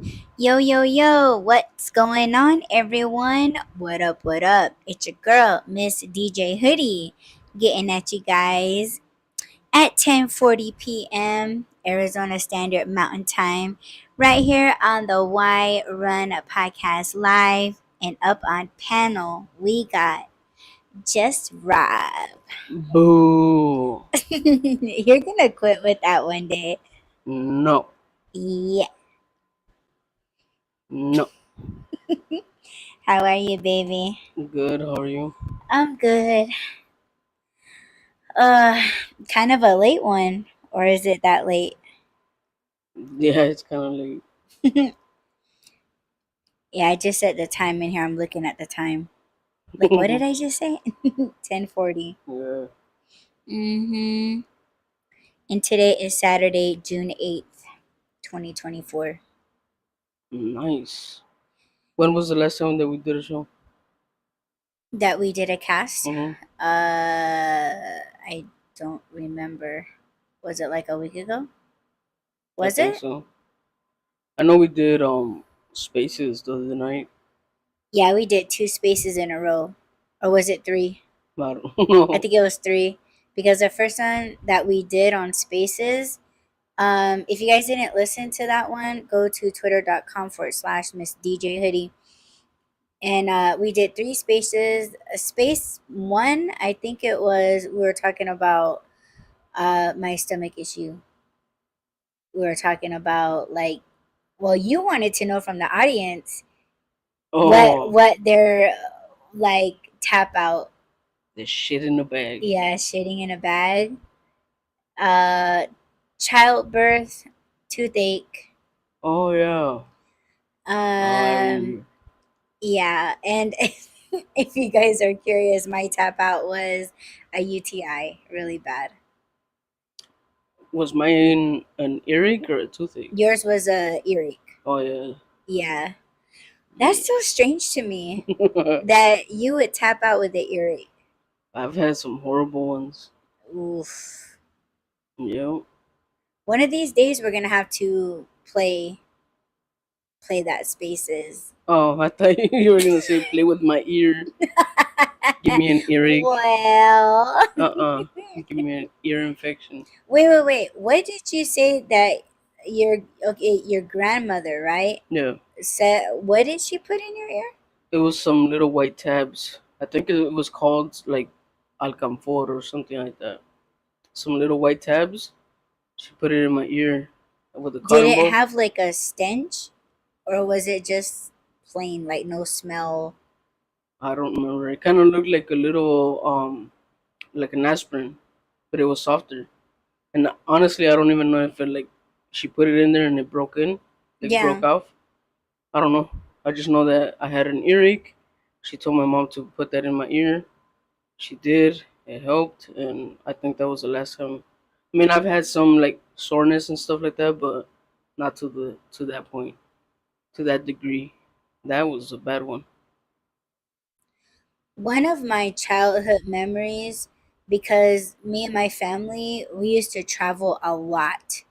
Yo, yo, yo, what's going on, everyone? What up, what up? It's your girl, Miss DJ Hoodie, getting at you guys at 10:40 p.m. Arizona Standard Mountain Time, right here on the Y Run Podcast Live. And up on panel, we got Just Rob. Boo. You're gonna quit with that one day. No. Yeah. No. How are you, baby? Good. How are you? I'm good. Uh, kind of a late one, or is it that late? Yeah, it's kind of late. Yeah, I just set the time in here. I'm looking at the time. Like, what did I just say? 10:40. Yeah. Mm-hmm. And today is Saturday, June 8th, 2024. Nice. When was the last time that we did a show? That we did a cast? Mm-hmm. I don't remember. Was it like a week ago? I Was think it? so. I know we did Spaces the other night. Yeah, we did 2 spaces in a row. Or was it 3? I don't know. I think it was 3. Because the first one that we did on Spaces, if you guys didn't listen to that one, go to twitter.com/Miss DJ Hoodie. And we did 3 spaces. Space 1, I think it was, we were talking about my stomach issue. We were talking about, like, well, you wanted to know from the audience Oh, what their, like, tap out. the shit in the bag. Yeah, shitting in a bag. Uh, childbirth, toothache. Oh, yeah. I Um, remember. yeah, and if you guys are curious, my tap out was a UTI, really bad. Was mine an earache or a toothache? Yours was a earache. Oh, yeah. Yeah, that's so strange to me that you would tap out with the earache. I've had some horrible ones. Oof. Yep. One of these days, we're gonna have to play that Spaces. Oh, I thought you were gonna say play with my ear. Give me an earache. Well, Give me an ear infection. wait. What did you say that your grandmother, right? Yeah. Said, what did she put in your ear? It was some little white tabs. I think it was called like alcanfor or something like that. Some little white tabs. She put it in my ear with a Did cotton it ball. have like a stench, or was it just plain, like no smell? I don't remember. It kind of looked like a little like an aspirin, but it was softer. And honestly, I don't even know if it like she put it in there and it broke in, like Yeah. broke off. I don't know. I just know that I had an earache. She told my mom to put that in my ear. She did. It helped, and I think that was the last time. I mean, I've had some like soreness and stuff like that, but not to that point, to that degree. That was a bad one. One of my childhood memories, because me and my family, we used to travel a lot.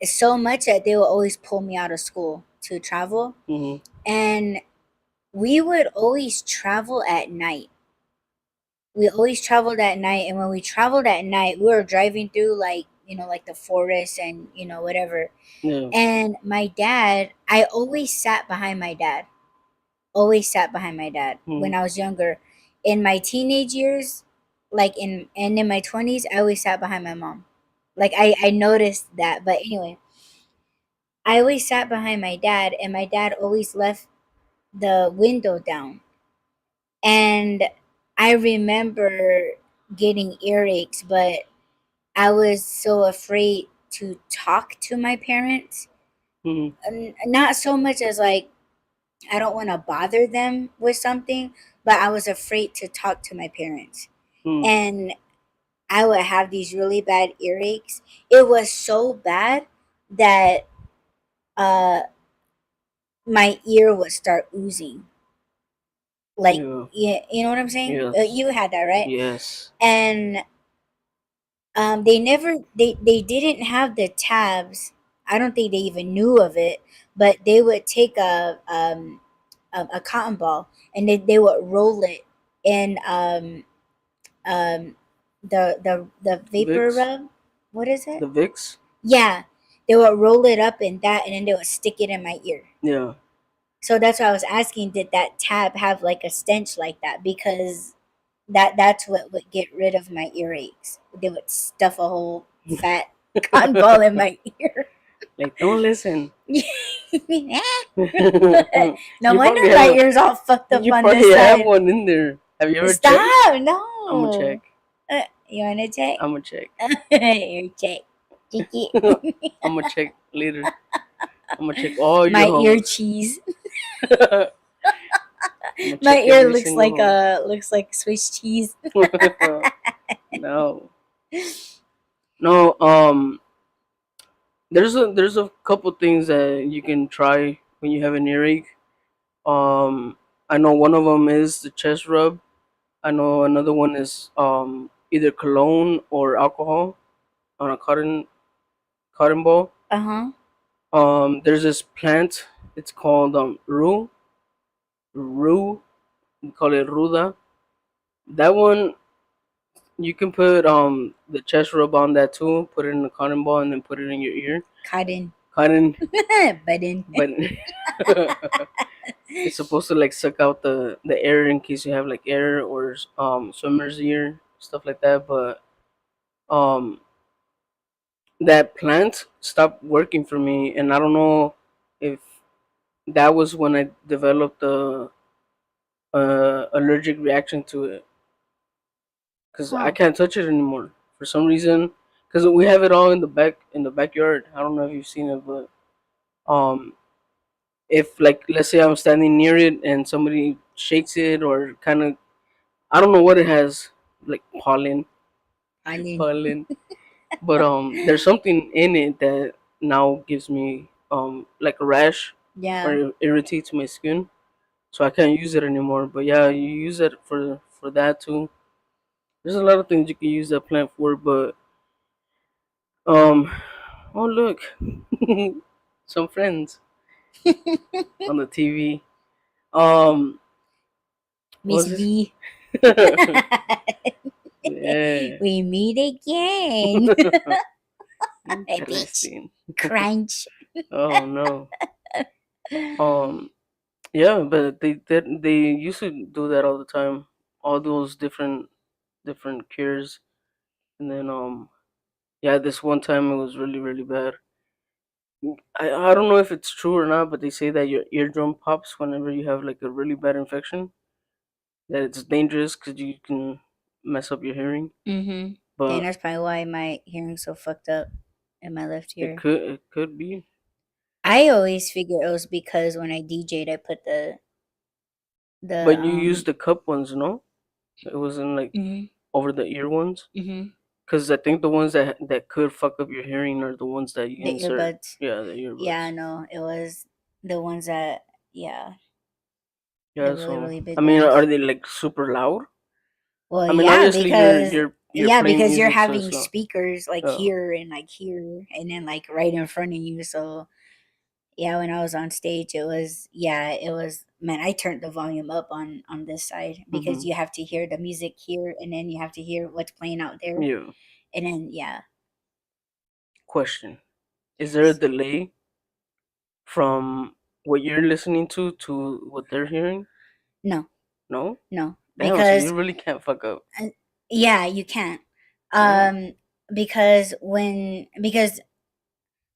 So much that they would always pull me out of school to travel. Mhm. And we would always travel at night. We always traveled at night. And when we traveled at night, we were driving through, like, like the forest and, whatever. Yeah. And my dad, I always sat behind my dad. Always sat behind my dad when Mhm. I was younger. In my teenage years, like in my 20s, I always sat behind my mom. Like I noticed that. But anyway, I always sat behind my dad, and my dad always left the window down. And I remember getting earaches, but I was so afraid to talk to my parents. Mhm. Not so much as, like, I don't want to bother them with something, but I was afraid to talk to my parents. Mhm. And I would have these really bad earaches. It was so bad that uh my ear would start oozing. Like, Yeah. yeah, you know what I'm saying? Yes. You had that, right? Yes. And they never they didn't have the tabs. I don't think they even knew of it, but they would take a cotton ball, and they would roll it in um the vapor Vicks, rub. What is it? the Vicks. Yeah, they would roll it up in that, and then they would stick it in my ear. Yeah. So that's why I was asking, did that tab have like a stench like that? Because that's what would get rid of my earaches. They would stuff a whole fat cotton ball in my ear. Like, don't listen. No you wonder probably my have ears all fucked up you on this probably have side. one in there. Have you ever checked? Stop! I'm gonna check. No. You wanna check? I'm gonna check. Here, check. Check I'm it. gonna check later. I'm gonna check all your My ear holes. cheese. I'm gonna My check ear every looks single like hole. looks like Swiss cheese. No, no. There's a couple things that you can try when you have an earache. I know one of them is the chest rub. I know another one is either cologne or alcohol on a cotton ball. Uh huh. There's this plant. It's called rue. We call it ruda. That one you can put the chest rub on that too. Put it in a cotton ball and then put it in your ear. Cotton. Cotton, Button. but it's supposed to like suck out the air in case you have like air or swimmer's ear stuff like that. But um that plant stopped working for me, and I don't know if that was when I developed a allergic reaction to it because I Huh. can't touch it anymore for some reason. Because we have it all in the backyard. I don't know if you've seen it, but um, if like let's say I'm standing near it and somebody shakes it or kind of I don't know what it has like Onion. pollen, but there's something in it that now gives me like a rash or Yeah. it irritates my skin, so I can't use it anymore. But yeah, you use it for that too. There's a lot of things you can use that plant for, but um, oh look, some friends on the TV. Um, what Miss was this? V. Yeah, We meet again. Hey, bitch. interesting. Crunch. Oh no. Um, yeah, but they used to do that all the time. All those different cures, and then yeah, this one time it was really bad. I don't know if it's true or not, but they say that your eardrum pops whenever you have like a really bad infection. That it's dangerous because you can mess up your hearing. Mm-hmm. Dang, But that's probably why my hearing's so fucked up in my left ear. it could be. I always figure it was because when I DJ'd, I put the But you use the cup ones, no? It wasn't like mm-hmm, over the ear ones. mm-hmm, Because I think the ones that could fuck up your hearing are the ones that you the insert. earbuds. Yeah, the Yeah, earbuds. no, it was the ones that, yeah, the Yeah, really, so really big I mean, are ones. they like super loud? Well, I mean, yeah, obviously because you're playing you're music, so having it's loud. speakers like Oh, here and like here and then like right in front of you. So yeah, when I was on stage, it was man, I turned the volume up on this side because mm-hmm. you have to hear the music here and then you have to hear what's playing out there. Yeah. And then yeah. Question: is there a Yes. delay from what you're listening to what they're hearing? No, No. no. Damn. So Because you really can't fuck up. uh, yeah, you can't. Damn. Um because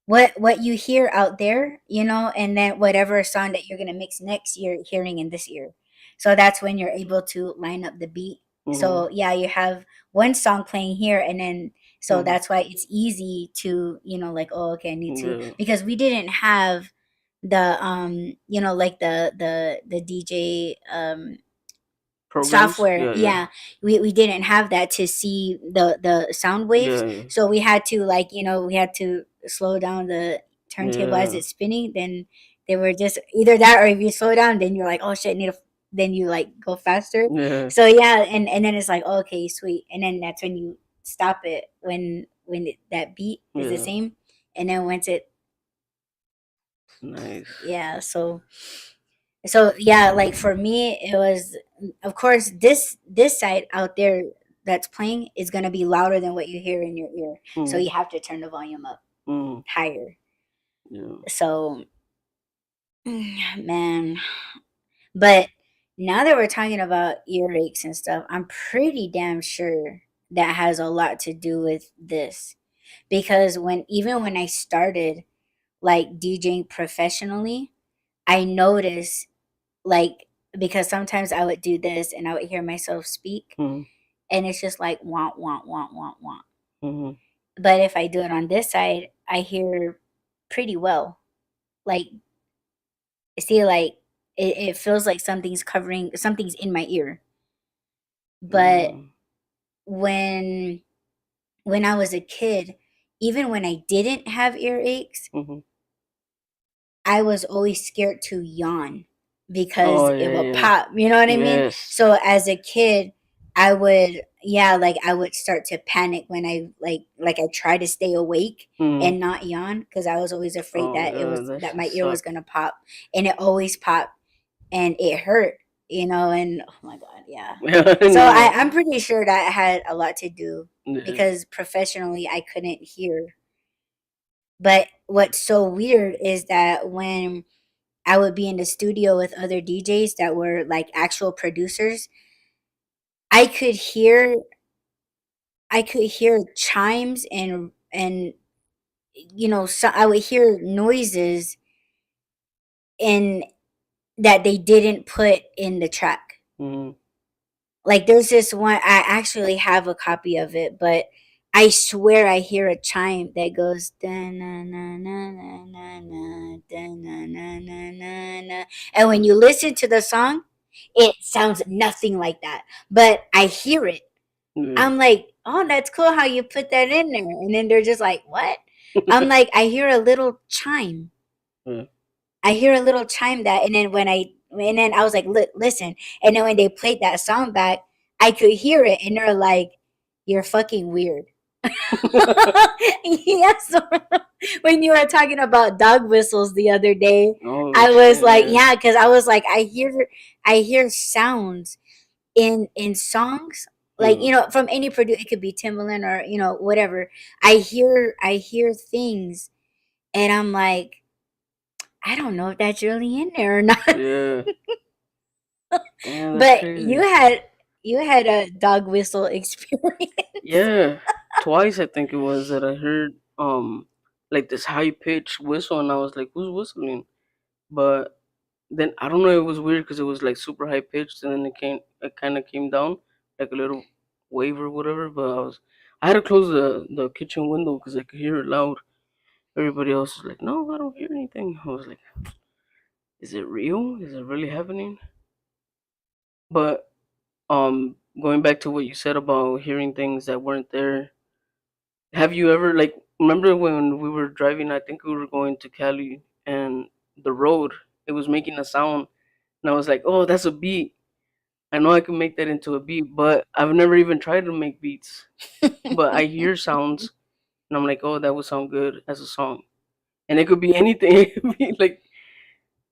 what you hear out there, and then whatever song that you're gonna mix next, you're hearing in this ear. So that's when you're able to line up the beat. Mm-hmm. So yeah, you have one song playing here, and then so Mm-hmm. that's why it's easy to, like, oh, okay, I need to, Yeah. because we didn't have the like the DJ Programs. software. Yeah. Yeah. Yeah, we didn't have that to see the sound waves, Yeah. so we had to, like, we had to slow down the turntable as Yeah. it's spinning. Then they were just either that, or if you slow down, then you're like, oh shit, then you like go faster. Yeah. So yeah, and then it's like, oh, okay, sweet, and then that's when you stop it when that beat is the Yeah. same. And then once it Nice. Yeah, so yeah, like for me it was, of course, this side out there that's playing is going to be louder than what you hear in your ear, so Mm. you have to turn the volume up Mm. higher. Yeah. So man, but now that we're talking about earaches and stuff, I'm pretty damn sure that has a lot to do with this, because when I started like DJing professionally, I noticed, like, because sometimes I would do this and I would hear myself speak, Mm. and it's just like want want. Mm. But if I do it on this side, I hear pretty well. Like, see, like it feels like something's in my ear. But Mm. when when I was a kid, even when I didn't have earaches, Mm-hmm. I was always scared to yawn Oh because it yeah, would yeah. pop, you know what I mean? Yes. So as a kid, I would, yeah, like I would start to panic when I like I try to stay awake Mm. and not yawn, because I was always afraid Oh my that god, that that shit my ear was sucked. gonna pop, and it always popped and it hurt, and oh my god, yeah. Yeah, I So know. I'm pretty sure that had a lot to do, Yeah. because professionally I couldn't hear. But what's so weird is that when I would be in the studio with other DJs that were like actual producers, I could hear I could hear chimes and so I would hear noises in that they didn't put in the track. Mm. Like there's this one, I actually have a copy of it, but I swear I hear a chime that goes da na na na na na na da na na na na na, and when you listen to the song, it sounds nothing like that. But I hear it. Yeah. I'm like, oh, that's cool how you put that in there. And then they're just like, what? I'm like, I hear a little chime. Yeah. I hear a little chime that, and then I was like, listen. And then when they played that song back, I could hear it, and they're like, "You're fucking weird." Yes. When you were talking about dog whistles the other day, Oh I was shit, like, yeah. yeah, because I was like, I hear sounds in songs, like Yeah. from any producer. It could be Timbaland or whatever. I hear things, and I'm like, I don't know if that's really in there or not. Yeah. Damn, that's But crazy. you had a dog whistle experience. Yeah. Twice I think it was that I heard like this high pitched whistle and I was like, who's whistling? But then I don't know, it was weird because it was like super high pitched and then it kind of came down like a little wave or whatever. But I had to close the kitchen window because I could hear it loud. Everybody else was like, no, I don't hear anything. I was like, is it real? Is it really happening? But going back to what you said about hearing things that weren't there, have you ever like remember when we were driving? I think we were going to Cali and the road it was making a sound, and I was like, oh, that's a beat. I know I can make that into a beat, but I've never even tried to make beats. But I hear sounds, and I'm like, oh, that would sound good as a song, and it could be anything. It could be like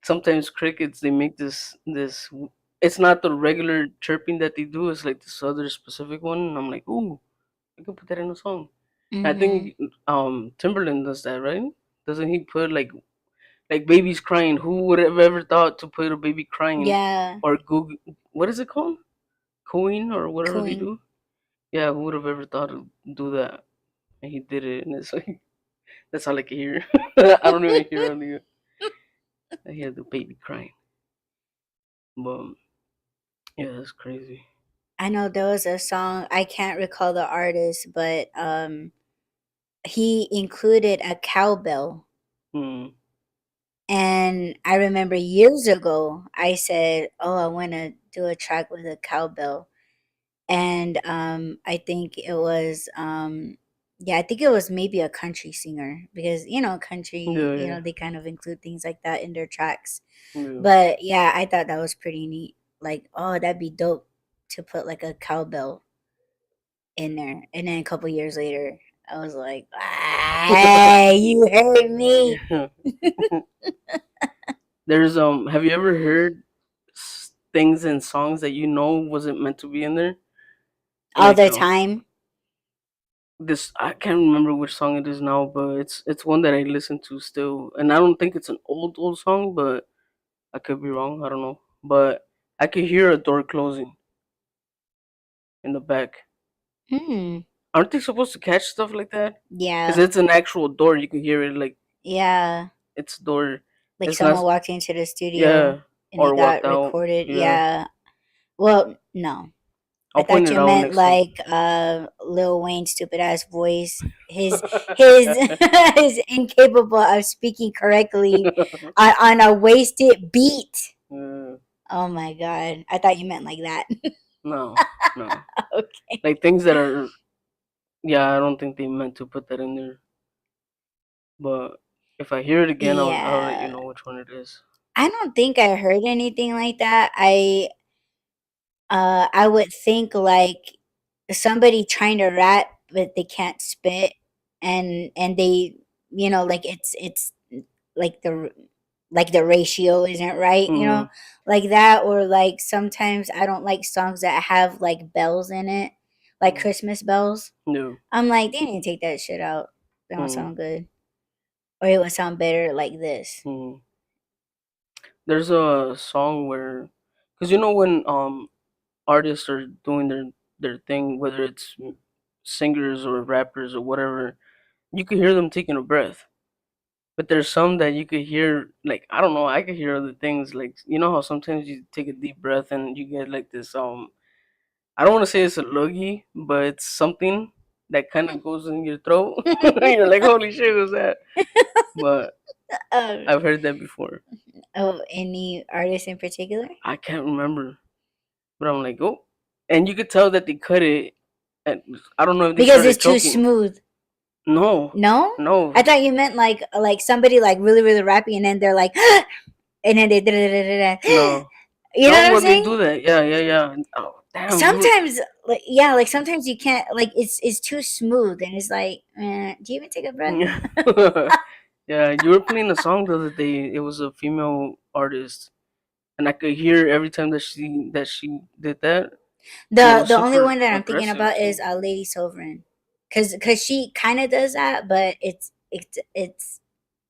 sometimes crickets they make this. It's not the regular chirping that they do. It's like this other specific one, and I'm like, ooh, I could put that in a song. I Hmm. think Timberland does that, right? Doesn't he put like babies crying? Who would have ever thought to put a baby crying Yeah, or Google? What is it called? Cooing or whatever they cooing. do? Yeah, who would have ever thought to do that? And he did it, and it's like that's all I can hear. I don't even hear audio. I hear the baby crying, but yeah, that's crazy. I know there was a song, I can't recall the artist, but he included a cowbell. Hmm. And I remember years ago I said, "Oh, I want to do a track with a cowbell." And I think it was yeah, I think it was maybe a country singer, because country, Yeah, yeah, they kind of include things like that in their tracks. yeah. But yeah, I thought that was pretty neat. Like, oh, that'd be dope to put like a cowbell in there. And then a couple years later, I was like, "Hey, you heard me." There's have you ever heard things in songs that you know wasn't meant to be in there? All Like the time. this, I can't remember which song it is now, but it's one that I listen to still, and I don't think it's an old song, but I could be wrong. I don't know, but I could hear a door closing in the back. Hmm. Aren't they supposed to catch stuff like that? Because Yeah. it's an actual door. You can hear it like Yeah. it's door. Like It's not. someone walked into the studio Yeah, and it or walked got out. recorded. Yeah, Yeah. Well, no. I I'll point thought it you out meant next time. like Lil Wayne's stupid ass voice. His is incapable of speaking correctly on a wasted beat. Uh, Oh my god. I thought you meant like that. no, no, Okay. like things that are. Yeah, I don't think they meant to put that in there. But if I hear it again, I'll let you Yeah. know which one it is. I don't think I heard anything like that. I would think like somebody trying to rap but they can't spit, and they, like it's like the ratio isn't right, Mm-hmm. like that. Or like sometimes I don't like songs that have like bells in it, like Christmas bells. Yeah. I'm like, they need to take that shit out. They don't Mm-hmm. sound good. Or it would sound better like this. Mm-hmm. There's a song where, cause you know when artists are doing their thing, whether it's singers or rappers or whatever, you can hear them taking a breath. But there's some that you could hear, like I don't know, I could hear other things, like you know how sometimes you take a deep breath and you get like this I don't want to say it's a loogie, but it's something that kind of goes in your throat. You're like, holy shit, what's that? But Oh, I've heard that before. oh, any artist in particular? I can't remember, but I'm like, oh, and you could tell that they cut it. And I don't know if they Because started it's too choking. smooth. No, No? I no, thought you meant like somebody like really really rapping and then they're like and then they da-da-da-da-da. no, You know no. what I'm When they do saying? that, yeah, yeah, yeah. Oh, damn, you. Sometimes like yeah, like sometimes you can't, like it's too smooth and it's like, do you even take a breath? Yeah, you were playing a song the other day. It was a female artist, and I could hear every time that she did that, and it was The only super one that I'm thinking aggressive about too. is Lady Sovereign. Cause she kind of does that, but it's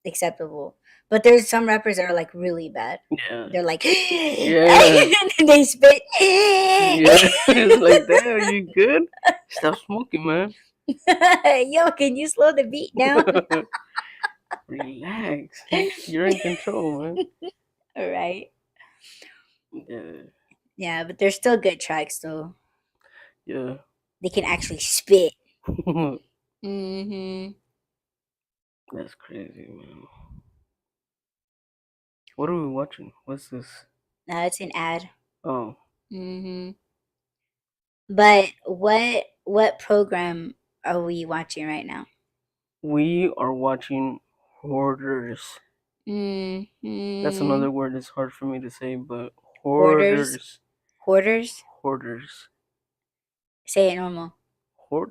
acceptable. But there's some rappers that are like really bad. Yeah, They're like yeah, and they spit. yeah. It's like, damn, you good? Stop smoking, man. Yo, can you slow the beat down? Relax. You're in control, man. All right. Yeah, Yeah, but they're still good tracks though. yeah. They can actually spit. Mm-hmm. That's crazy, man. What are we watching? What's this? Now it's an ad. Oh, Mm-hmm. But what program are we watching right now? we are watching Hoarders. That's Mm-hmm. another word that's hard for me to say, but Hoarders. Hoarders. Hoarders. Hoarders. Say it normal.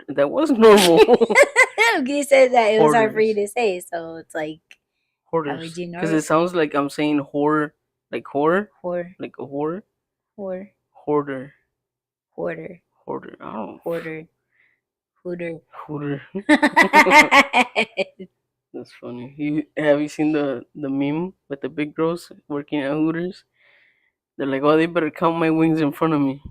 That was normal. You said that it was hard for you Hoarders. to say, so it's like, how would Hoarders. you Because it normally say? sounds like I'm saying whore, like whore, Hoard, like a whore. hoard, Hoarder. hoarder, Hoarder. I don't. hoarder, hooter. Hooter. That's funny. Have you seen the meme with the big girls working at Hooters? They're like, oh, they better count my wings in front of me.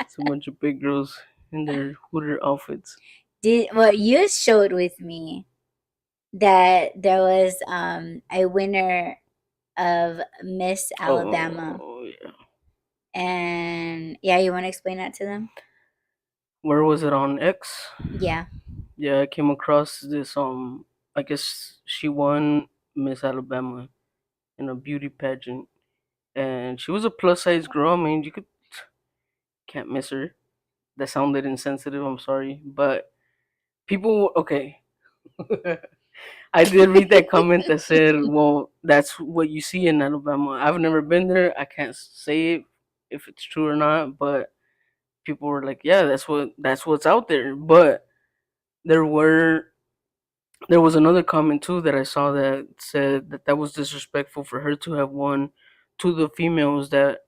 It's a bunch of big girls in their Hooter outfits. Did what you showed with me that there was a winner of Miss Alabama. Oh yeah. And yeah, you want to explain that to them? Where was it on X? Yeah. Yeah, I came across this. I guess she won Miss Alabama in a beauty pageant, and she was a plus size girl. I mean, you can't miss her. That sounded insensitive. I'm sorry, but people. Okay, I did read that comment that said, "Well, that's what you see in Alabama." I've never been there. I can't say if it's true or not, but people were like, yeah, that's what's out there. But there were there was another comment too that I saw that said that that was disrespectful for her to have won to the females that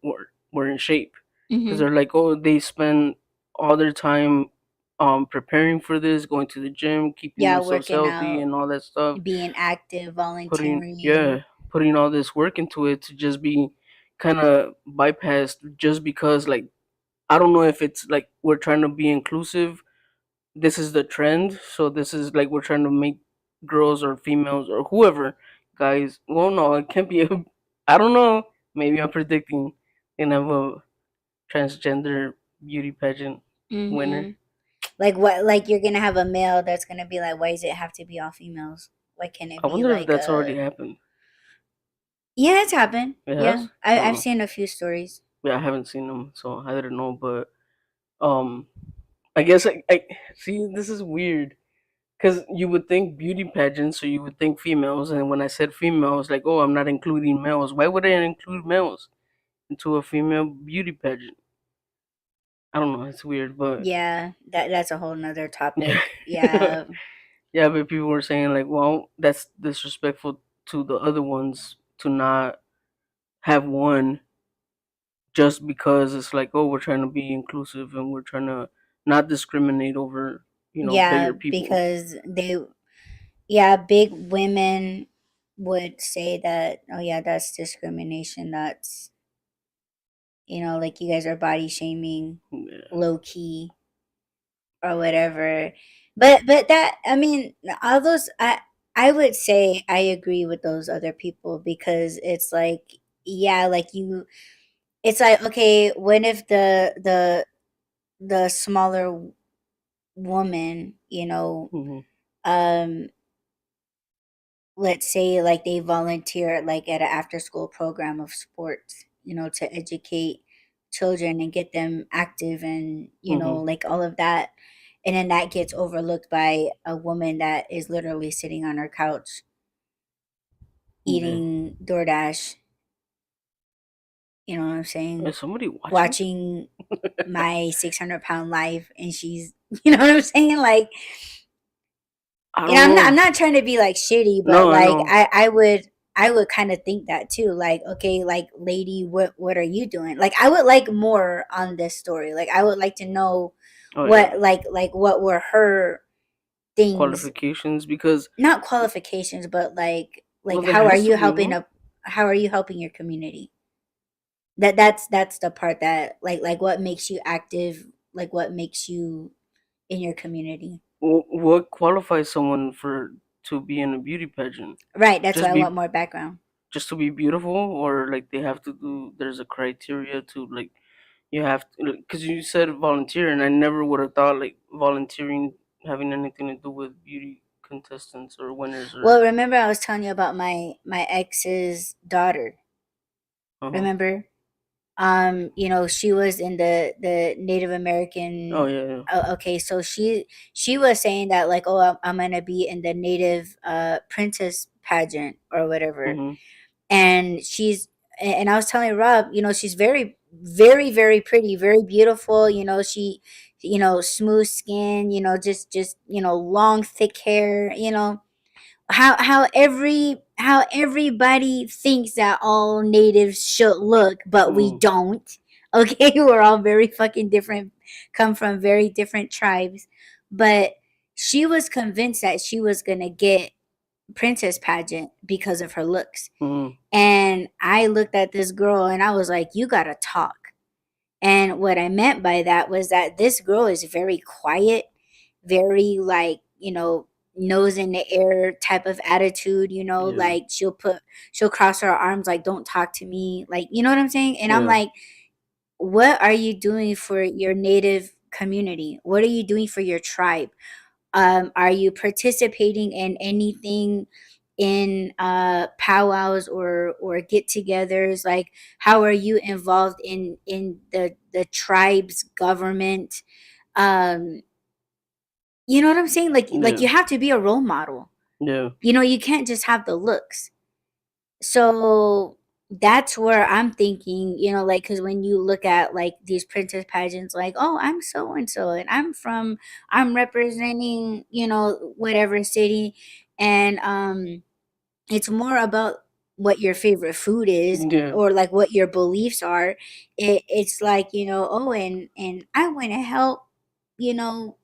were in shape, because Mm-hmm. they're like, oh, they spend all their time preparing for this, going to the gym, keeping Yeah, themselves working healthy out, and all that stuff, being active, putting volunteering. yeah putting all this work into it to just be kind of bypassed just because, like, I don't know if it's like we're trying to be inclusive, this is the trend, so this is like we're trying to make girls or females or whoever, guys, well, no, it can't be I don't know, maybe I'm predicting and have a transgender beauty pageant winner. Mm-hmm. Like what? Like you're gonna have a male that's gonna be like, why does it have to be all females? Why can't it I be wonder if like that's a? already happened. Yeah, it's happened. It Yeah, has. I don't I've know. seen a few stories. Yeah, I haven't seen them, so I didn't know. But um, I guess I see. This is weird because you would think beauty pageants, so you would think females, and when I said females, like, oh, I'm not including males. Why would I include males into a female beauty pageant? I don't know. It's weird, but Yeah, that's a whole nother yeah, topic. Yeah, yeah. But people were saying like, well, that's disrespectful to the other ones to not have one just because it's like, oh, we're trying to be inclusive and we're trying to not discriminate over, yeah, bigger people. because they, yeah, big women would say that, oh yeah, that's discrimination. That's, like you guys are body shaming, Yeah. low key or whatever. But that, I mean, all those, I would say I agree with those other people because it's like, yeah, like you, it's like, okay, when if the smaller woman, Hmm. um let's say like they volunteer like at an after school program of sports, to educate children and get them active and Hmm. like all of that, and then that gets overlooked by a woman that is literally sitting on her couch Yeah. eating DoorDash, you know what I'm saying, Is somebody watching? watching my 600-pound life, and she's you know what I'm saying, like, I and don't I'm know. not trying to be like shitty, but No, I like know. I would kind of think that too. Like, okay, like lady, what are you doing? Like I would like more on this story. Like I would like to know Oh yeah, what like what were her things, qualifications because not qualifications, but like well, there has to be no. how are you helping your community? That's the part that like what makes you active, like what makes you in your community. What qualifies someone for to be in a beauty pageant? Right, that's why Just I want be more background. just to be beautiful, or like they have to do. There's a criteria to like you have to, because you said volunteer, and I never would have thought like volunteering having anything to do with beauty contestants or winners Well, or. remember I was telling you about my ex's daughter. Uh huh. Remember? She was in the Native Oh American. yeah, yeah. Oh, okay, so she was saying that like, oh, I'm gonna be in the Native princess pageant or whatever, Mhm. and and I was telling Rob, she's very very very pretty, very beautiful. She, smooth skin. Just long thick hair. How everybody thinks that all natives should look, but we Mhm. don't. Okay, we're all very fucking different, come from very different tribes. But she was convinced that she was gonna get princess pageant because of her looks. Mhm. And I looked at this girl and I was like, you gotta talk. And what I meant by that was that this girl is very quiet, very like, nose in the air type of attitude, Yeah. like she'll cross her arms like don't talk to me. Like, you know what I'm saying? And I'm Yeah. like, what are you doing for your native community? What are you doing for your tribe? Are you participating in anything, in powwows or get-togethers? Like, how are you involved in the tribe's government? um you know what I'm saying, like Yeah. you have to be a role model. Yeah. You can't just have the looks. So that's where I'm thinking, like, because when you look at like these princess pageants, like, oh, I'm so and so, and I'm representing, whatever city, and it's more about what your favorite food is, Yeah. or like what your beliefs are. It's like, oh, and I want to help, you know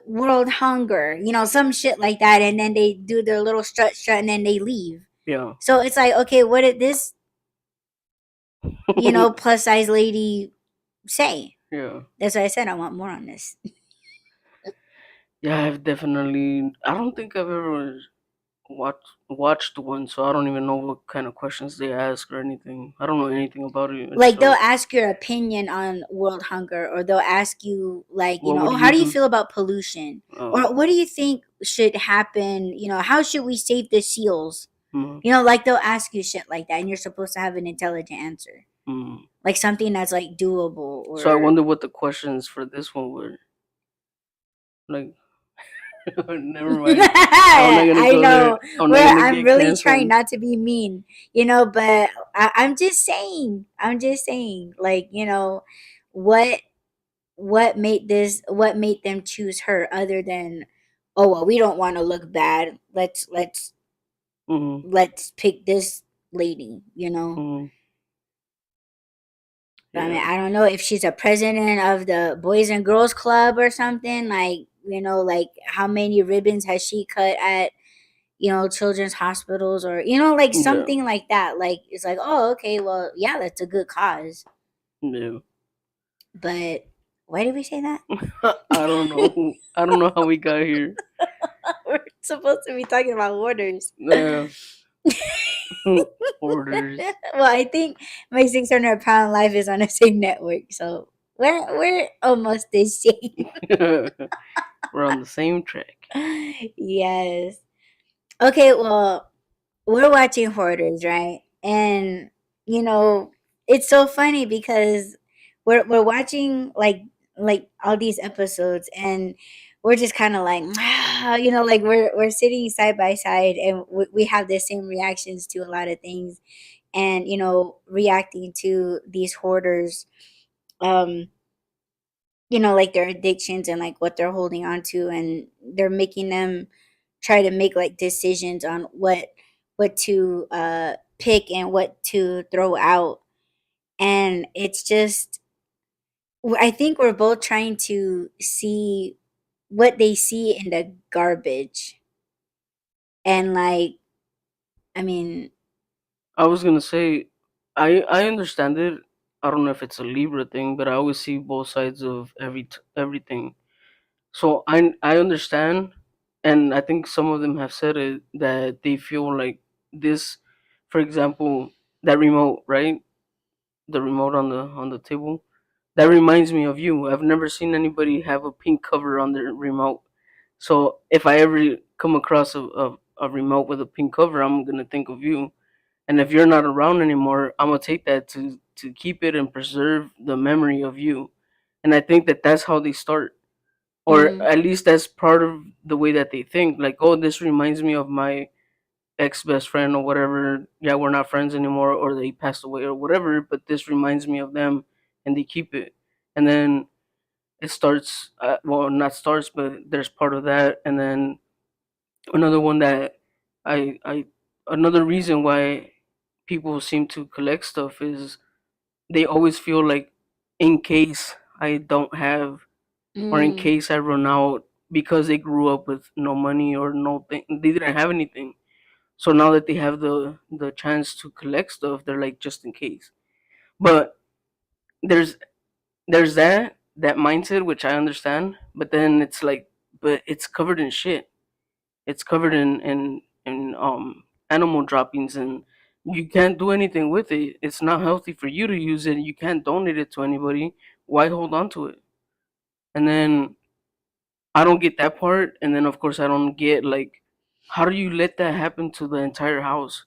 world hunger, some shit like that, and then they do their little strut and then they leave. Yeah. So it's like, okay, what did this, plus size lady say? Yeah. That's why I said I want more on this. Yeah, I've definitely. I don't think I've ever watched one, so I don't even know what kind of questions they ask or anything. I don't know anything about it. Like, they'll So, ask your opinion on world hunger, or they'll ask you, like, what would oh, you how do you do? feel about pollution, or Oh, what do you think should happen, how should we save the seals? mm, Like, they'll ask you shit like that, and you're supposed to have an intelligent answer, mm. like something that's like doable, So I or wonder what the questions for this one were. Like, never mind. I'm not gonna I go there. know. I'm not Where gonna I'm get really trying canceled. not to be mean, but I'm just saying. I'm just saying, like, what what made them choose her, other than, oh well, we don't want to look bad. Mm, Let's pick this lady. mm, I mean, yeah, I don't know if she's a president of the Boys and Girls Club or something. Like, like how many ribbons has she cut at, children's hospitals, or, like yeah, something like that. Like, it's like, oh, okay, well, yeah, that's a good cause. yeah. But why did we say that? I don't know. I don't know how we got here. We're supposed to be talking about Hoarders. Yeah. Orders. Well, I think my 600-pound life is on the same network, so we're almost the same. We're on the same track. Yes. Okay, well, we're watching Hoarders, right? And it's so funny because we're watching, like all these episodes, and we're just kind of like, like we're sitting side by side, and we have the same reactions to a lot of things, and reacting to these hoarders, um like their addictions, and like what they're holding on to, and they're making them try to make like decisions on what to pick and what to throw out. And it's just, I think we're both trying to see what they see in the garbage. And like, I mean, I was gonna say, I understand it. I don't know if it's a Libra thing, but I always see both sides of everything. So I understand, and I think some of them have said it that they feel like this, for example, that remote, right? The remote on the table. That reminds me of you. I've never seen anybody have a pink cover on their remote. So if I ever come across a remote with a pink cover, I'm gonna think of you. And if you're not around anymore, I'm gonna take that to keep it and preserve the memory of you. And I think that that's how they start, or mm, at least that's part of the way that they think. Like, oh, this reminds me of my ex best friend or whatever. Yeah, we're not friends anymore, or they passed away or whatever. But this reminds me of them, and they keep it. And then it starts. Well, not starts, but there's part of that, and then another one that I another reason why people seem to collect stuff is they always feel like, in case I don't have, or in mm, case I run out, because they grew up with no money or no thing, they didn't have anything. So now that they have the chance to collect stuff, they're like, just in case. But there's there's that mindset, which I understand, but then it's like, but it's covered in shit. It's covered in animal droppings, and you can't do anything with it. It's not healthy for you to use it. You can't donate it to anybody. Why hold on to it? And then I don't get that part. And then of course I don't get, like, how do you let that happen to the entire house?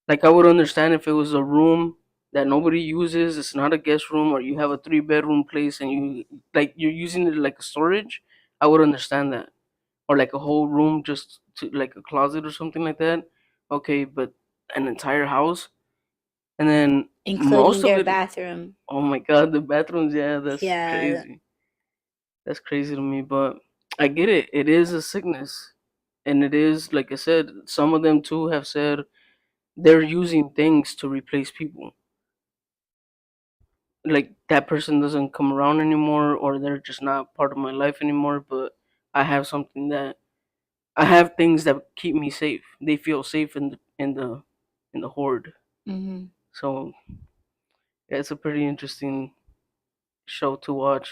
Like, I would understand if it was a room that nobody uses, it's not a guest room, or you have a 3 bedroom place and you're using it like a storage. I would understand that, or like a whole room just to like a closet or something like that. Okay, but an entire house, and then including most of their it. bathroom. Oh my god, the bathrooms. Yeah, that's Yeah. crazy. That's crazy to me, but I get it. It is a sickness, and it is like I said. Some of them too have said they're using things to replace people. Like that person doesn't come around anymore, or they're just not part of my life anymore. But I have something that I have things that keep me safe. They feel safe in the horde. Hmm. So yeah, it's a pretty interesting show to watch.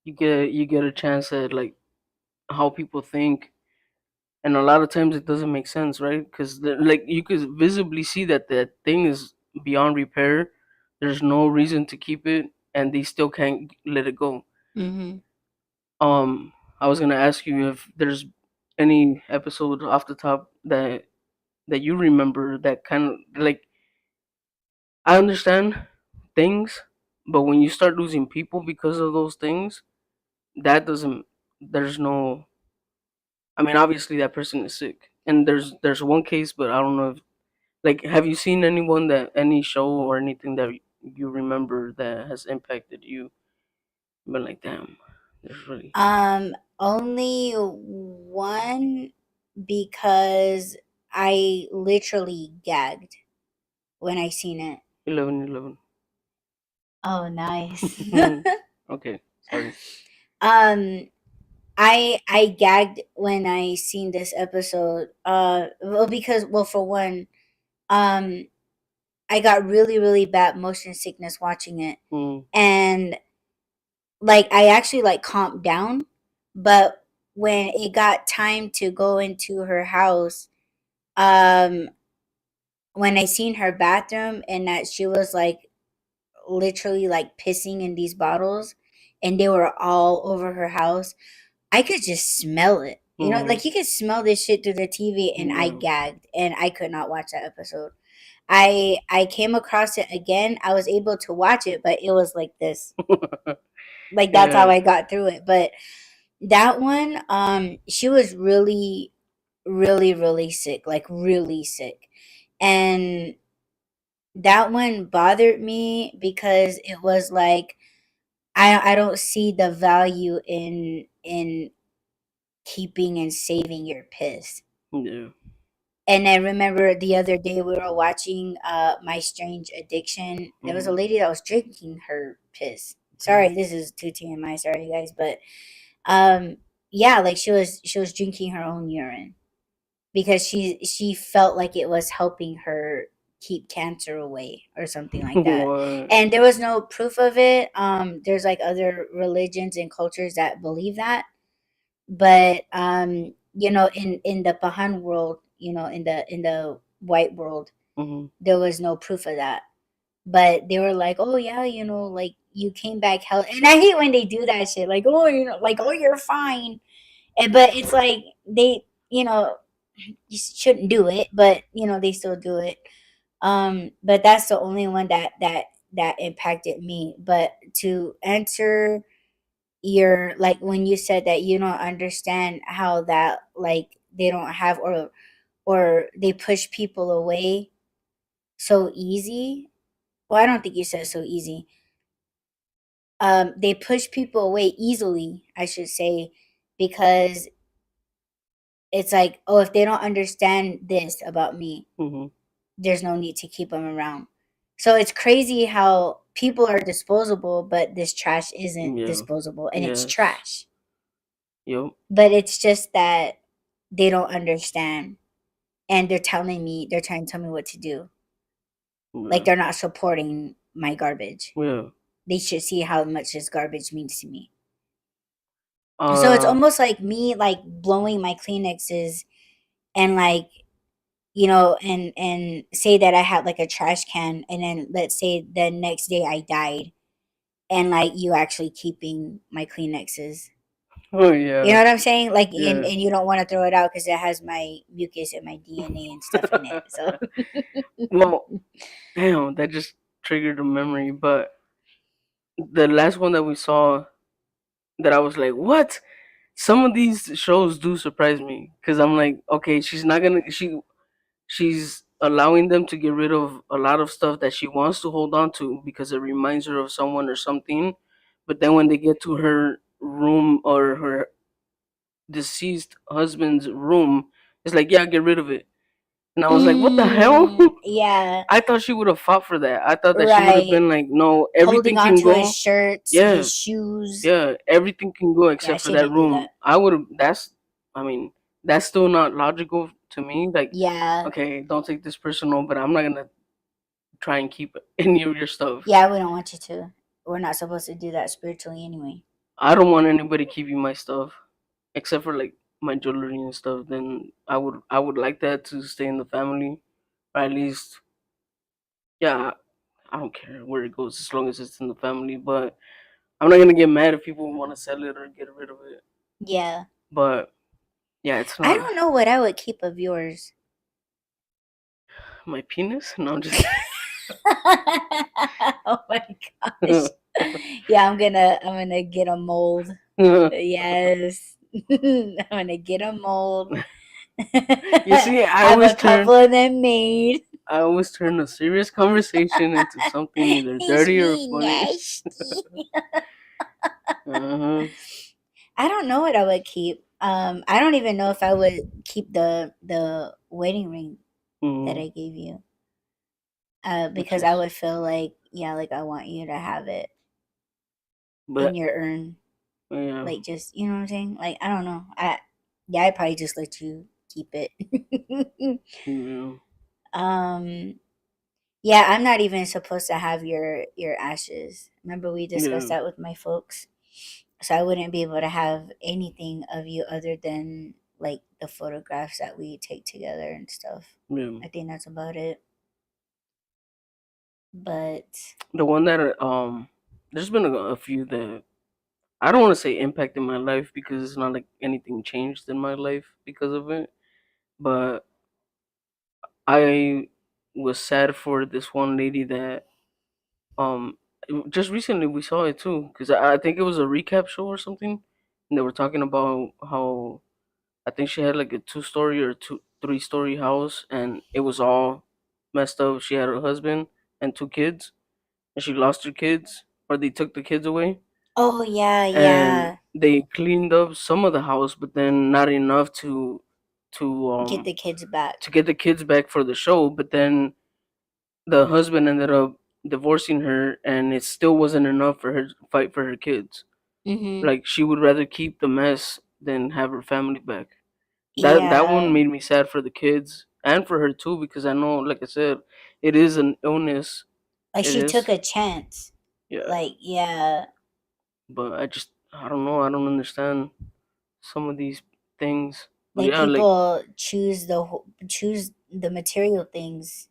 You get a chance at like how people think, and a lot of times it doesn't make sense, right? Because like you could visibly see that that thing is beyond repair. There's no reason to keep it, and they still can't let it go. Hmm. I was gonna ask you if there's any episode off the top that you remember that kind of like I understand things, but when you start losing people because of those things, that doesn't. There's no. I mean, obviously that person is sick, and there's one case, but I don't know if like have you seen anyone that any show or anything that you remember that has impacted you? Been like, damn, there's really Only one, because I literally gagged when I seen it. 11/11. Oh, nice. Okay, sorry. um, I gagged when I seen this episode. Well, because, well, for one, um, I got really really bad motion sickness watching it, Mm, and like I actually like calmed down, but when it got time to go into her house, um, when I seen her bathroom and that she was like literally like pissing in these bottles, and they were all over her house, I could just smell it. You know, mm-hmm. like you could smell this shit through the TV, and I Yeah. gagged and I could not watch that episode. I came across it again. I was able to watch it, but it was like this. Like that's how Yeah. I got through it. But that one, she was really, really, really sick, like really sick. And that one bothered me because it was like I don't see the value in keeping and saving your piss. Yeah. And I remember the other day we were watching My Strange Addiction. There was a Mm-hmm. lady that was drinking her piss. Okay. Sorry, this is too TMI, sorry guys, but um yeah, like she was drinking her own urine because she felt like it was helping her keep cancer away or something like that. What? And there was no proof of it. There's like other religions and cultures that believe that, but in the Pahan world, in the white world, Mm-hmm. there was no proof of that. But they were like, oh yeah, like you came back hell. And I hate when they do that shit, like, oh, like, oh, you're fine. But it's like they, you shouldn't do it, but they still do it. But that's the only one that impacted me. But to answer your, like, when you said that you don't understand how that, like, they don't have, or they push people away so easy. Well, I don't think you said so easy. They push people away easily, I should say, because it's like, oh, if they don't understand this about me, Mm-hmm. there's no need to keep them around. So it's crazy how people are disposable, but this trash isn't Yeah. disposable, and it's Yes. trash. Yep. But it's just that they don't understand, and they're trying to tell me what to do. Like Yeah. they're not supporting my garbage. Yeah. They should see how much this garbage means to me. So it's Uh. almost like me like blowing my Kleenexes, and like, and say that I had like a trash can, and then let's say the next day I died, and like you actually keeping my Kleenexes. Oh You know yeah. what I'm saying? Like, and, Yeah. and you don't want to throw it out because it has my mucus and my DNA and stuff in it. So Well, damn, that just triggered a memory. But the last one that we saw, that I was like, what? Some of these shows do surprise me because I'm like, okay, she's not gonna. She's allowing them to get rid of a lot of stuff that she wants to hold on to because it reminds her of someone or something. But then when they get to her room or her deceased husband's room, it's like, yeah, get rid of it. And I was like, what the hell? Yeah, I thought she would have fought for that. I thought that she would have right. been like, no, Holding everything on can to his go. shirts, Yeah, his shoes. yeah, everything can go Yeah, except for she that didn't do room. that. I would have. I mean, that's still not logical to me. Like, Yeah. okay, don't take this personal, but I'm not gonna try and keep any of your stuff. Yeah, we don't want you to. We're not supposed to do that spiritually anyway. I don't want anybody keeping my stuff except for like my jewelry and stuff. Then I would like that to stay in the family, or at least, yeah. I don't care where it goes as long as it's in the family. But I'm not gonna get mad if people want to sell it or get rid of it. Yeah. But yeah, it's I not don't know what I would keep of yours. my penis. No, I'm just Oh my gosh. Yeah, I'm gonna get a mold. Yes. I'm gonna get a mold. You see, Have a couple of them made. I always turn a serious conversation into something either He's dirty or being funny. nasty. Uh-huh. I don't know what I would keep. I don't even know if I would keep the wedding ring that Mm, I gave you. which Because I is, would feel like, yeah, like I want you to have it in but your urn. yeah, Like, just, you know what I'm saying? Like, I don't know. Yeah, I'd probably just let you keep it. yeah, um, yeah, I'm not even supposed to have your ashes. Remember we discussed yeah, that with my folks? So I wouldn't be able to have anything of you other than like the photographs that we take together and stuff. yeah. I think that's about it. But The one that there's been a few that I don't want to say impacted my life because it's not like anything changed in my life because of it. But I was sad for this one lady that um just recently we saw it too because I think it was a recap show or something, and they were talking about how I think she had like a 2 story or 3 story house, and it was all messed up. She had her husband and 2 kids, and she lost her kids, or they took the kids away, oh yeah, and yeah. they cleaned up some of the house, but then not enough to Get the kids back. to get the kids back for the show. But then the husband ended up divorcing her, and it still wasn't enough for her to fight for her kids. Mhm. Like she would rather keep the mess than have her family back. That one Yeah. made me sad for the kids and for her too because I know, like I said, it is an illness. Like It she took is, a chance. yeah. Like, yeah. But I don't know. I don't understand some of these things. But Like yeah, like people choose the material things,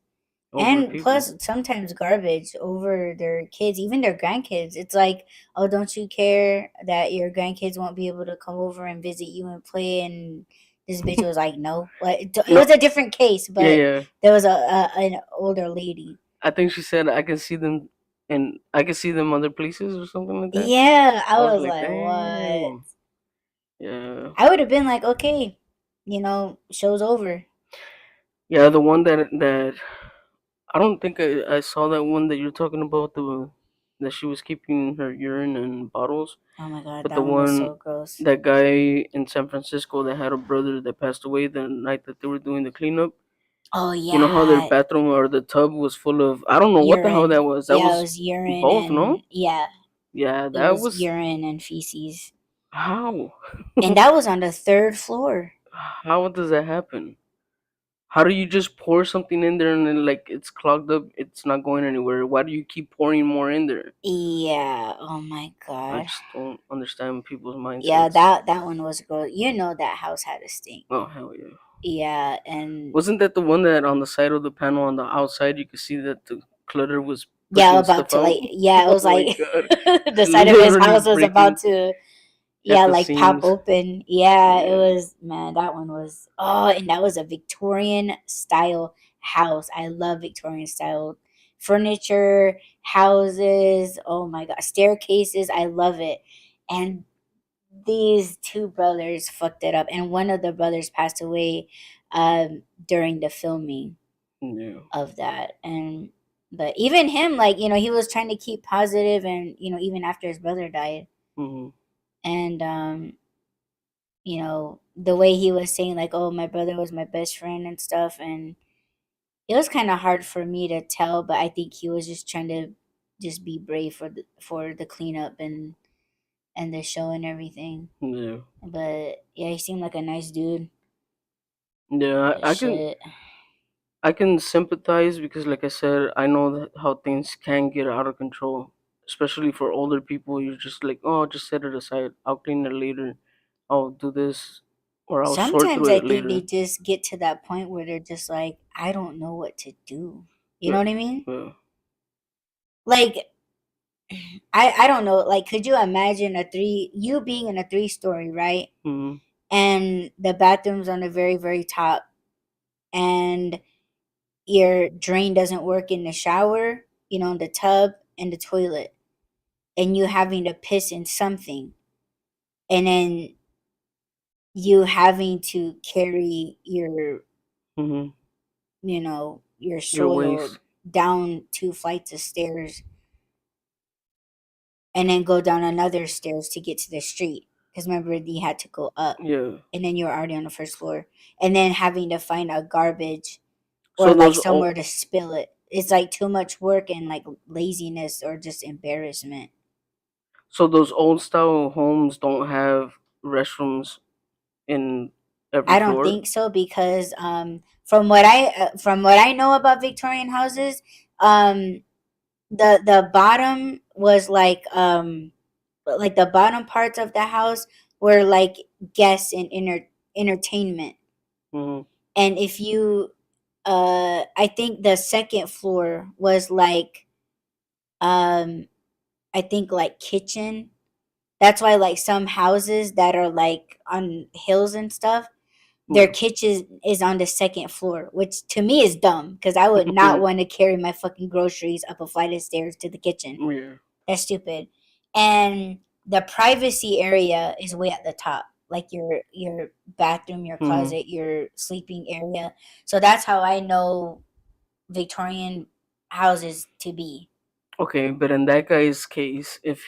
over and people. plus sometimes garbage over their kids, even their grandkids. It's like, oh, don't you care that your grandkids won't be able to come over and visit you and play? And this bitch was like, no. Like, it No, was a different case, yeah, but yeah. there was a an older lady. I think she said I can see them, and I can see them other places or something like that. Yeah, I I was was like, like, what? damn. Yeah. I would have been like, okay, show's over. Yeah, the one that I don't think I saw that one that you're talking about, the that she was keeping her urine in bottles. Oh my god, But the that one was one, so gross. that guy in San Francisco that had a brother that passed away the night that they were doing the cleanup. Oh You know how their yeah, bathroom or the tub was full of, I don't know what the hell urine. that was. That Yeah, it was was urine both, no? and yeah, Yeah, it that was was urine and feces. how. And that was on the third floor. How does that happen? How do you just pour something in there and then like it's clogged up? It's not going anywhere. Why do you keep pouring more in there? Yeah, oh my I god. just don't understand people's Yeah, mindsets. that one was gross. That house had a stink. Oh hell yeah! Yeah, and Wasn't that the one that on the side of the panel on the outside you could see that the clutter was yeah, pushing about stuff to out? like, yeah, it Oh was my like god! the side of his Literally house was about breaking to, at yeah, the like pop seams. open. Yeah, it Yeah, was, man, that one was, oh, and that was a Victorian style house. I love Victorian style furniture, houses. Oh my god, staircases. I love it. And these two brothers fucked it up, and one of the brothers passed away during the filming. Yeah. of that. And but even him, like, he was trying to keep positive, and even after his brother died. Hmm. And the way he was saying, like, oh, my brother was my best friend and stuff. And it was kind of hard for me to tell, but I think he was just trying to just be brave for the cleanup and the show and everything. Yeah. But yeah, he seemed like a nice dude. Yeah. But shit. I can sympathize because, like I said, I know that how things can get out of control, especially for older people. You're just like, oh, just set it aside. I'll clean it later. I'll do this, or I'll sort Sometimes through I it think they later. just get to that point where they're just like, I don't know what to do. You know Yeah. what I mean? Yeah. Like, I don't know. Like, could you imagine you being in a 3-story, right? Hmm. And the bathroom's on the very, very top, and your drain doesn't work in the shower, in the tub and the toilet, and you having to piss in something, and then you having to carry Hmm. your Your soil waste. down 2 flights of stairs, and then go down another stairs to get to the street. Because remember, you had to go up, Yeah. and then you're already on the first floor, and then having to find a garbage So or like those somewhere old, to spill it. It's like too much work and like laziness or just embarrassment. so those old style homes don't have restrooms in every I don't floor. think so, because from what I know about Victorian houses, um the bottom was like the bottom parts of the house were like guests and entertainment. Hmm. And if you I think the second floor was like, um I think, like, kitchen. That's why, like, some houses that are like on hills and stuff, their Yeah. kitchen is on the second floor, which to me is dumb, because I would not want to carry my fucking groceries up a flight of stairs to the kitchen. Yeah. That's stupid. And the privacy area is way at the top, like your bathroom, your Hmm. closet, your sleeping area. So that's how I know Victorian houses to be. Okay, but in that guy's case, if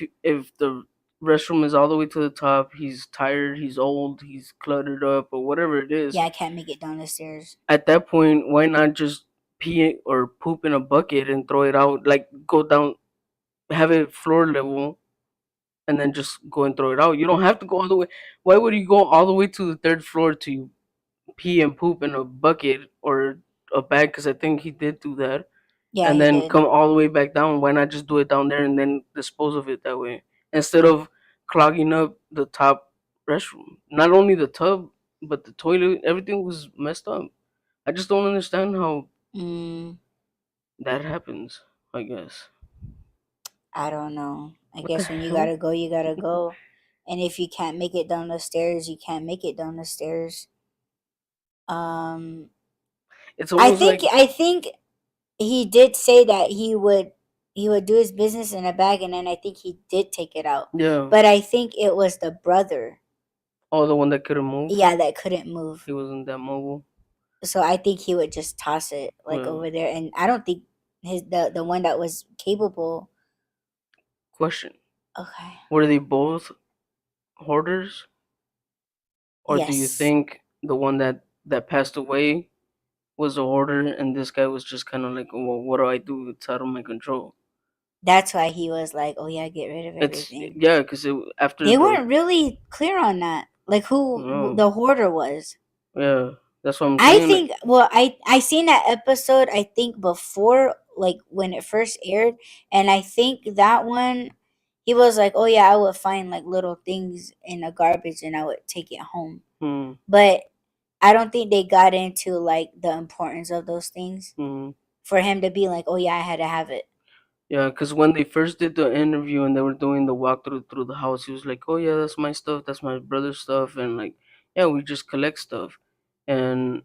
the restroom is all the way to the top, he's tired, he's old, he's cluttered up, or whatever it is. Yeah, I can't make it down the stairs. At that point, why not just pee or poop in a bucket and throw it out? Like go down, have it floor level, and then just go and throw it out. You don't have to go all the way. Why would you go all the way to the third floor to pee and poop in a bucket or a bag? Because I think he did do that, Yeah, and he then did. come all the way back down. Why not just do it down there and then dispose of it that way instead of clogging up the top restroom? Not only the tub, but the toilet, everything was messed up. I just don't understand how Mm, that happens. I guess. I don't know. I What the guess when you hell? gotta go, you gotta go. And if you can't make it down the stairs, you can't make it down the stairs. Um, It's I almost think like I think he did say that he would do his business in a bag, and then I think he did take it out. yeah. But I think it was the brother, Oh, the one that couldn't move. yeah, that couldn't move. He wasn't that mobile. So I think he would just toss it like Well, over there, and I don't think the one that was capable. question: Okay. were they both hoarders, or do you Yes. think the one that passed away was a hoarder, and this guy was just kind of like, well, what do I do? It's out of my control. That's why he was like, "Oh yeah, get rid of It's everything." yeah, because after They the weren't really clear on that, like who no, the hoarder was. yeah, that's what I'm I saying. Like, think. Well, I seen that episode. I think before, like when it first aired, and I think that one, he was like, "Oh yeah, I would find like little things in the garbage, and I would take it home." hmm, But I don't think they got into like the importance of those things hmm. for him to be like, "Oh yeah, I had to have it." Yeah, because when they first did the interview and they were doing the walkthrough through the house, he was like, "Oh yeah, that's my stuff. That's my brother's stuff," and like, yeah, we just collect stuff. And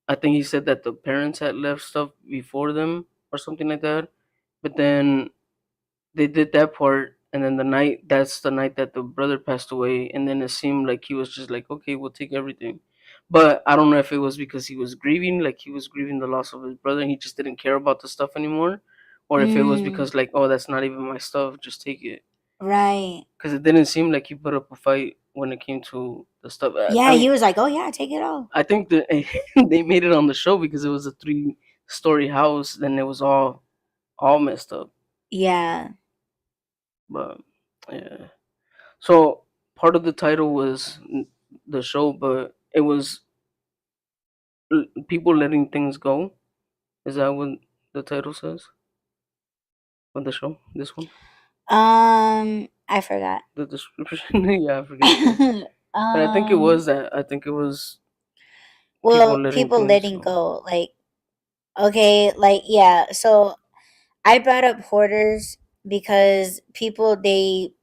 I think he said that the parents had left stuff before them or something like that. But then they did that part, and then that's the night that the brother passed away, and then it seemed like he was just like, "Okay, we'll take everything." But I don't know if it was because he was grieving, like he was grieving the loss of his brother, and he just didn't care about the stuff anymore, or if it was Mm, because like, oh, that's not even my stuff, just take it. right. Because it didn't seem like he put up a fight when it came to the stuff. Yeah, he was like, "Oh yeah, take it all." I think that they made it on the show because it was a 3-story house, and it was all messed up. Yeah. But yeah, so part of the title was the show, but it was people letting things go. Is that what the title says of the show? This one, I forgot. the description. Yeah, I forget too. But I think it um, was that. I think it was people well, letting people things letting go. go, like, okay, like, yeah. So I brought up hoarders because people they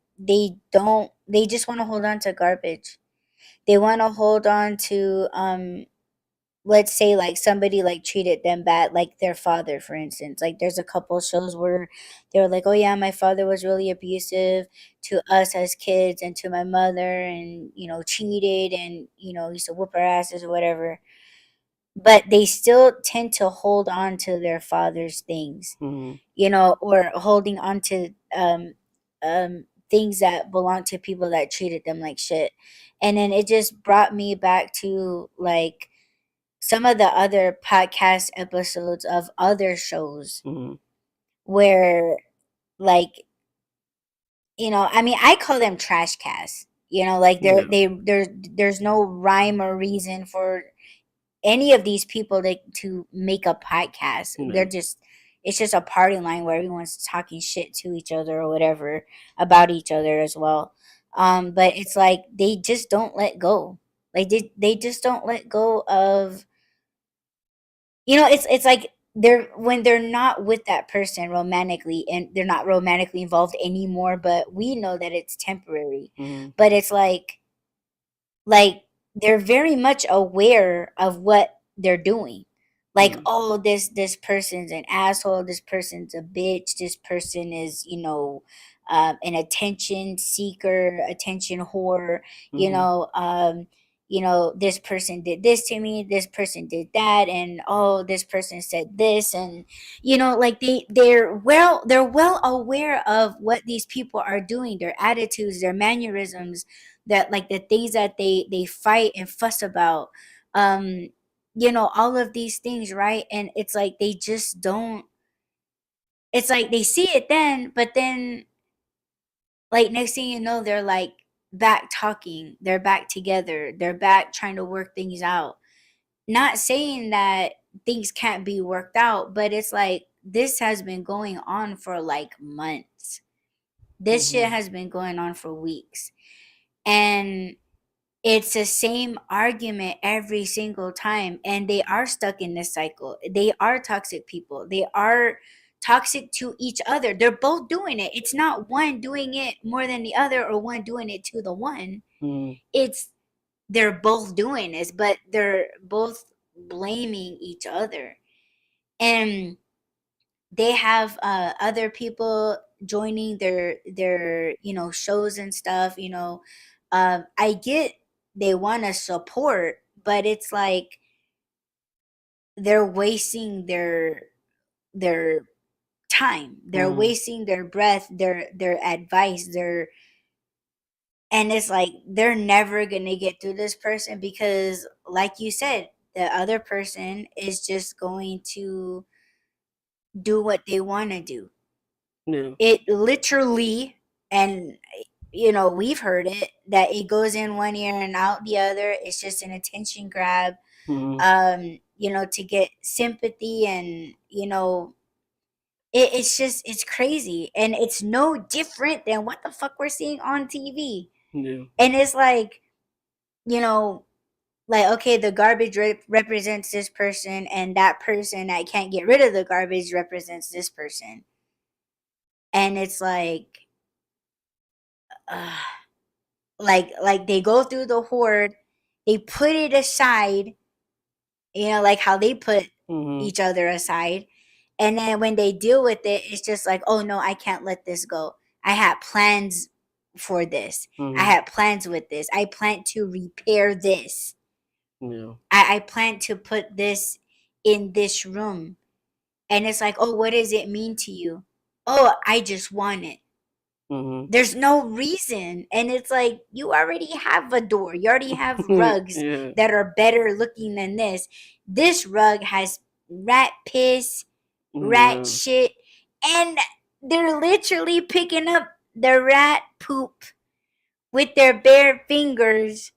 just want to hold on to garbage. They want to hold on to let's say like somebody like treated them bad, like their father, for instance. Like there's a couple shows where they were like, oh yeah, my father was really abusive to us as kids and to my mother, and cheated, and used to whoop our asses or whatever. But they still tend to hold on to their father's things, Hmm. or holding on to things that belong to people that treated them like shit. And then it just brought me back to like some of the other podcast episodes of other shows Hmm. where, like, I mean, I call them trash casts. Like Yeah. there's no rhyme or reason for any of these people to make a podcast. Yeah. They're just It's just a party line where everyone's talking shit to each other or whatever about each other as well. But it's like they just don't let go. Like they just don't let go of, it's like they're when they're not with that person romantically, and they're not romantically involved anymore, but we know that it's temporary. Hmm. But it's like they're very much aware of what they're doing. Like, Yeah. oh, this person's an asshole, this person's a bitch, this person is, an attention seeker, attention whore. you Hmm. know um this person did this to me, this person did that, and oh, this person said this. And like they're well aware of what these people are doing, their attitudes, their mannerisms, that like the things that they fight and fuss about, um all of these things, right? And it's like they just don't, it's like they see it then, but then, like, next thing you know, they're like back talking, they're back together, they're back trying to work things out. Not saying that things can't be worked out, but it's like this has been going on for like months. This shit Hmm. has been going on for weeks. And it's the same argument every single time, and they are stuck in this cycle. They are toxic people. They are toxic to each other. They're both doing it. It's not one doing it more than the other or one doing it to the one. Hmm. It's they're both doing this, but they're both blaming each other. And they have other people joining their shows and stuff. I get they want to support, but it's like they're wasting their time, they're Hmm. wasting their breath, their advice, and it's like they're never gonna get through this person, because like you said, the other person is just going to do what they want to do. Yeah. It literally, and we've heard it, that it goes in one ear and out the other. It's just an attention grab, Hmm. to get sympathy. And it's crazy, and it's no different than what the fuck we're seeing on TV. Yeah. And it's like, you know okay, the garbage represents this person, and that person that can't get rid of the garbage represents this person. And it's uh, like they go through the hoard, they put it aside, like how they put Hmm. each other aside. And then when they deal with it, it's just like, oh no, I can't let this go. I had plans for this. I Hmm. had plans with this. I plan to repair this. Yeah. I plan to put this in this room. And it's like, oh, what does it mean to you? Oh, I just want it. Mm-hmm. There's no reason. And it's like, you already have a door. You already have rugs Yeah. that are better looking than this. This rug has rat piss, rat Yeah. shit, and they're literally picking up the rat poop with their bare fingers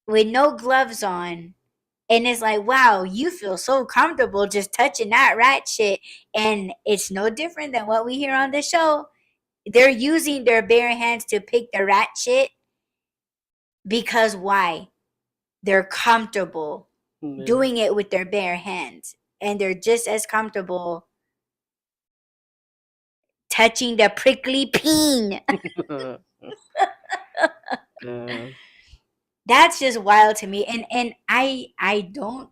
with no gloves on. And it's like, wow, you feel so comfortable just touching that rat shit. And it's no different than what we hear on the show. They're using their bare hands to pick the rat shit because why? They're comfortable Yeah. doing it with their bare hands. And they're just as comfortable touching the prickly peen. Yeah. That's just wild to me. And I don't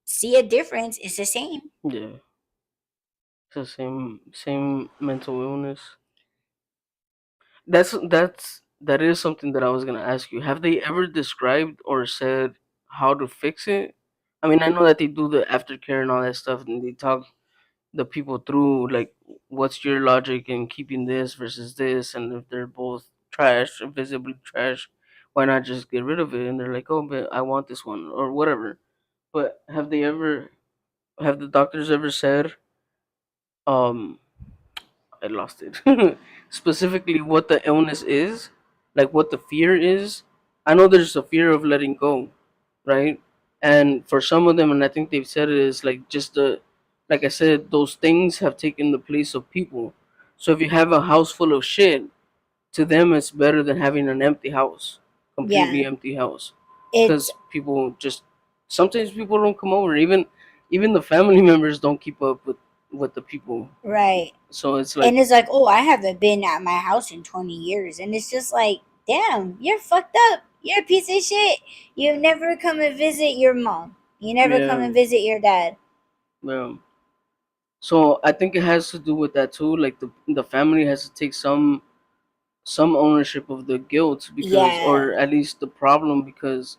see a difference. It's the same. Yeah. It's the same mental illness. That is something that I was gonna ask you. Have they ever described or said how to fix it? I mean, I know that they do the aftercare and all that stuff, and they talk the people through like what's your logic in keeping this versus this, and if they're both trash, visibly trash, why not just get rid of it? And they're like, oh, but I want this one or whatever. But have the doctors ever said, um, I lost it. Specifically, what the illness is, like what the fear is. I know there's a fear of letting go, right? And for some of them, and I think they've said it is like just like I said, those things have taken the place of people. So if you have a house full of shit, to them it's better than having an empty house, completely Yeah. empty house, It's because people just sometimes people don't come over. Even the family members don't keep up with the people. right. So it's like, And it's like, oh, I haven't been at my house in 20 years. And it's just like, damn, you're fucked up. You're a piece of shit. You never come and visit your mom. You never come yeah, and visit your dad. yeah. So I think it has to do with that too. Like the family has to take some ownership of the guilt, because, Yeah, or at least the problem, because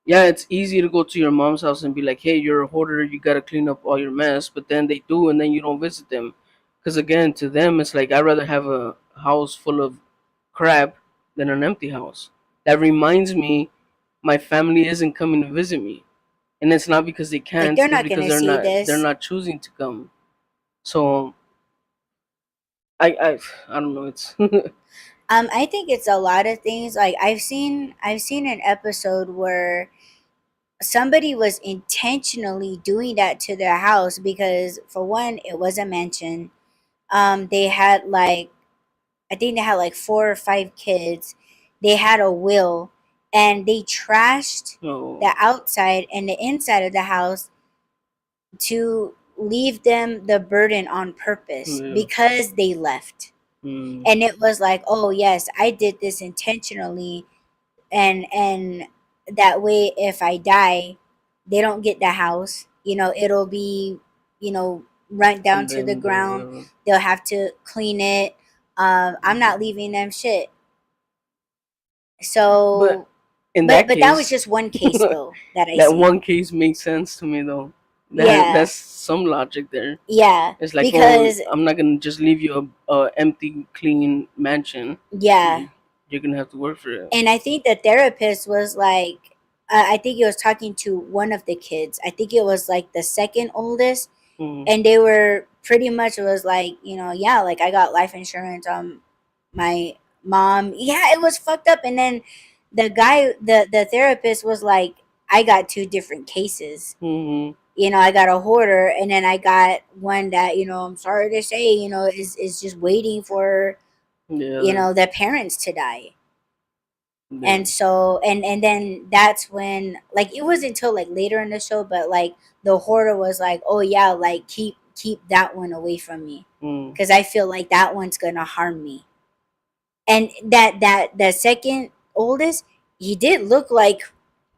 yeah, it's easy to go to your mom's house and be like, hey, you're a hoarder, you gotta clean up all your mess, but then they do, and then you don't visit them, because again, to them it's like, I'd rather have a house full of crap than an empty house. That reminds me my family isn't coming to visit me, and it's not because they like can't, they're it's not because gonna they're see not this. choosing to come. So I don't know. It's I think it's a lot of things. Like I've seen an episode where somebody was intentionally doing that to their house because for one, it was a mansion. They had like I think they had like 4 or 5 kids. They had a will and they trashed no, the outside and the inside of the house to leave them the burden on purpose yeah, because they left. mm, And it was like, oh yes, I did this intentionally, and that way if I die, they don't get the house. It'll be, run down to the condemned or ground. whatever. They'll have to clean it. I'm not leaving them shit. But So, in but that but that was case, just one case though that I that seen. one case makes sense to me though. Yeah, That's some logic there. yeah, It's like, oh, because I'm not gonna just leave you a empty, clean mansion. yeah, You're gonna have to work for it. and I think the therapist was like, I think he was talking to one of the kids. I think it was like the second oldest, Mm, and they were pretty much was like, yeah, like I got life insurance on my mom. Yeah, it was fucked up. And then the therapist was like, I got two different cases. mm-hmm. I got a hoarder, and then I got one that, I'm sorry to say, is just waiting for, Yeah, that, the parents to die. yeah, And so, and then that's when, like, it wasn't until like later in the show, but like the hoarder was like, oh yeah, like keep that one away from me mm. because I feel like that one's gonna harm me. And that the second oldest, he did look like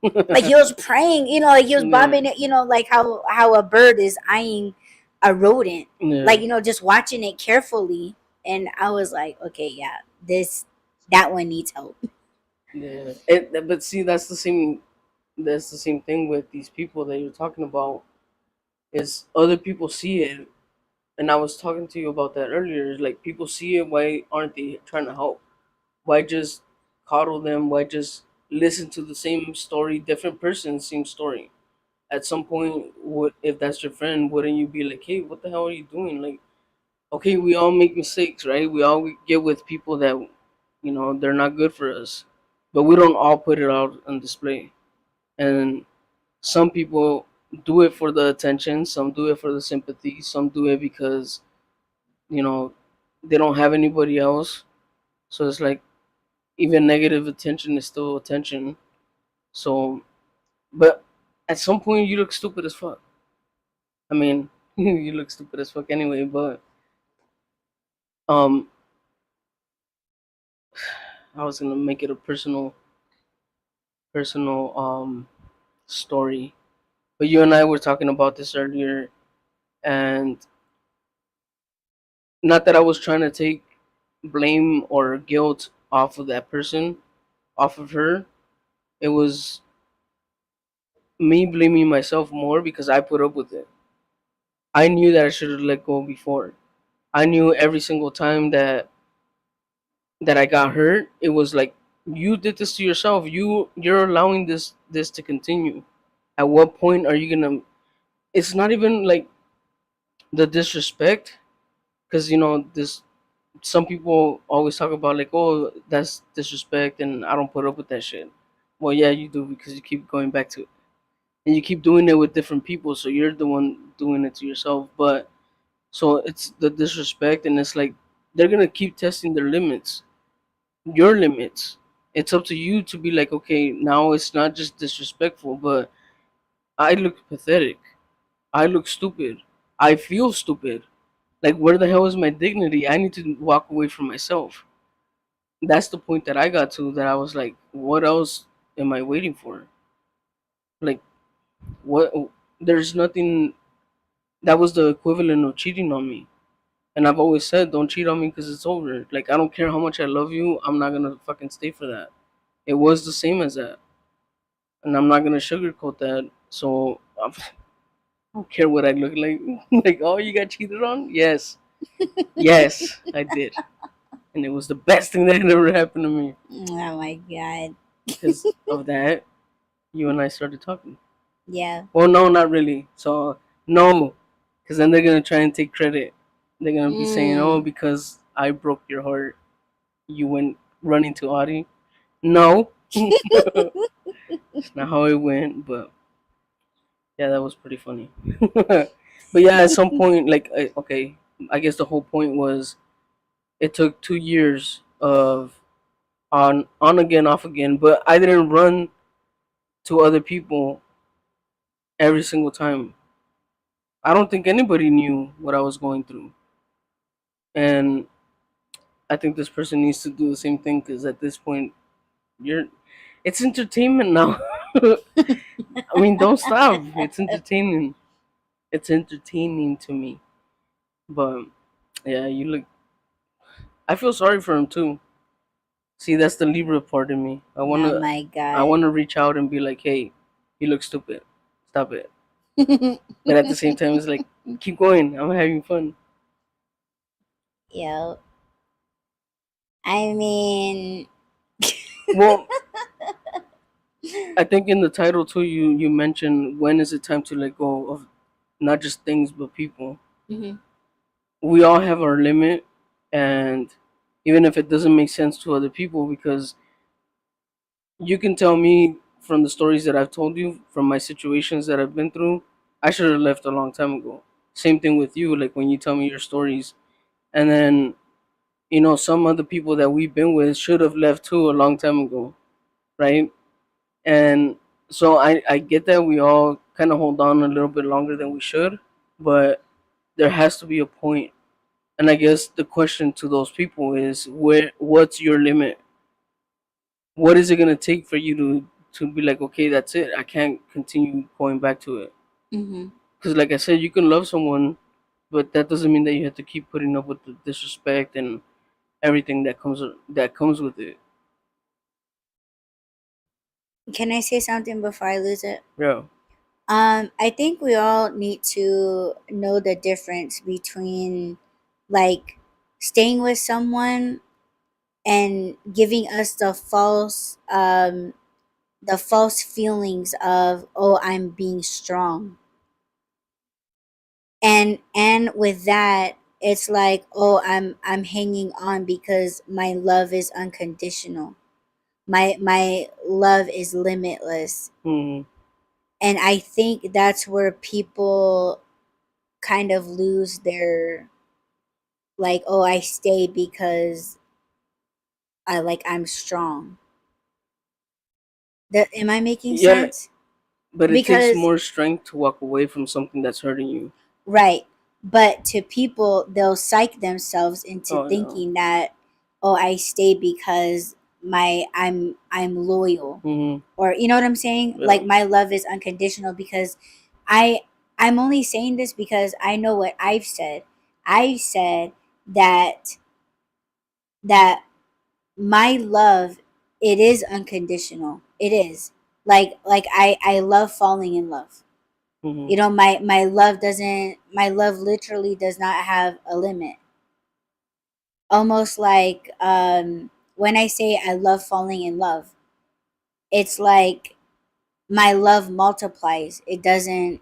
he was praying, like he was Yeah, bobbing it, like how a bird is eyeing a rodent, yeah, like, just watching it carefully. And I was like, okay, yeah, that one needs help. yeah. But see, that's the same. that's the same thing with these people that you're talking about. Is other people see it, and I was talking to you about that earlier. Is like people see it, why aren't they trying to help? Why just coddle them? Why just listen to the same story, different person, same story? At some point, what if that's your friend? Wouldn't you be like, hey, what the hell are you doing? Like, okay, we all make mistakes, right? We all get with people that, they're not good for us, but we don't all put it out on display. And some people do it for the attention, some do it for the sympathy, some do it because, you know, they don't have anybody else. So it's like even negative attention is still attention. So, but at some point you look stupid as fuck. I mean, you look stupid as fuck anyway, but um I was gonna make it a personal story. But you and I were talking about this earlier, and not that I was trying to take blame or guilt off of that person, off of her. It was me blaming myself more because I put up with it. I knew that I should have let go before. I knew every single time that I got hurt, it was like you did this to yourself. You're allowing this to continue. At what point are you gonna? It's not even like the disrespect, because this. Some people always talk about like, oh, that's disrespect, and I don't put up with that shit. Well, yeah, you do because you keep going back to it, and you keep doing it with different people, so you're the one doing it to yourself. But so it's the disrespect, and it's like they're gonna keep testing their limits, your limits. It's up to you to be like, okay, now it's not just disrespectful, but I look pathetic. I look stupid. I feel stupid. Like, where the hell is my dignity? I need to walk away from myself. That's the point that I got to, that I was like, what else am I waiting for? Like, what? There's nothing. That was the equivalent of cheating on me. And I've always said, don't cheat on me because it's over. Like, I don't care how much I love you. I'm not going to fucking stay for that. It was the same as that. And I'm not going to sugarcoat that. So, I don't care what I look like. Like, oh, you got cheated on? Yes. Yes, I did. And it was the best thing that had ever happened to me. Oh my god. Because of that, you and I started talking. Yeah. Well, no, not really. So, no. Because then they're going to try and take credit. They're going to be saying, oh, Mm. because I broke your heart, you went running to Audie. No. It's not how it went, but yeah, that was pretty funny. But yeah, at some point, like, okay, I guess the whole point was it took 2 years of on again, off again, but I didn't run to other people every single time. I don't think anybody knew what I was going through, and I think this person needs to do the same thing because at this point, you're it's entertainment now. I mean, don't stop. It's entertaining. It's entertaining to me. But yeah, you look. I feel sorry for him too. See, that's the Libra part in me. Oh my I god. wanna reach out and be like, hey, you look stupid. Stop it. But at the same time, it's like, keep going. I'm having fun. Yo. I mean, Well, I think in the title too, you mentioned when is it time to let go of not just things but people. mhm. We all have our limit, and even if it doesn't make sense to other people, because you can tell me from the stories that I've told you, from my situations that I've been through, I should have left a long time ago. Same thing with you, like when you tell me your stories, and then some other people that we've been with should have left too a long time ago, right? And so I get that we all kind of hold on a little bit longer than we should, but there has to be a point. And I guess the question to those people is, what's your limit? What is it gonna take for you to be like, okay, that's it. I can't continue going back to it. Mhm. Because like I said, you can love someone, but that doesn't mean that you have to keep putting up with the disrespect and everything that comes with it. Can I say something before I lose it? Yeah. I think we all need to know the difference between like staying with someone and giving us the false feelings of, oh, I'm being strong. And with that, it's like, oh, I'm hanging on because my love is unconditional. My love is limitless. Mm-hmm. And I think that's where people kind of lose their, like, oh, I stay because I'm strong. Am I making Yeah, sense? but it takes Because more strength to walk away from something that's hurting you. right, but to people, they'll psych themselves into Oh yeah. thinking that, oh, I stay because I'm loyal, Mm-hmm. or you know what I'm saying, like Yeah. my love is unconditional. Because I I'm only saying this because I know what I've said that that my love, it is unconditional. It is like I love falling in love. Mm-hmm. You know, my love literally does not have a limit. Almost like, when I say I love falling in love, it's like my love multiplies. It doesn't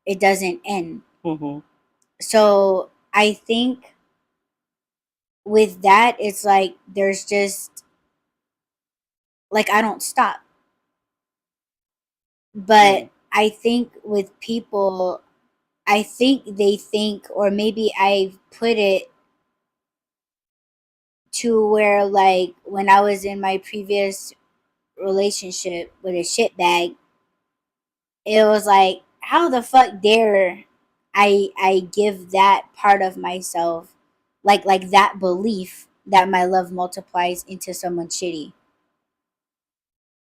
end. Mm-hmm. So I think with that, it's like there's just, like, I don't stop. Mm-hmm. But I think with people, I think they think, or maybe I put it to where, like, when I was in my previous relationship with a shitbag, it was like, how the fuck dare I give that part of myself, like that belief that my love multiplies into someone shitty.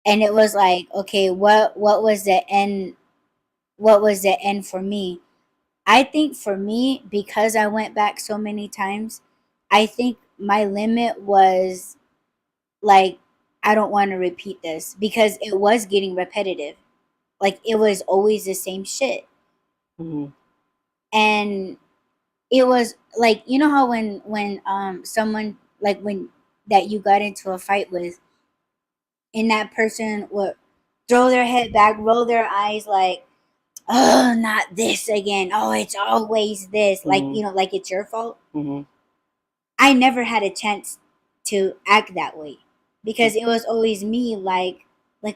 And it was like, okay, what was the end? What was the end for me? I think for me, because I went back so many times, I think my limit was like, I don't want to repeat this, because it was getting repetitive. Like, it was always the same shit. Mm-hmm. And it was like, you know how when someone, like, when that you got into a fight with, and that person would throw their head back, roll their eyes, like, oh, not this again, oh, it's always this, like, Mm-hmm. like it's your fault. Mm-hmm. I never had a chance to act that way, because it was always me, like,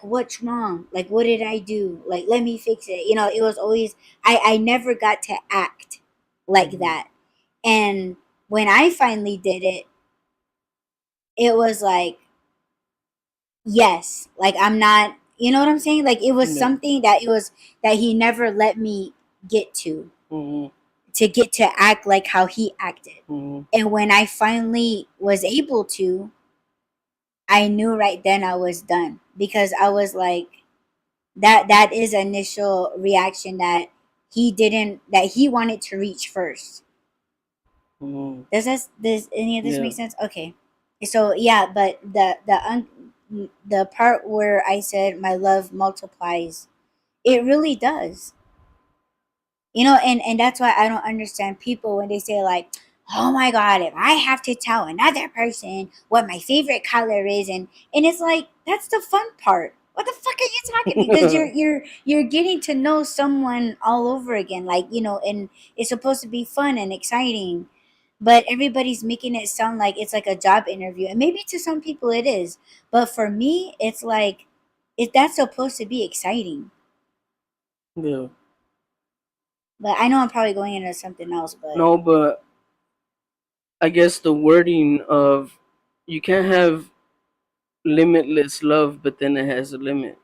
what's wrong, like, what did I do, like, let me fix it. It was always, I never got to act like Mm-hmm. that. And when I finally did it, it was like, yes, like, I'm not, you know what I'm saying, like, it was Yeah. something that he never let me get Mm-hmm. to get to act like how he acted. Mm-hmm. And when I finally was able to, I knew right then I was done, because I was like, that is initial reaction that he wanted to reach first. Mm-hmm. Does any of this Yeah. make sense? Okay. So yeah, but the part where I said my love multiplies, it really does. And that's why I don't understand people when they say, like, oh my god, if I have to tell another person what my favorite color is, and it's like, that's the fun part. What the fuck are you talking? Because you're getting to know someone all over again, like, and it's supposed to be fun and exciting, but everybody's making it sound like it's like a job interview, and maybe to some people it is, but for me, it's like, that's supposed to be exciting. Yeah. But I know I'm probably going into something else, but No, but I guess the wording of you can't have limitless love, but then it has a limit.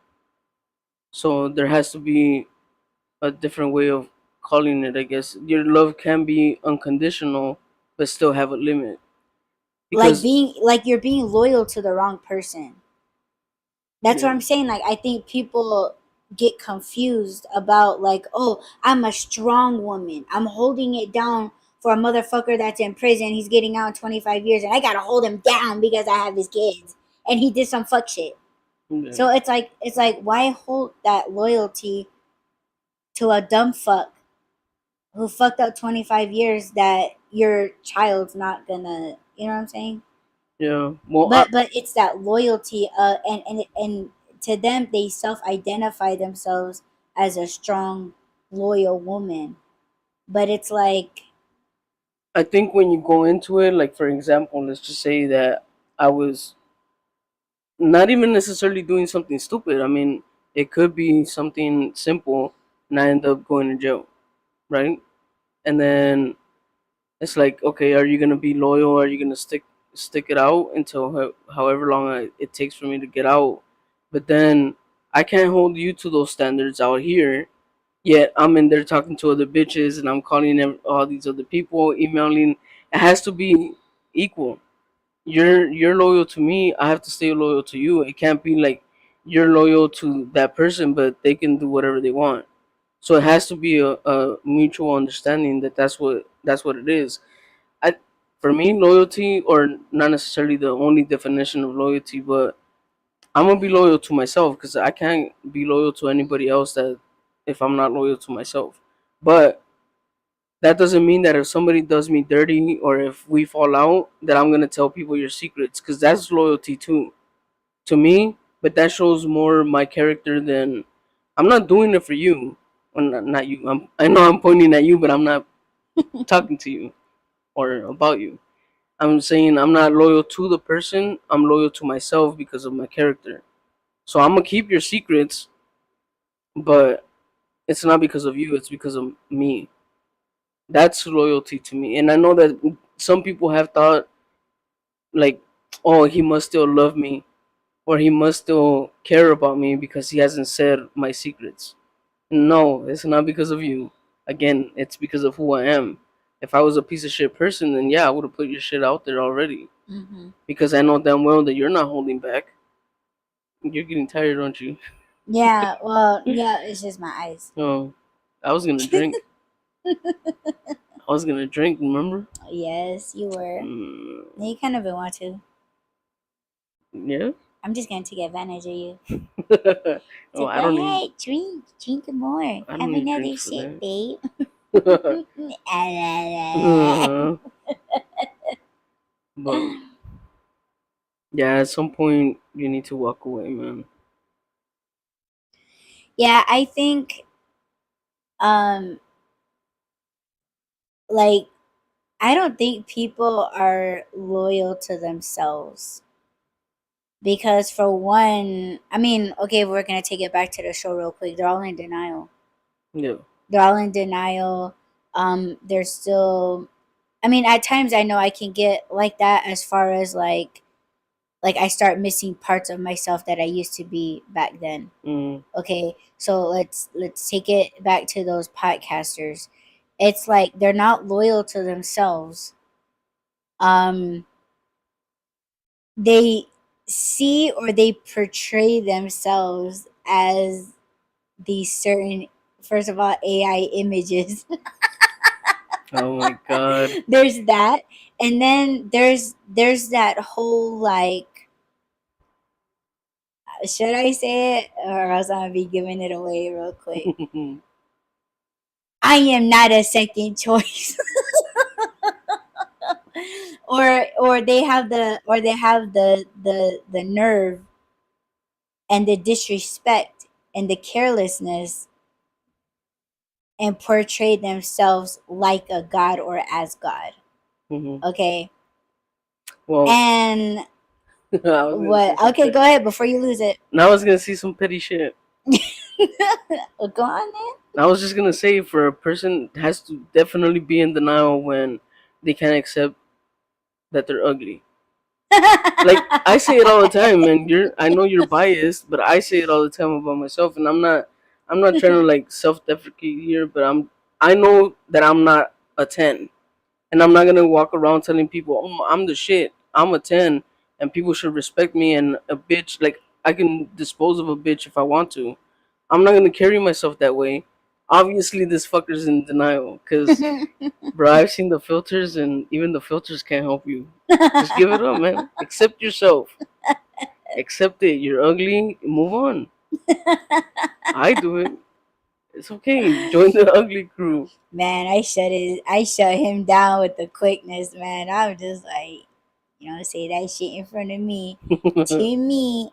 So there has to be a different way of calling it. I guess your love can be unconditional, but still have a limit. like Because being like you're being loyal to the wrong person. That's what yeah. I'm saying. Like, I think people get confused about, like, oh, I'm a strong woman, I'm holding it down for a motherfucker that's in prison, he's getting out in 25 years, and I gotta hold him down because I have his kids and he did some fuck shit. Yeah. So it's like why hold that loyalty to a dumb fuck who fucked up 25 years that your child's not gonna, you know what I'm saying? Yeah. Well, But it's that loyalty, and to them they self-identify themselves as a strong, loyal woman. But it's like, I think when you go into it, like for example, let's just say that I was not even necessarily doing something stupid. I mean, it could be something simple, and I end up going to jail, right? And then it's like, okay, are you gonna be loyal? Are you gonna stick it out until however long it takes for me to get out? But then I can't hold you to those standards out here. Yet I'm in there talking to other bitches, and I'm calling all these other people, emailing. It has to be equal. You're loyal to me, I have to stay loyal to you. It can't be like you're loyal to that person but they can do whatever they want. So it has to be a mutual understanding that that's what it is. I For me, loyalty, or not necessarily the only definition of loyalty, but I'm gonna be loyal to myself because I can't be loyal to anybody else that if I'm not loyal to myself. But that doesn't mean that if somebody does me dirty or if we fall out that I'm gonna tell people your secrets, because that's loyalty too to me. But that shows more my character than I'm not doing it for you. Well, not you. I know I'm pointing at you, but I'm not talking to you or about you. I'm saying I'm not loyal to the person. I'm loyal to myself because of my character. So I'm gonna keep your secrets, but it's not because of you. It's because of me. That's loyalty to me. And I know that some people have thought like, oh, he must still love me or he must still care about me because he hasn't said my secrets. No, it's not because of you. Again, it's because of who I am. If I was a piece of shit person, then yeah, I would have put your shit out there already. mhm. Because I know damn well that you're not holding back. You're getting tired, aren't you? Yeah, well, yeah, it's just my eyes. Oh, I was gonna drink. I was gonna drink. Remember? Yes, you were. Mm, Now you kind of want to. yeah. I'm just gonna take advantage of you. It's Oh, like, I go don't need. ahead, drink more, I have don't need another drinks for sip, that. babe. But yeah, at some point you need to walk away, man. Yeah, I think, um, like, I don't think people are loyal to themselves because, for one, I mean, okay, we're gonna take it back to the show real quick. They're all in denial. Yeah. They're all in denial. They're still. I mean, at times I know I can get like that as far as like I start missing parts of myself that I used to be back then. Mm. Okay, so let's take it back to those podcasters. It's like they're not loyal to themselves. Um, they see or they portray themselves as these certain, first of all, AI images. Oh my god. There's that, and then there's that whole like, should I say it or else I'm gonna be giving it away real quick. I am not a second choice. Or they have the nerve and the disrespect and the carelessness and portray themselves like a god or as God. Mhm. Okay. Well, And I was gonna say what? some Okay, petty. go ahead before you lose it. Now I was gonna say some petty shit. Go on I was just gonna say for a person has to definitely be in denial when they can't accept that they're ugly. Like I say it all the time, and I know you're biased, but I say it all the time about myself, and I'm not trying to like self-deprecate here, but I know that I'm not a 10, and I'm not gonna walk around telling people, oh, I'm the shit, I'm a 10, and people should respect me, and a bitch like I can dispose of a bitch if I want to. I'm not gonna carry myself that way. Obviously, this fucker's in denial, cause then. bro, I've seen the filters, and even the filters can't help you. Just give it up, man. Accept yourself. Accept it. You're ugly. Move on. I do it. It's okay. Join the ugly crew. Man, I shut him down with the quickness, man. I'm just like, you know, say that shit in front of me. To me,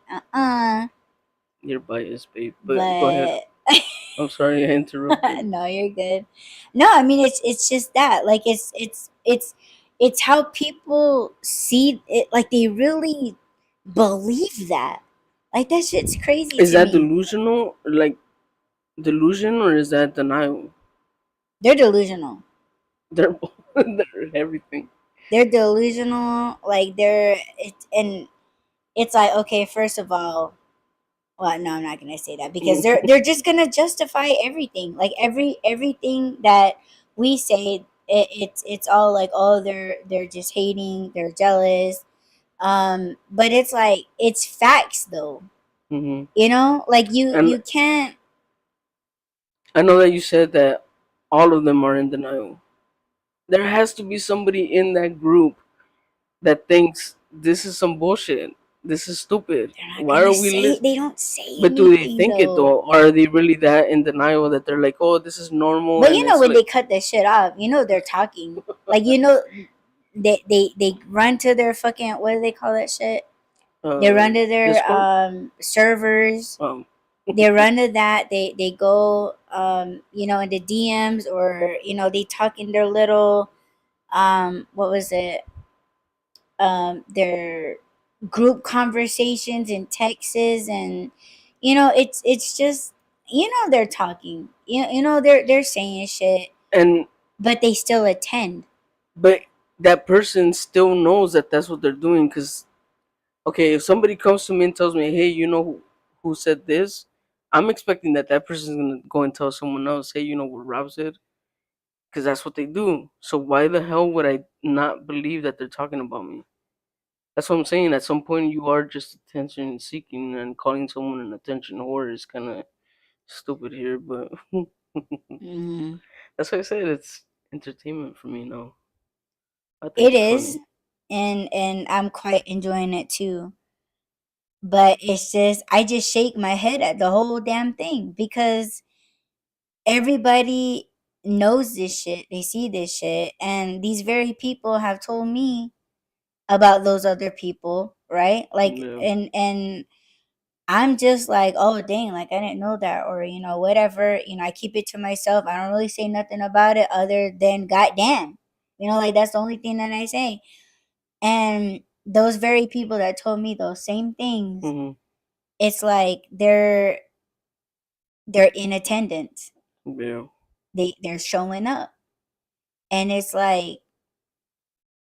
You're biased, babe. But go ahead. But I'm sorry I interrupted. no, you're good. No, I mean it's just that. Like it's how people see it, like they really believe that. Like that shit's crazy Is to that me. delusional? Like delusion, or is that denial? They're delusional. They're both. They're everything. They're delusional. Like and it's like, okay, first of all, well, no, I'm not gonna say that because they're just gonna justify everything. Like everything that we say, it's all like, oh, they're just hating, they're jealous. But it's like it's facts though. Hmm. You know, like And you can't. I know that you said that all of them are in denial. There has to be somebody in that group that thinks this is some bullshit. This is stupid. They're not Why are gonna we say. listening? They don't say But do they anything think it though. though? Or are they really that in denial that they're like, oh, this is normal, But and you know it's when like they cut that shit off, you know they're talking. Like you know, they run to their fucking, what do they call that shit? They uh, run to their Discord? servers. Um, They run to that. They go you know, into DMs, or you know, they talk in their little what was it, their group conversations in Texas. And you know it's just, you know, they're talking, you know, they're saying shit, and but they still attend. but that person still knows that that's what they're doing. Because okay, if somebody comes to me and tells me, hey, you know who said this, I'm expecting that that person's gonna go and tell someone else, hey, you know what Rob said, because that's what they do. So why the hell would I not believe that they're talking about me? That's what I'm saying. At some point, you are just attention seeking, and calling someone an attention whore is kind of stupid here. But Mm. that's why I said it's entertainment for me now. I think It it's is, funny. and I'm quite enjoying it too. But it's just, I just shake my head at the whole damn thing because everybody knows this shit. They see this shit, and these very people have told me about those other people, right? Like, Yeah. and I'm just like, oh dang, like I didn't know that, or you know, whatever. You know, I keep it to myself. I don't really say nothing about it other than goddamn. You know, like that's the only thing that I say. And those very people that told me those same things, Hmm. it's like they're in attendance. Yeah. They're showing up. And it's like,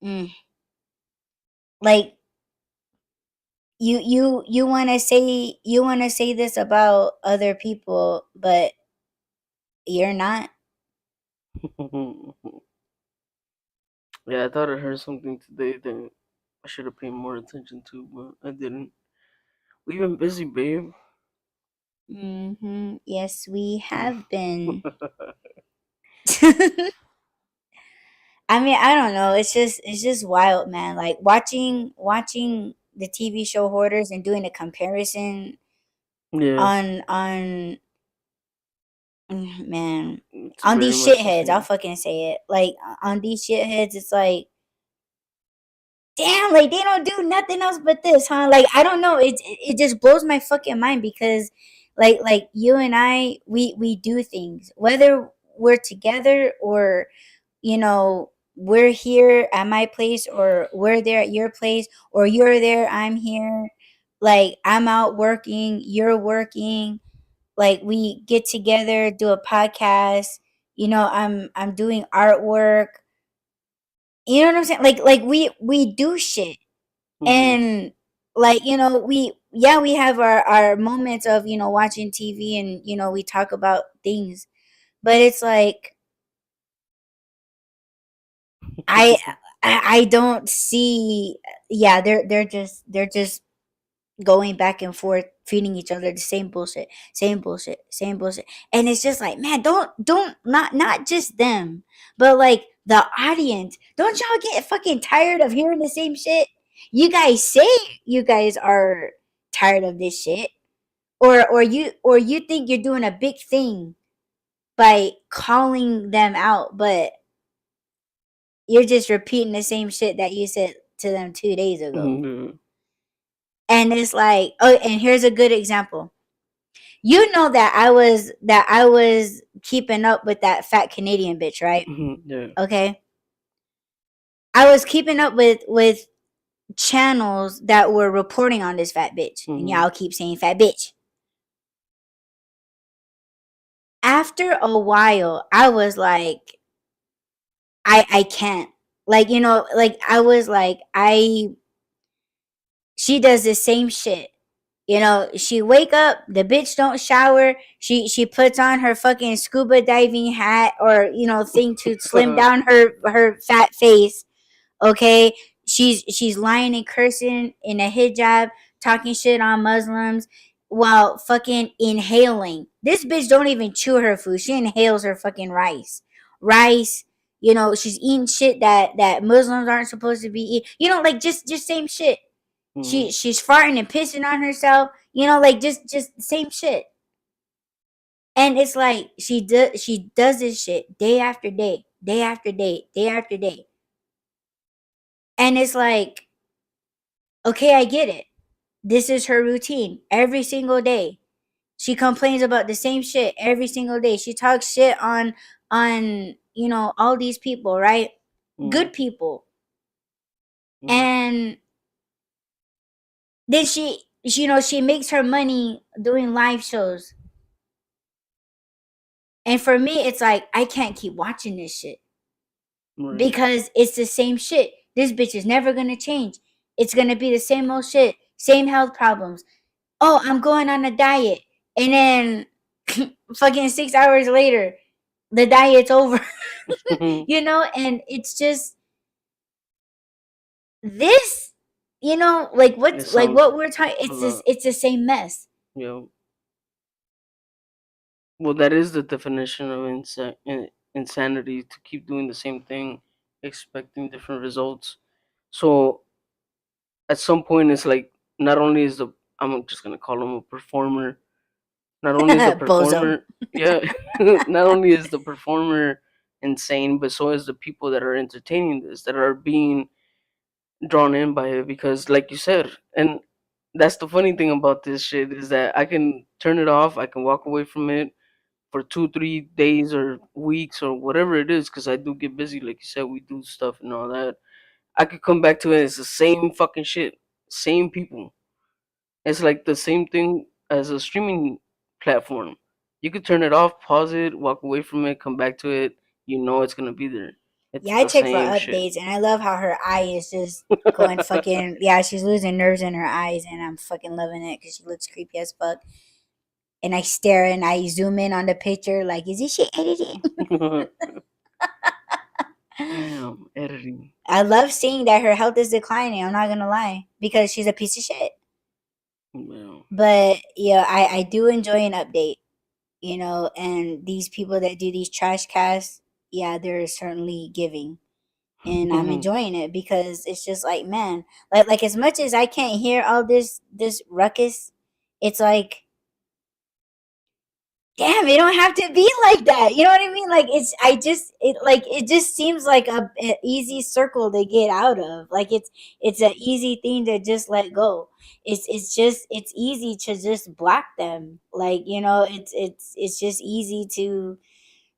mm, like you want to say this about other people, but you're not. Yeah, I thought I heard something today that I should have paid more attention to, but I didn't. We've been busy, babe. Mhm. Yes, we have been. I mean, I don't know. It's just wild, man. Like watching the TV show Hoarders and doing a comparison Yeah, on man, it's on very these much the shitheads. I'll same. fucking say it. Like on these shitheads, it's like, damn, like they don't do nothing else but this, huh? Like I don't know. It just blows my fucking mind because like you and I, we do things whether we're together or, you know, we're here at my place or we're there at your place, or you're there, I'm here. Like I'm out working, you're working. Like we get together, do a podcast. You know, I'm doing artwork. You know what I'm saying? Like we do shit. Hmm. And like, you know, we have our moments of, you know, watching TV, and you know, we talk about things. But it's like I I don't see. Yeah, they're just going back and forth, feeding each other the same bullshit, same bullshit, same bullshit. And it's just like, man, don't not just them, but like the audience. Don't y'all get fucking tired of hearing the same shit? You guys say you guys are tired of this shit. Or you think you're doing a big thing by calling them out, but you're just repeating the same shit that you said to them 2 days ago. Mhm. And it's like, oh, and here's a good example. You know that I was keeping up with that fat Canadian bitch, right? Yeah. Okay. I was keeping up with channels that were reporting on this fat bitch. And Mhm. y'all keep saying fat bitch. After a while, I was like, I can't. Like, like I was like, she does the same shit. She wake up, the bitch don't shower, she puts on her fucking scuba diving hat or thing to slim down her fat face. Okay, she's lying and cursing in a hijab, talking shit on Muslims while fucking inhaling. This bitch don't even chew her food, she inhales her fucking rice. She's eating shit that Muslims aren't supposed to be eating, like just same shit. Mhm. She's farting and pissing on herself, like just same shit. And it's like she does this shit day after day, day after day, day after day. And it's like, okay, I get it. This is her routine every single day. She complains about the same shit every single day. She talks shit on all these people, right? Mhm. Good people. Mhm. And then she makes her money doing live shows. And for me, it's like I can't keep watching this shit Right. because it's the same shit. This bitch is never gonna change. It's gonna be the same old shit, same health problems. Oh, I'm going on a diet, and then fucking 6 hours later, the diet's over. And it's just this. Like It what's like sounds what we're talking. a It's this. lot. It's the same mess. Yeah. Well, that is the definition of insanity, to keep doing the same thing, expecting different results. So at some point, it's like, not only is the I'm just gonna call him a performer. Not only is the Bozo. performer, yeah, not only is the performer insane, but so is the people that are entertaining this, that are being drawn in by it. Because, like you said, and that's the funny thing about this shit, is that I can turn it off, I can walk away from it for 2 3 days or weeks or whatever it is, because I do get busy, like you said, we do stuff and all that. I could come back to it, it's the same fucking shit, same people. It's like the same thing as a streaming platform. You could turn it off, pause it, walk away from it, come back to it, it's gonna be there. It's Yeah, I the check for same shit. updates, and I love how her eye is just going fucking. Yeah, she's losing nerves in her eyes, and I'm fucking loving it because she looks creepy as fuck. And I stare and I zoom in on the picture, like, is this shit edited? Damn, editing. I love seeing that her health is declining. I'm not gonna lie, because she's a piece of shit. Well, But yeah, I do enjoy an update, and these people that do these trash casts, yeah, they're certainly giving. And I'm enjoying it because it's just like, man, like as much as I can't hear all this ruckus, it's like, damn, it don't have to be like that. You know what I mean? Like it just seems like a easy circle to get out of. Like it's an easy thing to just let go. It's easy to just block them. Like, it's just easy to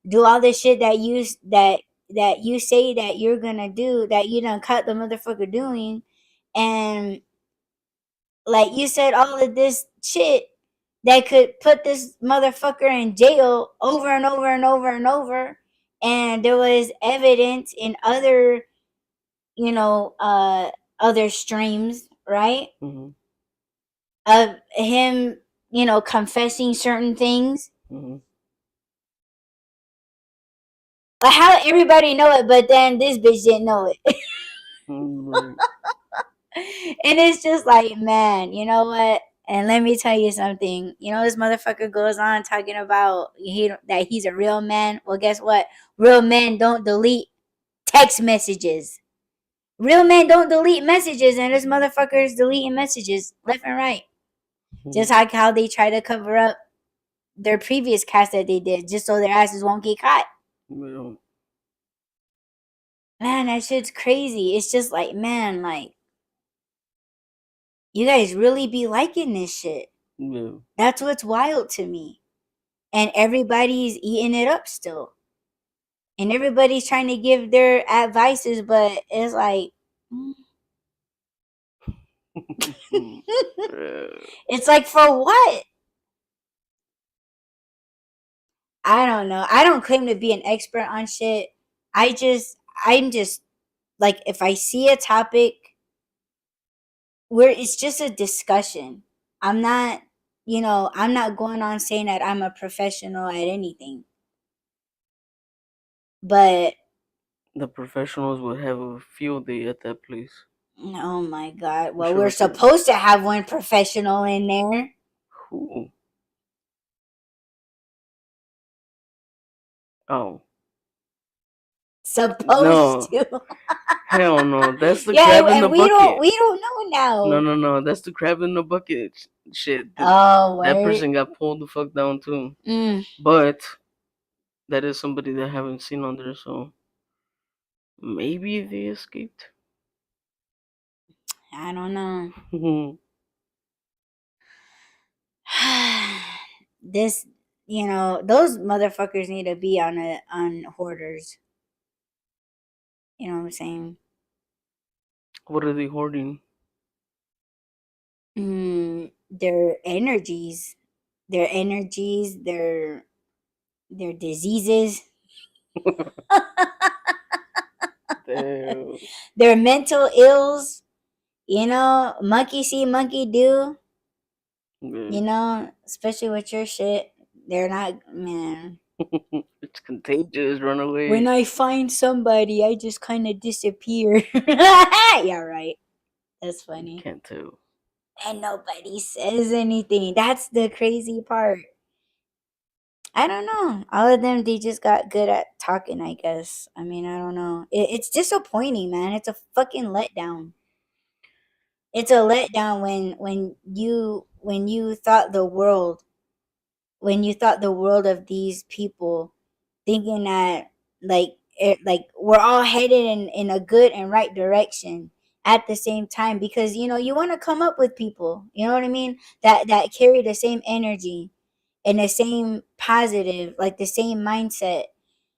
do all this shit that you say that you're gonna do, that you done cut the motherfucker doing. And like you said, all of this shit that could put this motherfucker in jail over and over and over and over. And there was evidence in you know uh other streams, right, hmm of him, confessing certain things. hmm But how everybody know it, but then this bitch didn't know it? right. And it's just like, man, you know what? And let me tell you something. This motherfucker goes on talking about that he's a real man. Well, guess what? Real men don't delete text messages. Real men don't delete messages, and this motherfucker is deleting messages left and right. Just like how they try to cover up their previous cast that they did, just so their asses won't get caught. Yeah. Man, that shit's crazy. It's just like, man, like, you guys really be liking this shit. Yeah. That's what's wild to me. And everybody's eating it up still. And everybody's trying to give their advices, but it's like, it's like, for what? I don't know. I don't claim to be an expert on shit. I'm just like, if I see a topic where it's just a discussion, I'm not, I'm not going on saying that I'm a professional at anything. But The professionals would have a field day at that place. oh my God. We Well, should we're record. supposed to have one professional in there. Who? Oh. Supposed No. to. Hell no. That's the Yeah, crab in the and we bucket. don't know now. No. That's the crab in the bucket shit. Oh, That word. person got pulled the fuck down too. Mm, But that is somebody that I haven't seen on there, so maybe they escaped. I don't know. This, those motherfuckers need to be on Hoarders. You know what I'm saying? What are they hoarding? Their energies, their diseases, Damn. their mental ills. Monkey see, monkey do. Yeah. Especially with your shit, they're not, man. It's contagious. Run away. When I find somebody, I just kind of disappear. Yeah, right. That's funny. Can't tell. And nobody says anything. That's the crazy part. I don't know. All of them, they just got good at talking, I guess. I mean, I don't know. It's disappointing, man. It's a fucking letdown. It's a letdown when you thought the world, of these people, thinking that, like we're all headed in a good and right direction at the same time, because you want to come up with people, you know what I mean, that carry the same energy and the same positive, like the same mindset,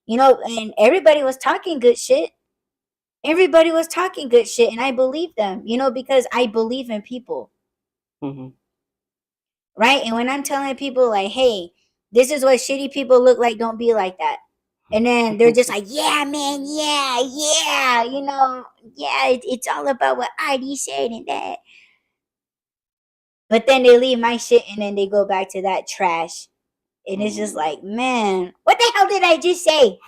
and everybody was talking good shit. Everybody was talking good shit, and I believe them, because I believe in people. Mm-hmm. Right? And when I'm telling people, like, hey, this is what shitty people look like, don't be like that. And then they're just like, yeah, man, yeah, yeah, it's all about what ID said and that. But then they leave my shit and then they go back to that trash. And it's just like, man, what the hell did I just say?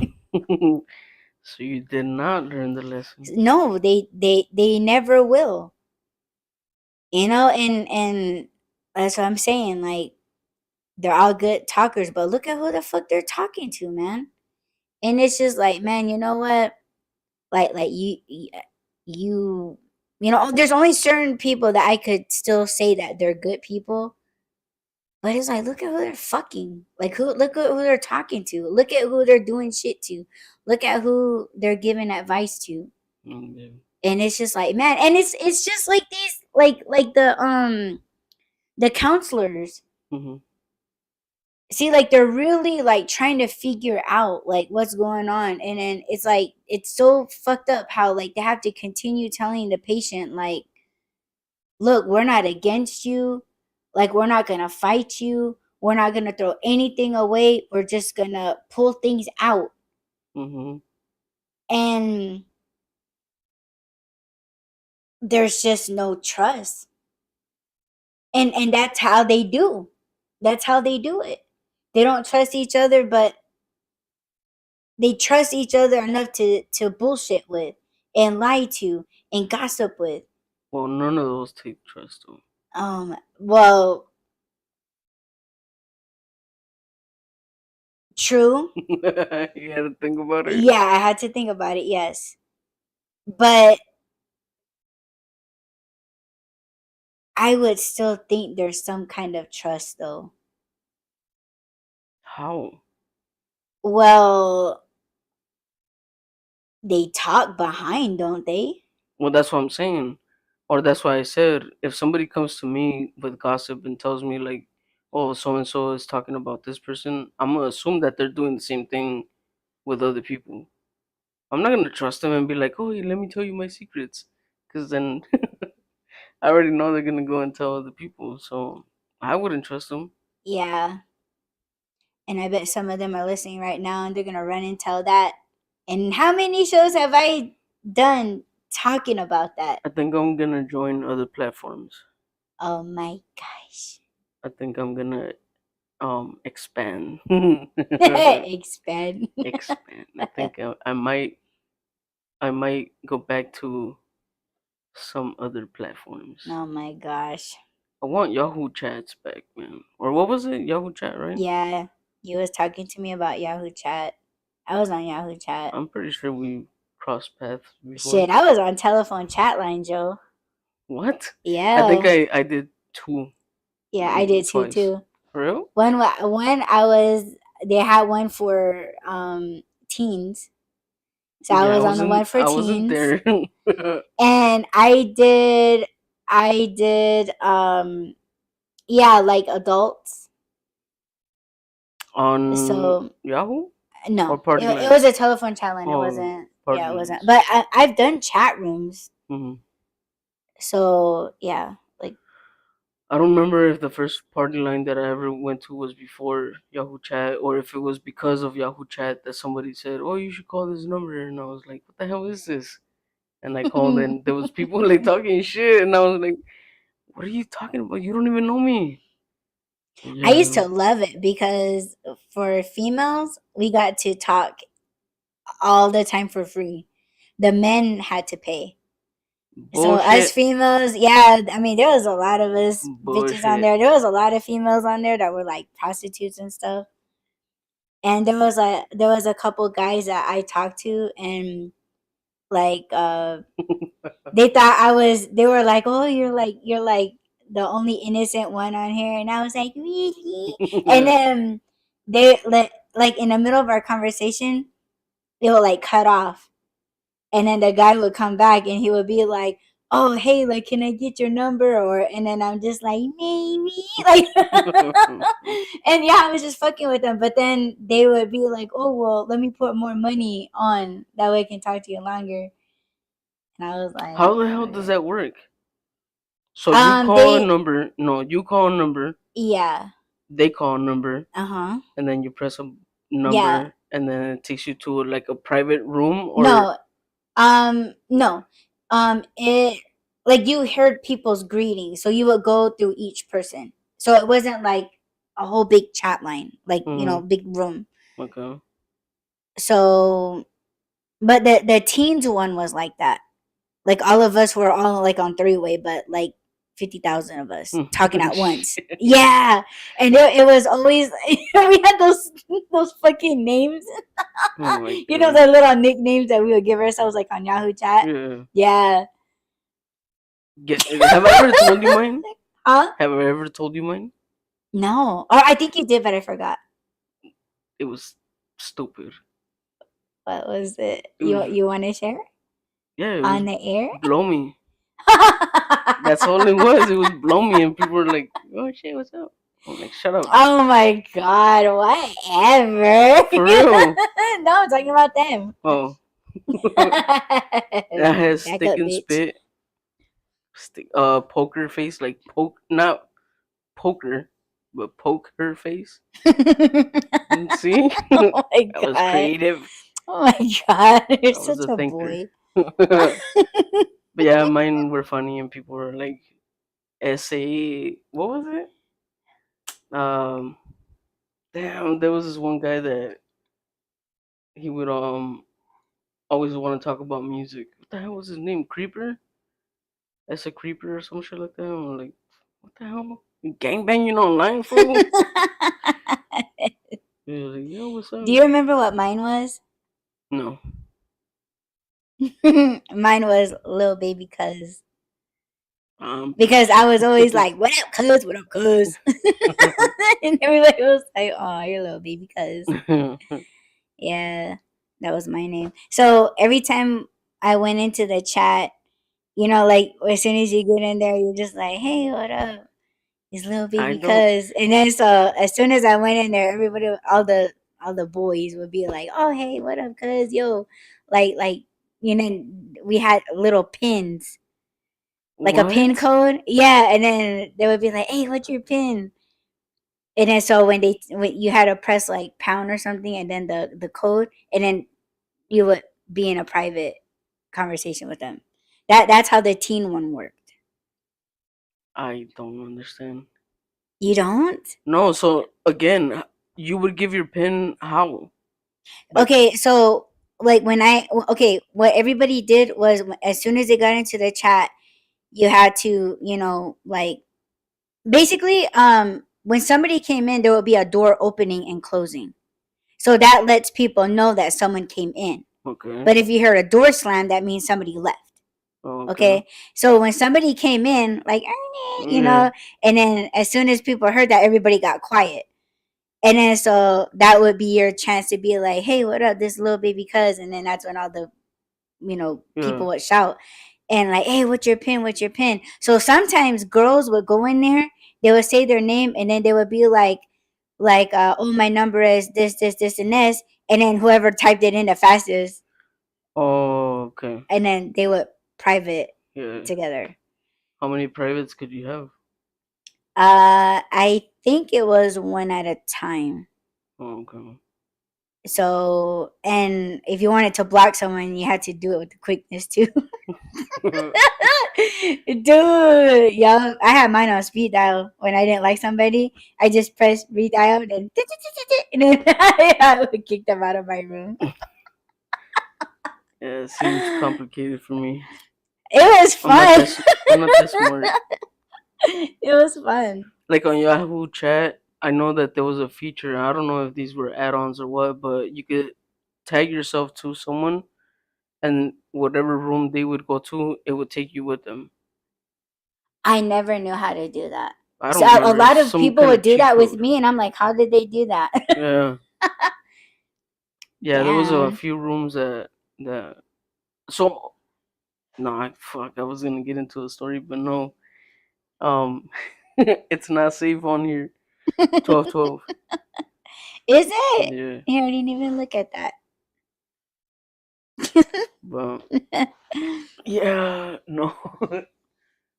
So you did not learn the lesson. No, they never will. And that's what I'm saying. Like, they're all good talkers, but look at who the fuck they're talking to, man. And it's just like, man, you know what? Like there's only certain people that I could still say that they're good people. But it's like, look at who they're fucking. Like, look at who they're talking to. Look at who they're doing shit to. Look at who they're giving advice to. Mm-hmm. And it's just like, man, and it's just like these, like the counselors. Mm-hmm. See, like, they're really like trying to figure out like what's going on, and then it's like, it's so fucked up how like they have to continue telling the patient, like, look, we're not against you, like, we're not gonna fight you, we're not gonna throw anything away, we're just gonna pull things out. Mm-hmm. And there's just no trust, and that's how they do it. They don't trust each other, but they trust each other enough to bullshit with and lie to and gossip with. Well, none of those take trust, though. Well, true. You had to think about it. Yeah, I had to think about it, yes. But I would still think there's some kind of trust though. How? Well, they talk behind, don't they? Well, that's what I'm saying. Or that's why I said if somebody comes to me with gossip and tells me like, "Oh, so and so is talking about this person," I'm gonna assume that they're doing the same thing with other people. I'm not gonna trust them and be like, "Oh, let me tell you my secrets," because then I already know they're gonna go and tell other people. So I wouldn't trust them. Yeah. And I bet some of them are listening right now and they're gonna run and tell that. And how many shows have I done talking about that? I think I'm gonna join other platforms. Oh my gosh. I think I'm gonna expand. Expand. Expand. I think I might go back to some other platforms. Oh my gosh. I want Yahoo chats back, man. Or what was it? Yahoo chat, right? Yeah. You was talking to me about Yahoo Chat. I was on Yahoo Chat. I'm pretty sure we crossed paths before. Shit, I was on telephone chat line, Joe. What? I think Yeah. I did two, Yeah, I maybe did too twice. too. For real? One I was they had one for teens. So I Yeah, was on the one for I wasn't teens. there. And I did yeah, like adults. On So Yahoo or no, Party it Line? was a telephone chat line. It Oh, wasn't. Party Yeah, it wasn't. Lines. But I've done chat rooms. Hmm. So yeah, like I don't remember if the first party line that I ever went to was before Yahoo Chat or if it was because of Yahoo Chat that somebody said, "Oh, you should call this number," and I was like, "What the hell is this?" And I called, and there was people like talking shit, and I was like, "What are you talking about? You don't even know me." I used Yeah, to love it because for females, we got to talk all the time for free. The men had to pay. So us bullshit, females, yeah, I mean there was a lot of us bitches on bullshit. there. There was a lot of females on there that were like prostitutes and stuff. And there was a couple guys that I talked to and like they thought they were like, "Oh, you're like the only innocent one on here." And I was like, "Really?" And then they like in the middle of our conversation, they would like cut off. And then the guy would come back and he would be like, "Oh, hey, like can I get your number?" Or and then I'm just like, "Maybe." Like and yeah, I was just fucking with them. But then they would be like, "Oh, well, let me put more money on that way I can talk to you longer." And I was How like, the hell does "Okay." that work? So you call a They number, no, you call a number, yeah. they call a number, Uh-huh. and then you press a Yeah. number, and then it takes you to like a private room, or No. No. It like you heard people's greetings, so you would go through each person. So it wasn't like a whole big chat line, like mm-hmm. big room. Okay. So, but the teens one was like that. Like all of us were all like on three way, but like 50,000 of us talking at once. Shit. Yeah, and it was always we had those fucking names. Oh my You know god. the little nicknames that we would give ourselves like on Yahoo Chat. Yeah. Yeah. Have I ever told you mine? Huh? Have I ever told you mine? No. Oh, I think you did, but I forgot. It was stupid. What was it? It You was you want to share yeah. It was on the air? blow me. That's all it was. It was blow me, and people were like, "Oh shit, what's up?" I'm like, "Shut up." Oh my god! Whatever. For real. No, I'm talking about them. Oh. That has Back stick up, and bitch. spit, stick, poker face, like not poker, but poke her face. See, Oh my I was god. creative. Oh my god. You're I was such a a thinker. boy. But yeah, mine were funny, and people were like, "Essay, what was it?" Damn, there was this one guy that he would always want to talk about music. What the hell was his name? Creeper? That's a creeper or some shit like that. I'm like, what the hell? You gangbanging online, fool? He was like, yo, what's Do up? you remember what mine was? No. Mine was Lil Baby Cuz. because I was always like, "What up, cuz? What up, cuz?" And everybody was like, "Oh, your little baby cuz." Yeah, that was my name. So every time I went into the chat, like as soon as you get in there, you're just like, "Hey, what up?" His little I baby don't. cuz. And then so as soon as I went in there, everybody, all the boys would be like, "Oh, hey, what up, cuz? Yo," like we had little pins, like a pin What? code. Yeah, and then they would be like, "Hey, what's your pin?" And then so when you had to press like pound or something, and then the code, and then you would be in a private conversation with them. That's how the teen one worked. I don't understand. You don't? No, so again, you would give your pin how? Like, Okay, so like okay, what everybody did was as soon as they got into the chat, you had to, like basically when somebody came in, there would be a door opening and closing. So that lets people know that someone came in. okay, But if you heard a door slam, that means somebody left. okay, Okay. So when somebody came in, like, yeah. and then as soon as people heard that, everybody got quiet. And then so that would be your chance to be like, "Hey, what up, this little baby cuz?" And then that's when all the Yeah. people would shout and like, "Hey, what's your pin? What's your pin?" So sometimes girls would go in there, they would say their name, and then they would be like, "Oh, my number is this, and this," and then whoever typed it in the fastest, Oh, okay. and then they would private Yeah. together. How many privates could you have? I think it was one at a time. Oh, okay. So, and if you wanted to block someone, you had to do it with the quickness too. Dude, yo, I had mine on speed dial when I didn't like somebody. I just pressed redial and then I would kick them out of my room. Yeah, it seems complicated for me. It was I'm not fun. that. I'm not that smart. It was fun. Like on Yahoo Chat, I know that there was a feature. I don't know if these were add-ons or what, but you could tag yourself to someone, and whatever room they would go to, it would take you with them. I never knew how to do that. I So don't a remember. It's lot of some people kind would of do cheat that with code. me, and I'm like, how did they do that? Yeah, yeah. There was a Damn. few rooms that. So no, fuck. I was gonna get into a story, but no. It's not safe on here. 1212. Is it? Yeah, You didn't even look at that. but yeah, no.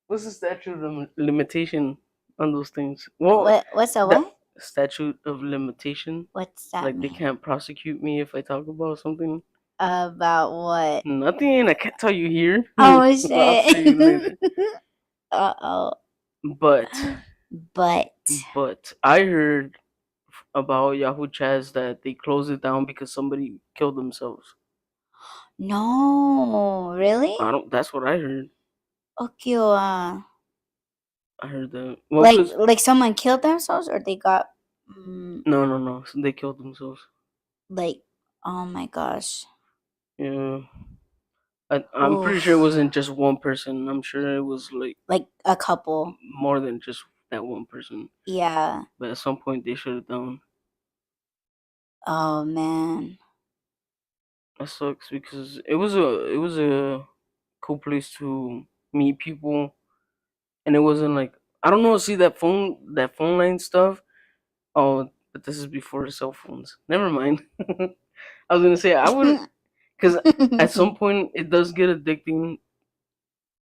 What's the statute of limitation on those things? Well, What's a the what? statute of limitation, What's that like they mean? can't prosecute me if I talk about something. About what? Nothing. I can't tell you here. Oh I'll tell shit. you later. Uh oh. But But I heard about Yahoo Chats that they closed it down because somebody killed themselves. no, really? I don't. That's what I heard. Okay, I heard that. Well, like cause like someone killed themselves or they got mm, no, no, no. They killed themselves. like oh my gosh. Yeah. I'm pretty sure it Oof. wasn't just one person. I'm sure it was like Like a couple. more than just that one person. Yeah. But at some point they shut it down. Oh man. That sucks because it was a cool place to meet people, and it wasn't like I don't know. See that phone line stuff. Oh, but this is before cell phones. Never mind. I was gonna say I would because at some point it does get addicting.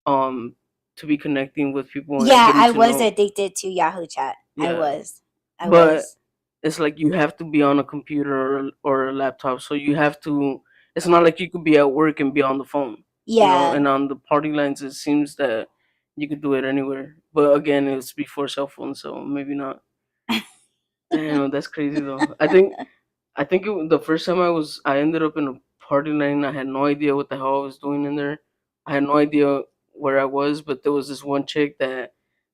Um, to be connecting with people and Yeah, getting I to was know. addicted to Yahoo Chat. I Yeah, was. I but was. it's like you have to be on a computer or a laptop, so you have to. It's not like you could be at work and be on the phone, Yeah. and on the party lines, it seems that you could do it anywhere. But again, it's before cell phones, so maybe not. Damn, that's crazy though. The first time I ended up in a party line. I had no idea what the hell I was doing in there. I had no idea where I was, but there was this one chick that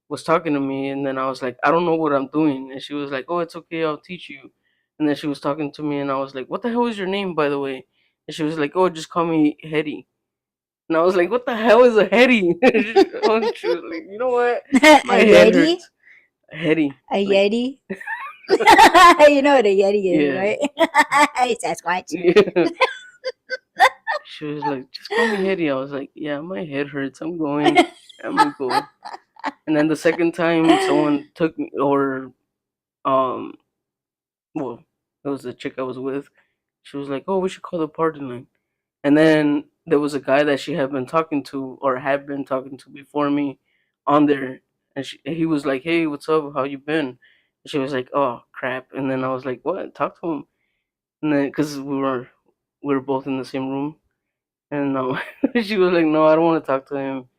was talking to me, and then I was like, I don't know what I'm doing, and she was like, Oh, it's okay, I'll teach you. And then she was talking to me, and I was like, What the hell is your name, by the way? And she was like, Oh, just call me Hetty. And I was like, what the hell is a heady? She was like, you know what? My A head Yeti? hurts. A heady. A Like, Yeti? You know what a Yeti is, yeah. right? Sasquatch. Yeah. She was like, just call me heady. I was like, yeah, my head hurts. I'm going. I'm gonna go. And then the second time someone took me, or, um, well, it was the chick I was with. She was like, oh, we should call the party line. And then there was a guy that she had been talking to, or had been talking to before me, on there, and he was like, "Hey, what's up? How you been?" And she was like, "Oh, crap." And then I was like, "What? Talk to him." And then, cause we were both in the same room, and she was like, "No, I don't want to talk to him."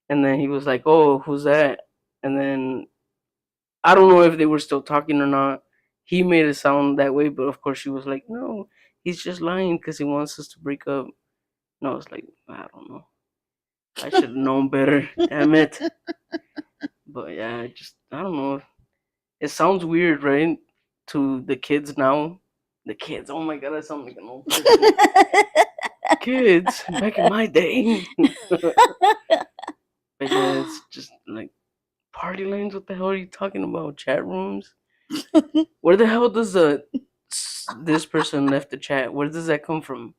And then he was like, "Oh, who's that?" And then I don't know if they were still talking or not. He made it sound that way, but of course she was like, "No, he's just lying because he wants us to break up." And I was like, I don't know. I should have known better. Damn it. But yeah, I don't know. It sounds weird, right? To the kids now. The kids. Oh my god, I sound like an old person. Kids back in my day. But yeah, it's just like party lanes. What the hell are you talking about? Chat rooms? Where the hell does this person left the chat? Where does that come from?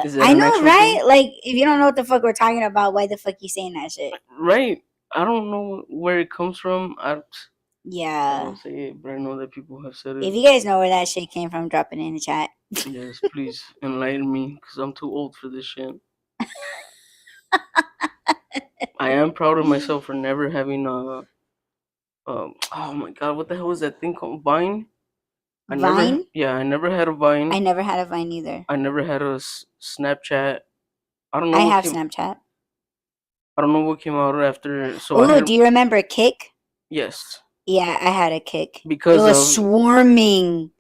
Is that I an know, actual right? thing? Like, if you don't know what the fuck we're talking about, why the fuck you saying that shit? Right. I don't know where it comes from. I Yeah. won't say it, but I know that people have said If it. you guys know where that shit came from, drop it in the chat. Yes, please enlighten me, because I'm too old for this shit. I am proud of myself for never having oh my god, what the hell is that thing called? Vine? Vine? I never had a I Vine. never had a Vine either. I never had a Snapchat. I don't know I what have came. Snapchat. I don't know what came out after. So I Ooh, had, do you remember Kick? yes, Yeah, I had a Kick. It because was of, swarming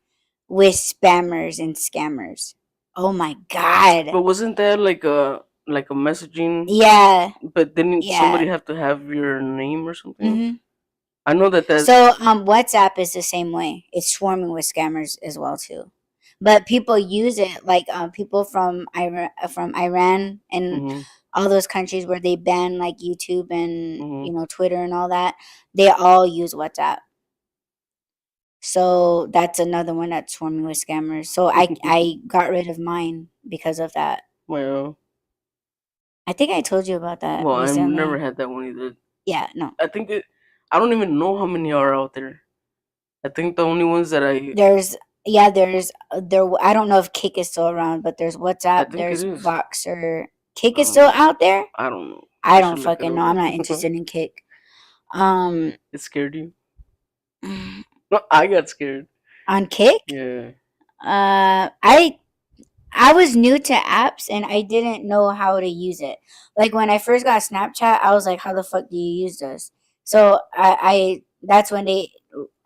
with spammers and scammers. Oh my god. but wasn't that like a messaging? Yeah, But didn't yeah. somebody have to have your name or something? hmm I know that. So WhatsApp is the same way. It's swarming with scammers as well too. But people use it like people from Iran and Mhm, all those countries where they ban like YouTube and mhm. Twitter and all that. They all use WhatsApp. So that's another one that's swarming with scammers. So I got rid of mine because of that. Well, I think I told you about that I've never recently. had that one either. Yeah, no. I think I don't even know how many are out there. I think the only ones that There's there's there. I don't know if Kick is still around, but there's I WhatsApp. think it There's is. Voxer. Kick I is don't still know. out there. I don't know. I I don't should look it fucking know. I'm not up. interested in Kick. Um, It scared you? No, I got scared. on Kick, Yeah. I was new to apps and I didn't know how to use it. Like when I first got Snapchat, I was like, "How the fuck do you use this?" So I that's when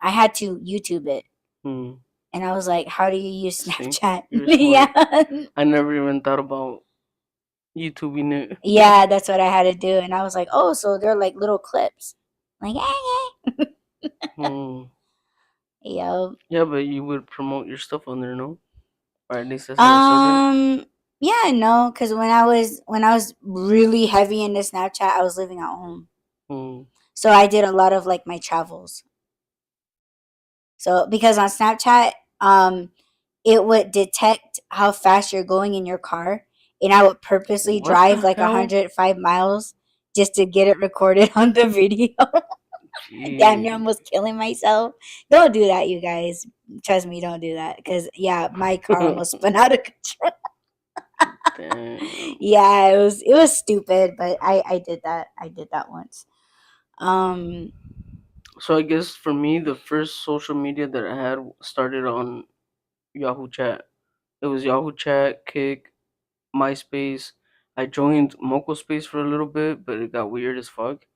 I had to YouTube it, Hmm. and I was like, "How do you use See, Snapchat?" you're smart. Yeah, I never even thought about YouTubing it. yeah, that's what I had to do, and I was like, "Oh, so they're like little clips." Like, Hmm. yo, Yeah, but you would promote your stuff on there, no? Or at least that's how it says it. yeah, no, because when I was really heavy into Snapchat, I was living at home. Hmm. So I did a lot of like my travels. So because on Snapchat, it would detect how fast you're going in your car, and I would purposely What the drive like hell? 105 miles just to get it recorded on the video. Damn near Jeez. almost killing myself. Don't do that, you guys. Trust me, don't do that. Cause yeah, my car almost spun out of control. Damn. Yeah, it was stupid, but I did that. I did that once. Um, So I guess for me, the first social media that I had started on Yahoo Chat. It was Yahoo Chat, Kick, MySpace. I joined Moco Space for a little bit, but it got weird as fuck.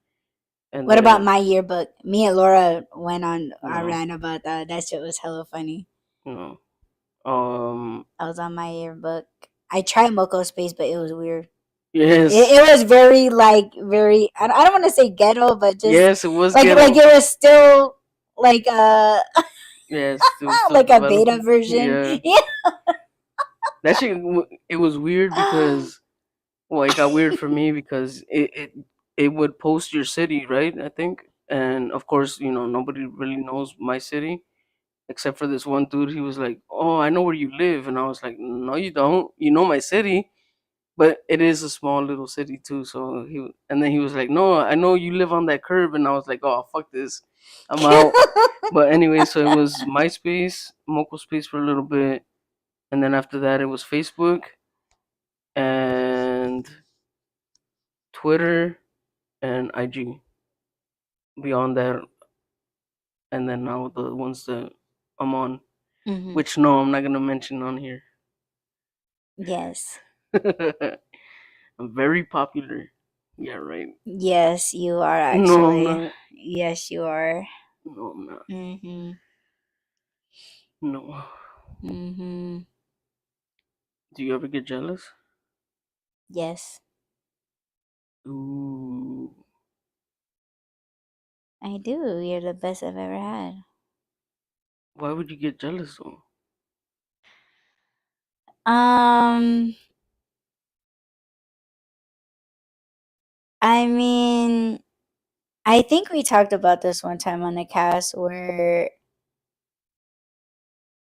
And what about then, my yearbook? Me and Laura went on a no, rant about that. That shit was hella funny. no. Um, I was on my yearbook. I tried Moco Space, but it was weird. It, yes, it was very like very. I don't want to say ghetto, but just yes, it was like ghetto. it was still like Yes, it was still like a beta developing. version. Yeah, Yeah, that shit. It was weird because, well, it got weird for me because it would post your city, right? I think, and of course, nobody really knows my city except for this one dude. He was like, "Oh, I know where you live," and I was like, "No, you don't. You know my city." But it is a small little city too. So and then he was like, "No, I know you live on that curb," and I was like, "Oh, fuck this, I'm out." But anyway, so it was MySpace, Moco Space for a little bit, and then after that it was Facebook and Twitter and IG. Beyond that, and then now the ones that I'm on, Hmm. which no, I'm not gonna mention on here. Yes. I'm very popular. Yeah, right. Yes, you are No, I'm actually. not. Yes, you are. No, I'm not. Mm-hmm. No. Mm-hmm. Do you ever get jealous? Yes, Ooh. I do. You're the best I've ever had. Why would you get jealous though? Um, I mean, I think we talked about this one time on the cast where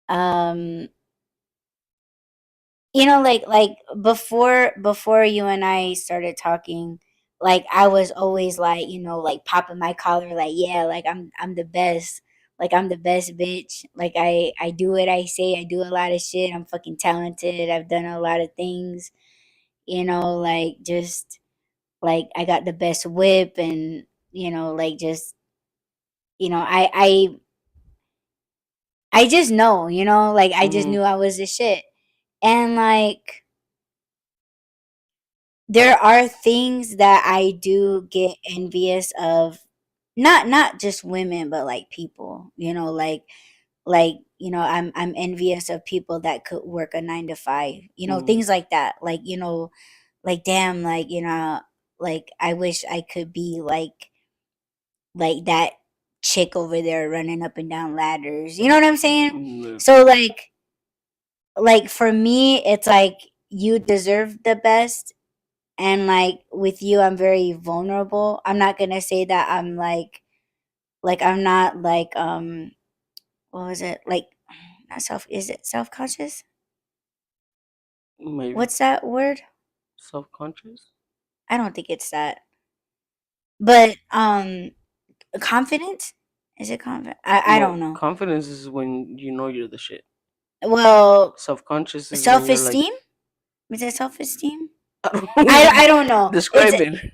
um like before you and I started talking, like I was always like, like popping my collar, like, yeah, like I'm the best. Like I'm the best bitch. Like I do what I say. I do a lot of shit. I'm fucking talented. I've done a lot of things, like just like I got the best whip and like just I just know, like I just Mhm. knew I was the shit. And like there are things that I do get envious of, not just women but like people, like I'm envious of people that could work a 9 to 5, Mhm. things like that, like like damn, like like I wish I could be like that chick over there running up and down ladders, you know what I'm saying? Mm, So like for me it's like you deserve the best. And like with you I'm very vulnerable. I'm not gonna say that I'm like I'm not like what was it, like not self, is it self-conscious, maybe what's that word? self-conscious. I don't think it's that, but confident, is it confident, I don't Well, know. confidence is when you know you're the shit. Well, Self-conscious is when you're like, self-esteem, is it self-esteem? I don't I know. don't know. It's Describe it.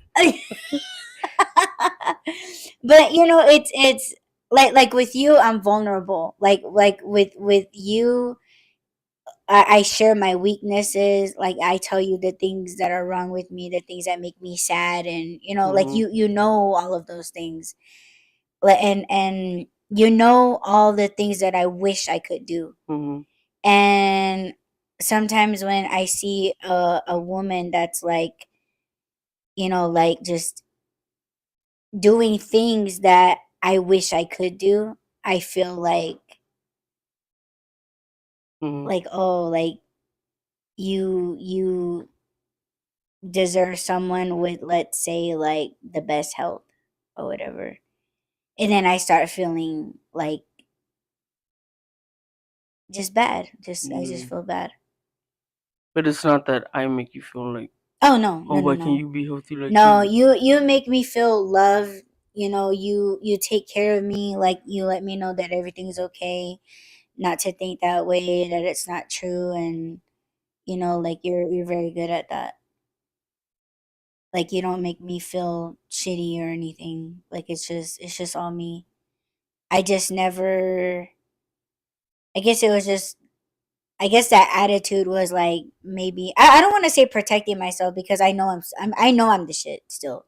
but it's like with you I'm vulnerable, like with you I share my weaknesses, like I tell you the things that are wrong with me, the things that make me sad, and like Mhm. you know all of those things. And all the things that I wish I could do. Mhm. And sometimes when I see a woman that's like just doing things that I wish I could do, I feel Mhm. like oh, like you deserve someone with, let's say, like the best health or whatever. And then I start feeling like just bad. Just I just Mhm. feel bad. But it's not that I make you feel like, Oh no, oh, no, no, why can't no. you be healthy like No, me? you make me feel loved. You take care of me, like you let me know that everything's okay, not to think that way, that it's not true, and like you're very good at that. Like you don't make me feel shitty or anything. Like it's just all me. I just never, I guess it was just, I guess that attitude was like maybe I don't want to say protecting myself because I know I know I'm the shit still.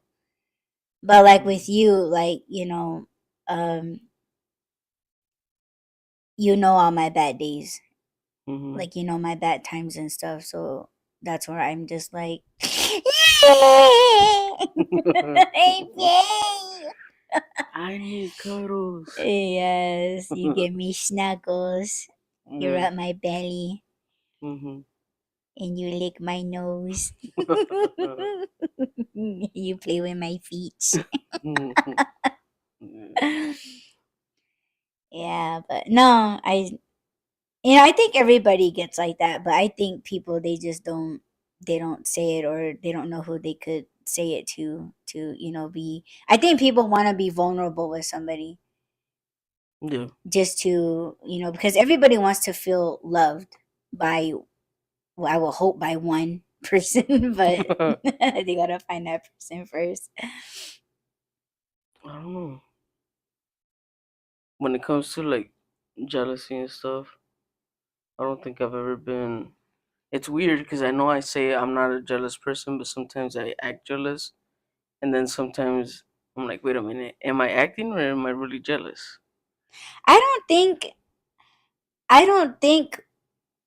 But like Mhm. with you, like um, all my bad days, Mhm. like my bad times and stuff. So that's where I'm just like, I need cuddles. yes, you give me snuggles. You Mhm. rub my belly. Mhm. and you lick my nose. You play with my feet. Yeah, but no, I think everybody gets like that, but I think people they just don't say it, or they don't know who they could say it to be. I think people want to be vulnerable with somebody, Yeah. just to, because everybody wants to feel loved by, well, I will hope by one person, but they gotta find that person first. I don't know. When it comes to like jealousy and stuff, I don't think I've ever been. It's weird because I know I say I'm not a jealous person, but sometimes I act jealous, and then sometimes I'm like, wait a minute, am I acting or am I really jealous? I don't think I don't think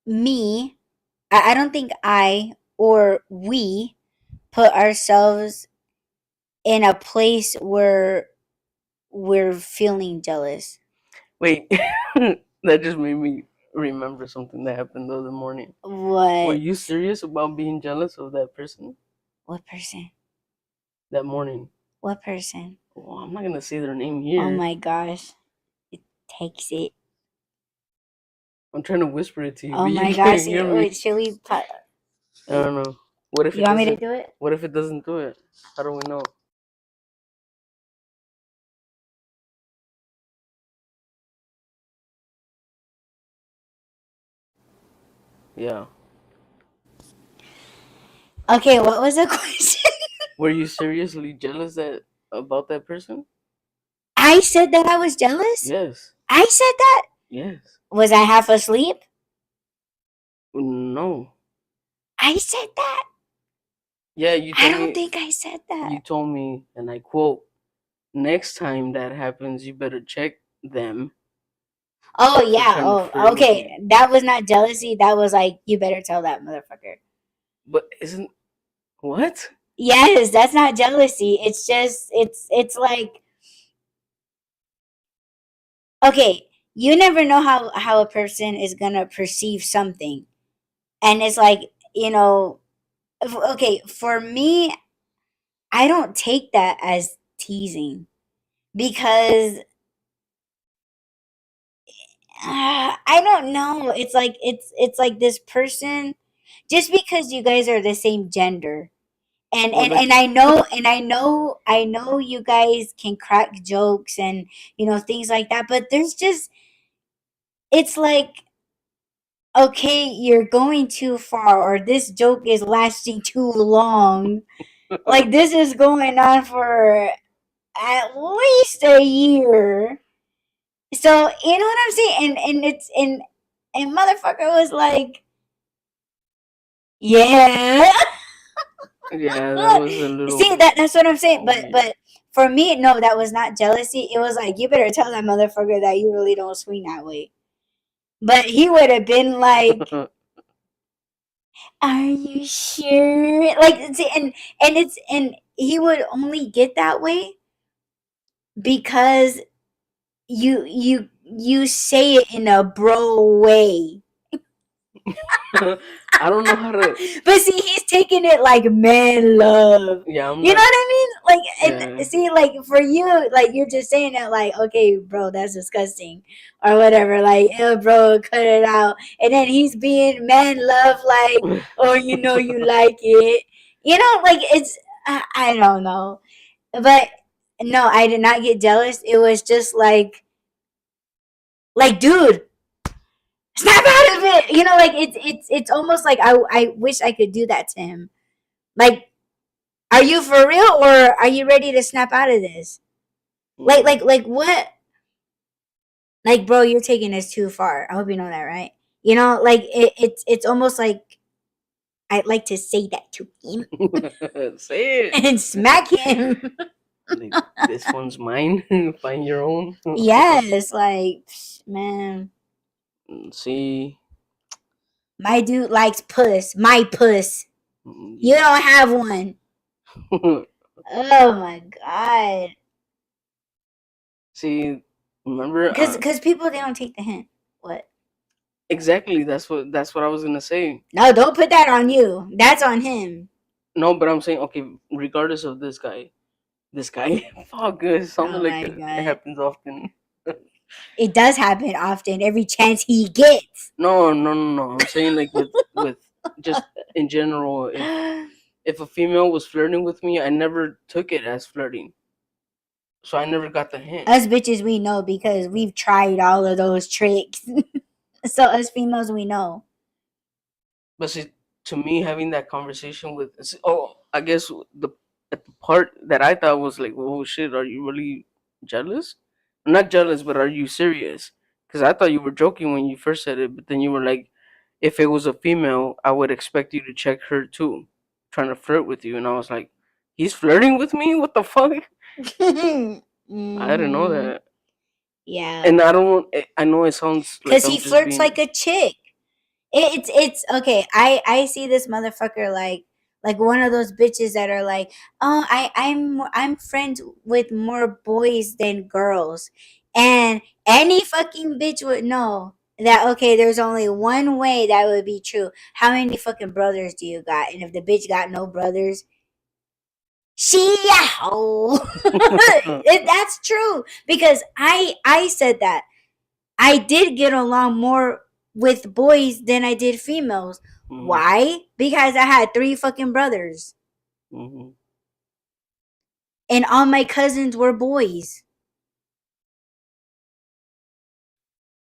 me I don't think I or we put ourselves in a place where we're feeling jealous. Wait, that just made me remember something that happened the other morning. Were What? you serious about being jealous of that person What person? that morning? What person? Well, I'm not gonna say their name Oh here. my gosh. It takes it. I'm trying to whisper it to you, Oh but you my gosh. can't hear me. Wait, should we I don't know. What if you it want me to doesn't? do it? What if it doesn't do it? How do we know? Yeah. Okay, what was the question? Were you seriously jealous about that person? I said that I was jealous? Yes. I said that? Yes. Was I half asleep? No. I said that? Yeah, you I told don't me. think I said You that. told me, and I quote: "Next time that happens, you better check them Oh for yeah. trying to Oh, flirt with okay. you." That was not jealousy. That was like, you better tell that motherfucker. But isn't what? Yes, that's not jealousy. It's just it's like, okay, you never know how a person is gonna perceive something, and it's like, okay, for me, I don't take that as teasing, because I don't know. It's like this person, just because you guys are the same gender, and Well, and like, and I know you guys can crack jokes, and things like that, but there's just, it's like, okay, you're going too far, or this joke is lasting too long. Like, this is going on for at least a year. So, you know what I'm saying? And motherfucker was like, yeah. yeah, that was a See, little that's what I'm saying. But weird. but for me, no, that was not jealousy. It was like, you better tell that motherfucker that you really don't swing that way. But he would have been like, "Are you sure?" Like, see, and he would only get that way because you say it in a bro way. I don't know how to. But see, he's taking it like man love. Yeah, I'm You know not. what I mean? Like, Yeah. and see, like, for you, like, you're just saying it like, okay, bro, that's disgusting, or whatever. Like, ew, bro, cut it out. And then he's being man love, like, oh, you like it. Like, it's, I don't know, but no, I did not get jealous. It was just like, dude, snap out of it. Like, it's almost like I wish I could do that to him. Like, are you for real, or are you ready to snap out of this? Like what? Like, bro, you're taking this too far. I hope you know that, right? Like, it's almost like I'd like to say that to him Say it. and smack him. Like, this one's mine. Find your own. Yes, like, man, See. my dude likes puss. My puss. You Yeah. don't have one. Oh my god. See, remember? Because people, they don't take the hint. What? Exactly. That's what I was gonna say. No, don't put that on you. That's on him. No, but I'm saying okay. Regardless of this guy, fuck, it sounded Oh like my it god. happens often. It does happen often, every chance he gets. No, no, no, no. I'm saying like with just in general. If a female was flirting with me, I never took it as flirting, so I never got the hint. Us bitches, we know because we've tried all of those tricks. So us females, we know. But see, to me, having that conversation with I guess the at the part that I thought was like, oh shit, are you really jealous? Not jealous, but are you serious? Because I thought you were joking when you first said it, but then you were like, if it was a female, I would expect you to check her too, trying to flirt with you, and I was like, he's flirting with me? What the fuck? I didn't know Mm-hmm. that, Yeah. and I don't. I know it sounds like Because I'm he just flirts like being. a chick. It's okay. I see this motherfucker like one of those bitches that are like, oh, I'm friends with more boys than girls, and any fucking bitch would know that okay, there's only one way that would be true. How many fucking brothers do you got? And if the bitch got no brothers, she that's true because I said that I did get along more with boys than I did females. Mhm, Why? Because I had three fucking brothers. mhm, And all my cousins were boys.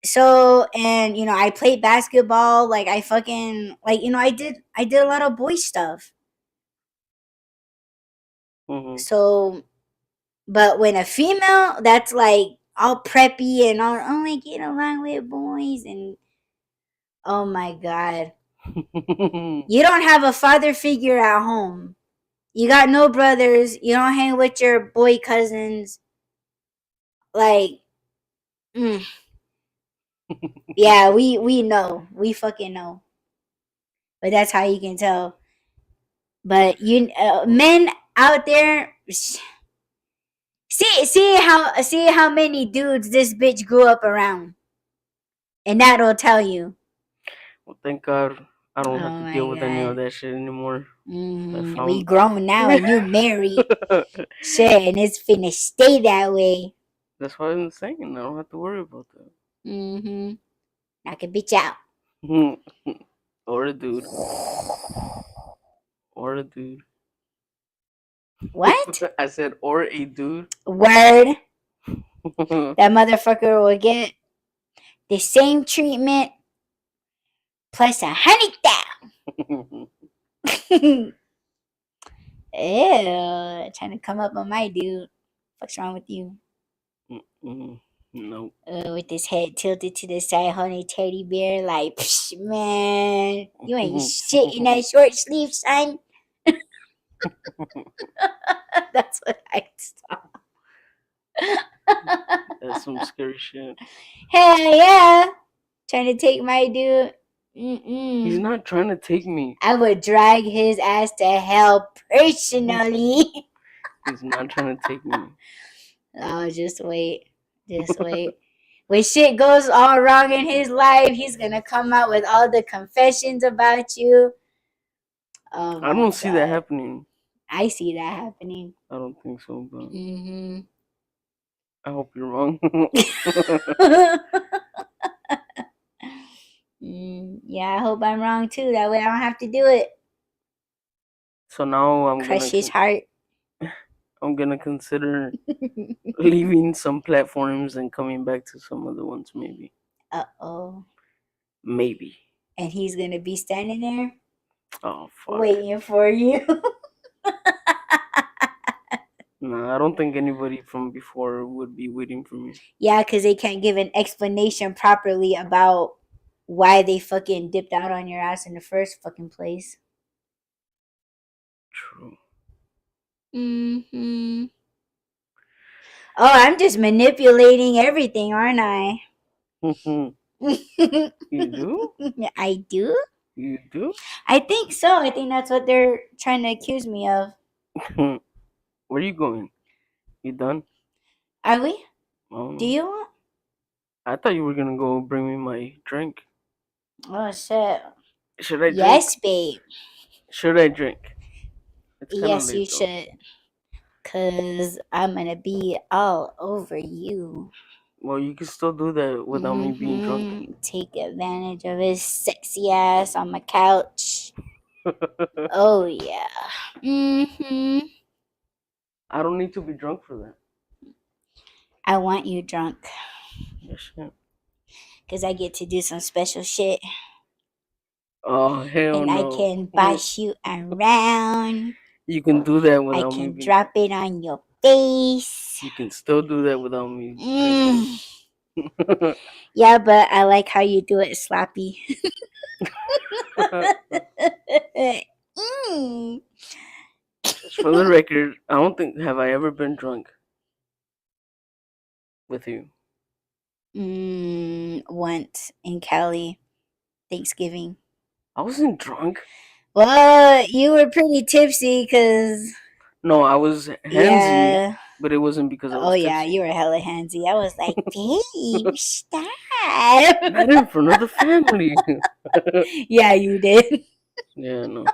So and I played basketball, like I fucking like I did a lot of boy stuff. mhm. So but when a female that's like all preppy and all only get along with boys and oh my god. You don't have a father figure at home. You got no brothers. You don't hang with your boy cousins. Like, mm, yeah, we know. We fucking know. But that's how you can tell. But men out there, see how many dudes this bitch grew up around, and that'll tell you. Well, thank God I don't have Oh to deal my with any of god. that shit anymore. I We found. grown now, and you married. Shit, and it's finna stay that way. That's what I'm saying. I don't have to worry about Mm-hmm. Knock a bitch out. that. Or a dude. Or a dude. What? I said, or a dude. Word. That motherfucker will get the same treatment plus 100,000. Ew, trying to come up on my dude. What's wrong with you? No. With his head tilted to the side, holding a teddy bear, like, psh, man, you ain't shit in that short sleeve, son. That's what I saw. That's some scary shit. Hell yeah, trying to take my dude. He's Mm-mm. not trying to take me. I would drag his ass to hell personally. He's not trying to take me. Oh, just wait. Just wait. When shit goes all wrong in his life, he's gonna come out with all the confessions about you. Oh I my don't see that god. happening. I see that happening. I don't think so, but Mm-hmm. I hope you're wrong. Yeah, I hope I'm wrong too. That way I don't have to do it. So now Crush his heart. I'm gonna consider leaving some platforms and coming back to some other ones, maybe. Uh-oh. Maybe. And he's gonna be standing there Oh fuck. waiting for you. Nah, I don't think anybody from before would be waiting for me. Yeah, because they can't give an explanation properly about why they fucking dipped out on your ass in the first fucking place. True. Mm-hmm. Oh, I'm just manipulating everything, aren't I? You do? I do? You do? I think so. I think that's what they're trying to accuse me of. Where are you going? You done? Are we? I don't Do know. you want? I thought you were gonna go bring me my drink. Oh shit. Should I Yes, drink? babe. Should I drink? It's kind of Yes, you late though. should. Cause I'm gonna be all over you. Well, you can still do that without me being drunk. Take advantage of his sexy ass on my couch. Oh yeah. I don't need to be drunk for that. I want you drunk. Yes, shit. Cause I get to do some special shit. Oh hell And I no! can boss you around. You can do that I without me can being drop drunk. it on your face. You can still do that without me drinking. Mm. Yeah, but I like how you do it sloppy. Mm. Just for the record, I don't think have I ever been drunk with you. Once in Cali, Thanksgiving. I wasn't drunk. Well, you were pretty tipsy because, No, I was handsy, yeah. but it wasn't because I Oh, was yeah, you tipsy. were hella handsy. I was like, babe, stop. Not in front of the family. Yeah, you did. Yeah, no.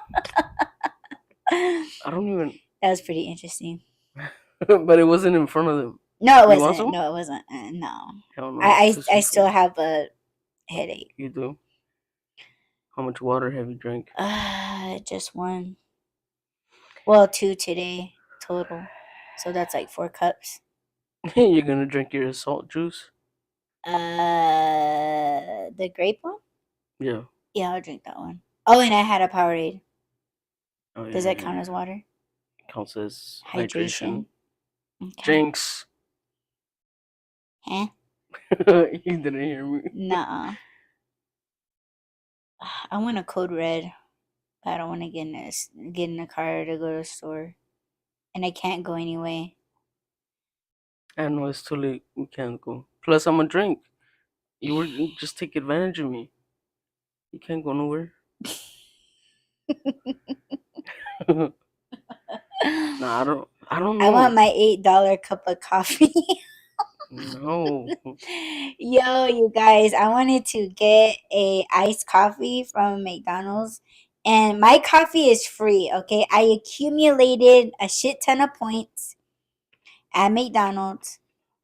I don't even. That was pretty interesting. But it wasn't in front of them. No, it You want wasn't. some? No, it wasn't. No. Hell no, I'll I, piss I, I you still for. have a headache. You do? How much water have you drank? Just one. Well, two today total. So that's like 4 cups. You're gonna drink your salt juice? The grape one? Yeah. Yeah, I'll drink that one. Oh, and I had a Powerade. Oh Does yeah, that yeah. count as water? Counts as hydration. Hydration. Okay. Jinx. Huh? You didn't hear me. Nuh-uh. I want a code red, but I don't want to get in a car to go to the store, and I can't go anyway. I know it's too late. We can't go. Plus, I'm a drink. You were just take advantage of me. You can't go nowhere. Nah, I don't. I don't I want know. my $8 cup of coffee. No. Yo, you guys, I wanted to get a iced coffee from McDonald's, and my coffee is free. Okay, I accumulated a shit ton of points at McDonald's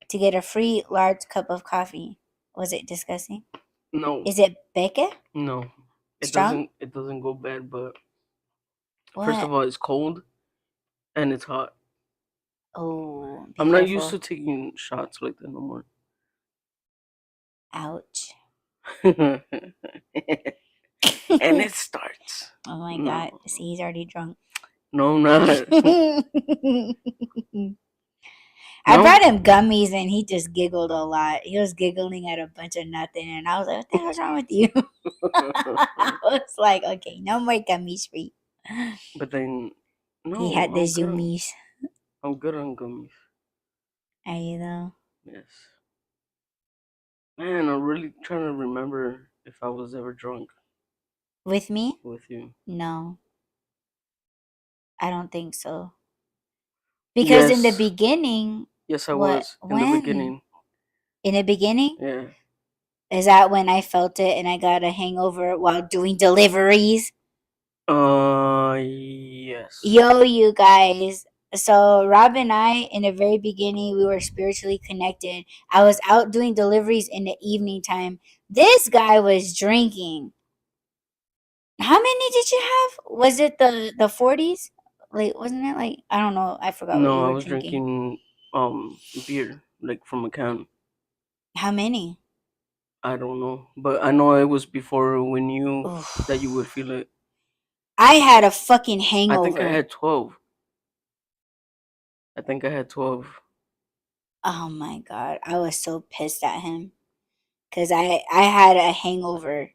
to get a free large cup of coffee. Was it disgusting? No. Is it Becca? No. It Strong? doesn't. It doesn't go bad. But first What? of all, it's cold and it's hot. Oh, be I'm not used to careful. taking shots like that no more. Ouch. And it starts. Oh my god. No. See, he's already drunk. No, I'm not. I No. brought him gummies and he just giggled a lot. He was giggling at a bunch of nothing, and I was like, what the hell's wrong with you? I was like, okay, no more gummies for you. But then, He no, had the I'm good. zoomies. I'm good on gummies. Are you though? Yes. Man, I'm really trying to remember if I was ever drunk With me? with you. No, I don't think so. Because in the Yes. beginning, Yes, I what? was in the When? beginning. In the beginning? Yeah. Is that when I felt it and I got a hangover while doing deliveries? Yes. Yo, you guys. So, Rob and I, in the very beginning, we were spiritually connected. I was out doing deliveries in the evening time. This guy was drinking. How many did you have? Was it the 40s? Like, wasn't it like, I don't know. I forgot what you No, I were was drinking. drinking beer like from a can. How many? I don't know, but I know it was before we knew Oof. that you would feel it. I had a fucking I think I hangover. had 12. I think I had 12. Oh my god. I was so pissed at him. Because I had a hangover.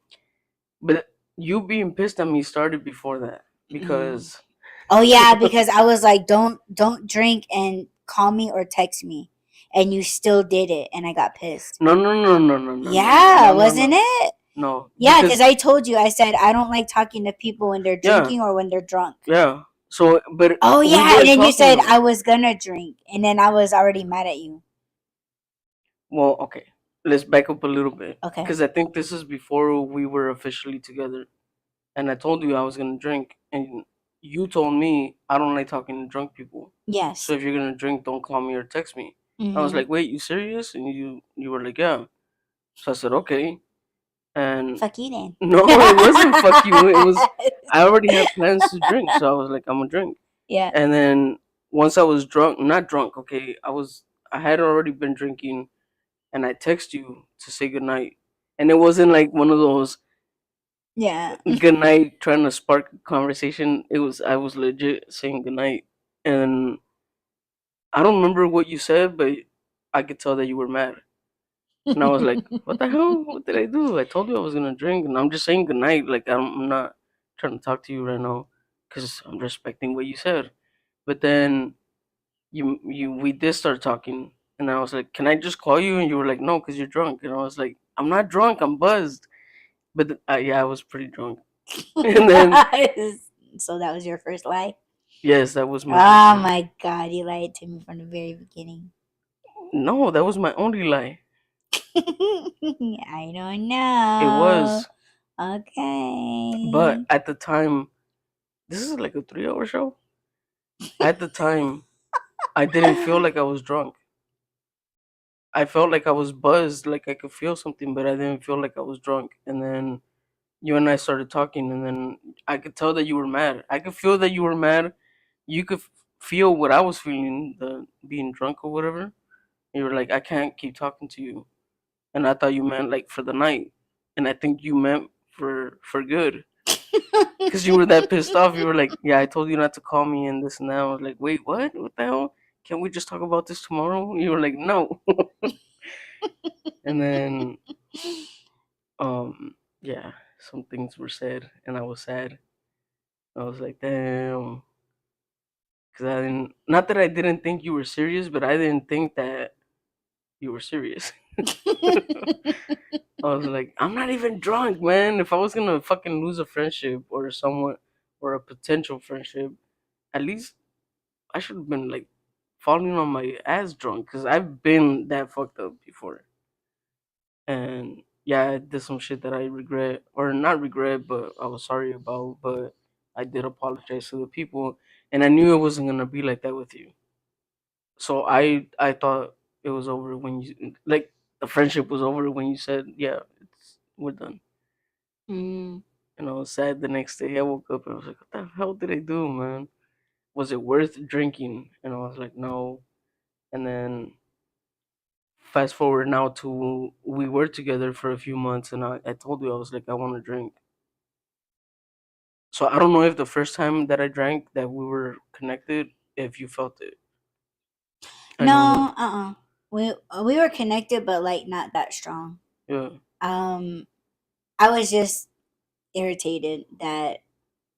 But you being pissed at me started before that because Oh yeah, because I was like, don't drink and call me or text me, and you still did it, and I got pissed. no, Yeah, wasn't it? no, Yeah, because because I told you, I said I don't like talking to people when they're yeah, drinking or when they're drunk. yeah. So, but Oh we yeah, and weren't then you talking said though. I was gonna drink, and then I was already mad at you. Well, okay. let's back up a little bit. Okay. Because I think this is before we were officially together. And I told you I was going to drink. And you told me I don't like talking to drunk people. Yes. So if you're going to drink, don't call me or text me. I was Mm-hmm. like, wait, you serious? And you were like, yeah. So I said, okay. And Fuck you then. no, it wasn't fuck you. It was, I already had plans to drink. So I was like, I'm going to drink. Yeah. And then once I was drunk, not drunk, okay, I had already been drinking, and I text you to say goodnight. And it wasn't like one of those Yeah. goodnight trying to spark conversation. I was legit saying goodnight. And I don't remember what you said, but I could tell that you were mad. And I was like, what the hell? What did I do? I told you I was gonna drink, and I'm just saying goodnight. Like I'm not trying to talk to you right now because I'm respecting what you said. But then we did start talking, and I was like, can I just call you? And you were like, no, because you're drunk. And I was like, I'm not drunk, I'm buzzed. But yeah, I was pretty drunk. And then So that was your first lie? yes, that was my Oh first lie. my god, you lied to me from the very beginning. No, that was my only lie. I don't know. It was. Okay. But at the time, this is like a 3 hour show. At the time, I didn't feel like I was drunk. I felt like I was buzzed, like I could feel something, but I didn't feel like I was drunk. And then you and I started talking, and then I could tell that you were mad. I could feel that you were mad. You could feel what I was feeling, the being drunk or whatever. You were like, I can't keep talking to you, and I thought you meant like for the night, and I think you meant for good, because you were that pissed off. You were like, yeah, I told you not to call me and this and that. I was like, wait, what? What the hell? Can't we just talk about this tomorrow? You were like, no. And then yeah, some things were said, and I was sad. I was like, damn. Because I didn't, not that I didn't think you were serious, but I didn't think that you were serious. I was like, I'm not even drunk, man. If I was gonna fucking lose a friendship or someone or a potential friendship, at least I should have been like falling on my ass drunk, because I've been that fucked up before. And yeah, I did some shit that I regret, or not regret, but I was sorry about. But I did apologize to the people, and I knew it wasn't gonna be like that with you. So I thought it was over when you, like, the friendship was over when you said, yeah, we're done. Mm. And I was sad the next day. I woke up and I was like, what the hell did I do, man? Was it worth drinking? And I was like, no. And then fast forward now to we were together for a few months, and I told you I was like, I want to drink. So I don't know if the first time that I drank that we were connected, if you felt it. I know No, that. we were connected, but like not that strong. Yeah. Um, I was just irritated that,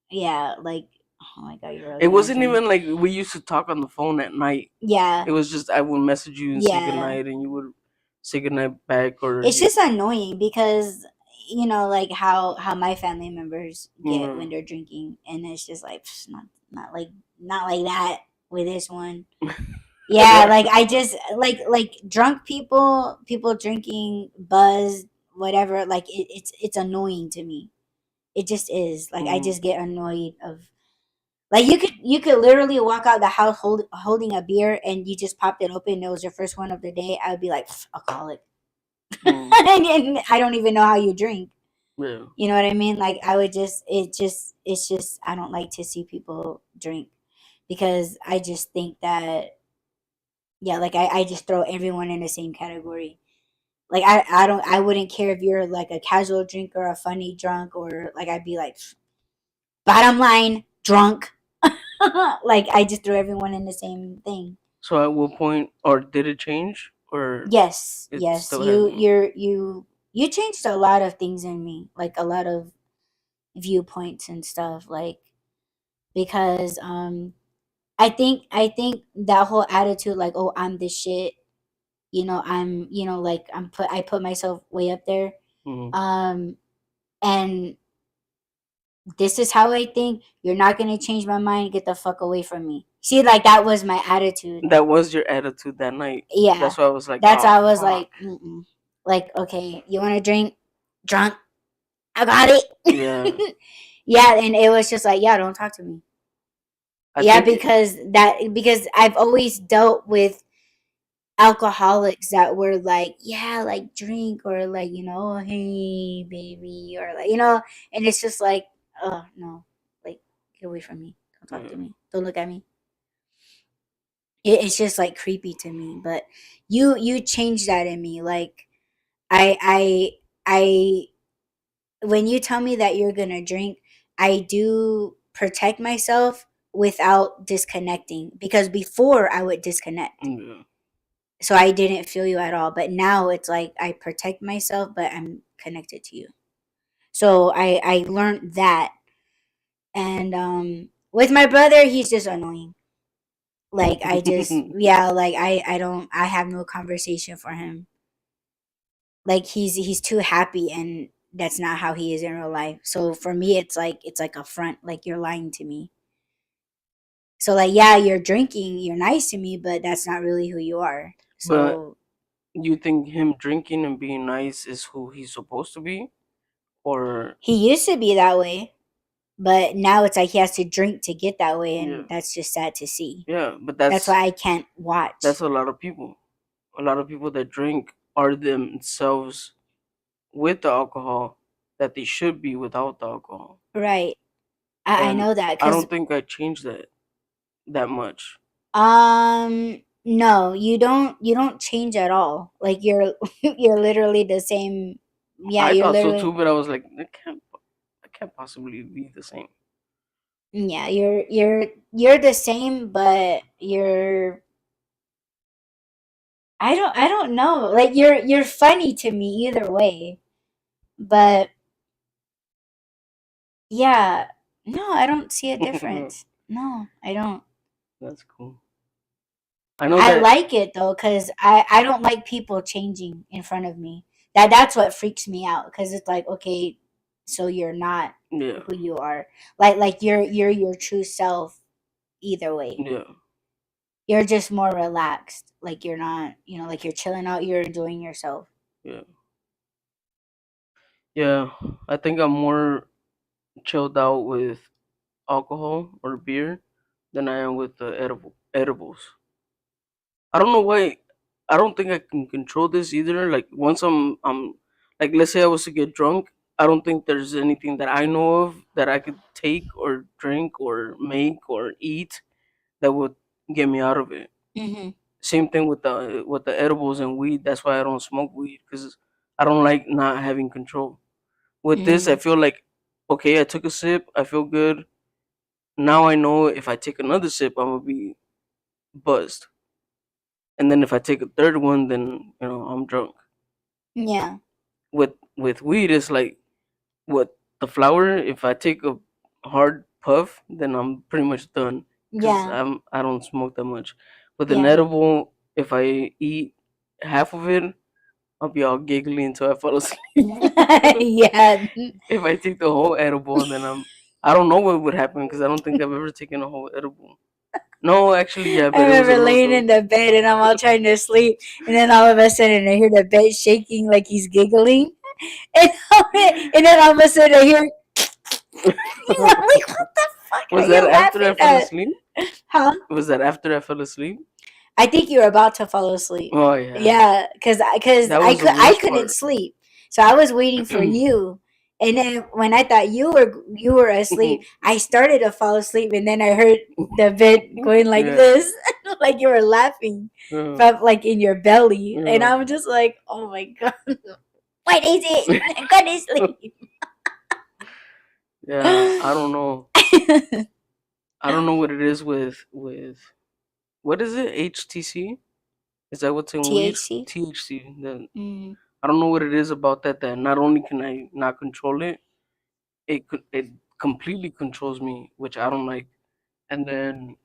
yeah, like, oh my god, you're really It gonna wasn't drink? even like we used to talk on the phone at night. Yeah, It was just I would message you and say yeah. goodnight, and you would say goodnight back, or It's you. just annoying because, like how my family members get when they're drinking, and it's just like, not like that with this one. Yeah, like I just like drunk people drinking, buzzed, whatever. Like it's annoying to me. It just is. Like I Mhm. just get annoyed of, like, you could literally walk out the house holding a beer, and you just popped it open. And it was your first one of the day. I would be like, alcoholic. Mhm. And I don't even know how you drink. Yeah. You know what I mean? Like I would it's just I don't like to see people drink, because I just think that, yeah, like I just throw everyone in the same category. Like I wouldn't care if you're like a casual drinker, a funny drunk, or like I'd be like, bottom line, drunk. Like I just throw everyone in the same thing. So at what point, or did it change, or Yes, it yes. still has me? You changed a lot of things in me, like a lot of viewpoints and stuff, like, because I think that whole attitude, like, oh, I'm the shit, I'm, like, I put myself way up there. Mhm. Um and this is how I think. You're not gonna change my mind. Get the fuck away from me. See, like that was my attitude. That was your attitude that night. Yeah, That's why I was like, that's oh how I was fuck. like, mm-mm. Like, okay, you want to drink? Drunk? I got Yeah, it. Yeah, and it was just like, yeah, don't talk to me. I Yeah, think. because I've always dealt with alcoholics that were like, yeah, like drink, or like, hey baby, or like, and it's just like, oh no, like, get away from me, don't talk to Yeah. me, don't look at me. It's just like creepy to me. But you changed that in me. Like, I when you tell me that you're gonna drink, I do protect myself without disconnecting, because before I would disconnect, Yeah. so I didn't feel you at all. But now it's like I protect myself, but I'm connected to you. So I learned that. And with my brother, he's just annoying. Like, I just, yeah, like, I don't, I have no conversation for him. Like, he's too happy, and that's not how he is in real life. So for me, it's like a front, like you're lying to me. So like, yeah, you're drinking, you're nice to me, but that's not really who you are. But So you think him drinking and being nice is who he's supposed to be, or he used to be that way, but now it's like he has to drink to get that way, yeah, and that's just sad to see. yeah. But That's why I can't that's watch. a lot of people. A lot of people that drink are themselves with the alcohol that they should be without the alcohol. Right. I And know that I because don't think I changed that much. no, you don't change at all. Like, you're you're literally the same. Yeah, I you're thought so too, literally, but I was like, I can't possibly be the same. yeah, you're the same, but I don't know. Like, you're funny to me either way. But yeah, no, I don't see a difference. No, I don't. That's cool. I know I that. like it though, because I don't like people changing in front of me. That's what freaks me out, because it's like, okay, so you're not Yeah, who you are. Like you're your true self either way. yeah, You're just more relaxed. Like, you're not, like, you're chilling out, you're enjoying yourself. yeah, yeah. I think I'm more chilled out with alcohol or beer than I am with the edibles. I don't know why. I don't think I can control this either. Like once I'm like, let's say I was to get drunk, I don't think there's anything that I know of that I could take or drink or make or eat that would get me out of it. Mhm. Same thing with the edibles and weed. That's why I don't smoke weed because I don't like not having control. With this, I Mhm. feel like okay, I took a sip, I feel good. Now I know if I take another sip, I'm gonna be buzzed, and then if I take a third one, then I'm drunk. Yeah. With weed, it's like with the flower. If I take a hard puff, then I'm pretty much done because Yeah. I don't smoke that much. With an Yeah. edible, if I eat half of it, I'll be all giggly until I fall asleep. Yeah. If I take the whole edible, then I don't know what would happen because I don't think I've ever taken a whole edible. No, actually, yeah, I but it was a remember low laying in dose. the bed, and I'm all trying to sleep, and then all of a sudden I hear the bed shaking like he's giggling, and, and then all of a sudden I hear, I'm like, what the fuck are Was that you after I laughing fell at? asleep? Huh? Was that after I fell asleep? I think you were about to fall asleep. Oh yeah, Yeah, because that I was the could I worst couldn't part. sleep, so I was waiting for you. And then when I thought you were asleep, I started to fall asleep, and then I heard the bed going like Yeah, this, like you were laughing yeah, from, like, in your belly, and yeah. I'm just like, oh my god, what is it? Go to sleep. Yeah, I don't know. I don't know what it is with what is it? HTC? Is that what's in weed? THC. THC. Mm. I don't know what it is about that not only can I not control it, it completely controls me, which I don't like. And then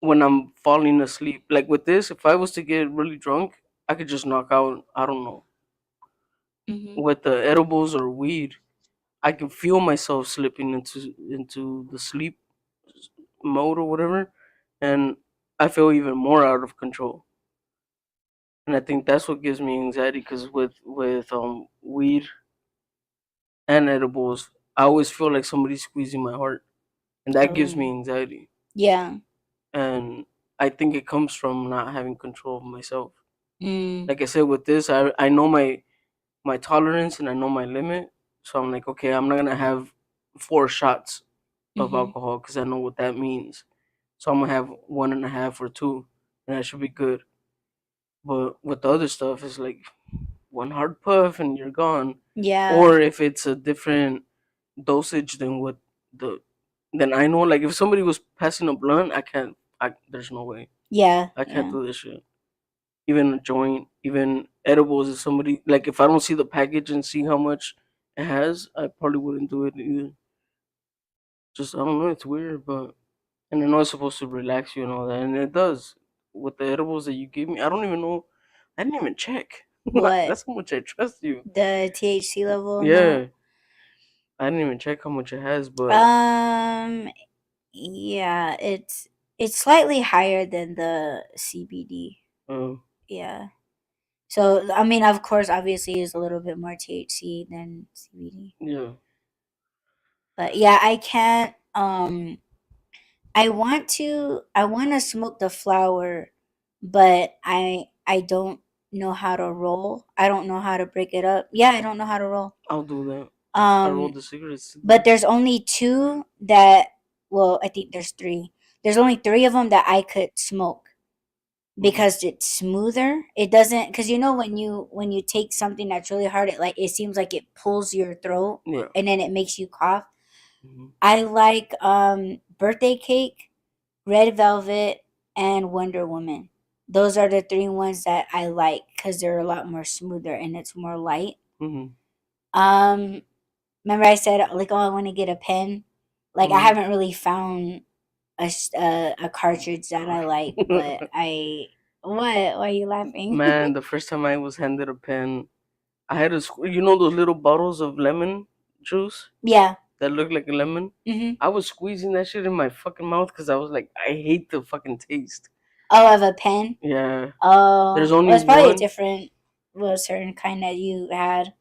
when I'm falling asleep, like with this, if I was to get really drunk, I could just knock out. I don't know. Hmm. With the edibles or weed, I can feel myself slipping into the sleep mode or whatever, and I feel even more out of control. and I think that's what gives me anxiety. Because with weed and edibles, I always feel like somebody's squeezing my heart, and that gives me Oh. anxiety. Yeah. And I think it comes from not having control of myself. Mm. Like I said, with this, I know my tolerance and I know my limit. So I'm like, okay, I'm not gonna have 4 shots of Mm-hmm. alcohol because I know what that means. So I'm gonna have 1.5 or 2, and that should be good. But with the other stuff, it's like one hard puff and you're gone. Yeah. Or if it's a different dosage than what the then I know, like if somebody was passing a blunt, I can't. There's no way Yeah. I can't Yeah. do this shit. Even a joint, even edibles. If somebody like if I don't see the package and see how much it has, I probably wouldn't do it either. Just I don't know. It's weird, but and I know it's supposed to relax you and all that, and it does. With the edibles that you gave me, I don't even know. I didn't even check. What? That's how much I trust you. The THC level in that? Yeah, I didn't even check how much it has, but Um. Yeah. It's slightly higher than the CBD. uh, Yeah. So I mean, of course, obviously, is a little bit more THC than CBD. yeah. But yeah, I can't. I want to smoke the flower, but I don't know how to roll. I don't know how to break it up. Yeah, I don't know how to roll. I'll do that. I Um, rolled the cigarettes but today. there's only two that. Well, I think there's three. There's only three of them that I could smoke Hmm. because it's smoother. It doesn't because when you take something that's really hard, it seems like it pulls your throat Yeah. and then it makes you cough. Hmm. I like birthday cake, red velvet, and Wonder Woman. Those are the three ones that I like because they're a lot more smoother and it's more light. Hmm. Um, remember I said like, oh, I want to get a pen. Like I Hmm. haven't really found a cartridge that I like, but I what? Why are you laughing? Man, the first time I was handed a pen, I had you know those little bottles of lemon juice Yeah. that look like a lemon. Mm-hmm. I was squeezing that shit in my fucking mouth because I was like, I hate the fucking taste. Oh, of a pen. Yeah, there's Oh, only well, it's probably a one. different, well, certain kind that you had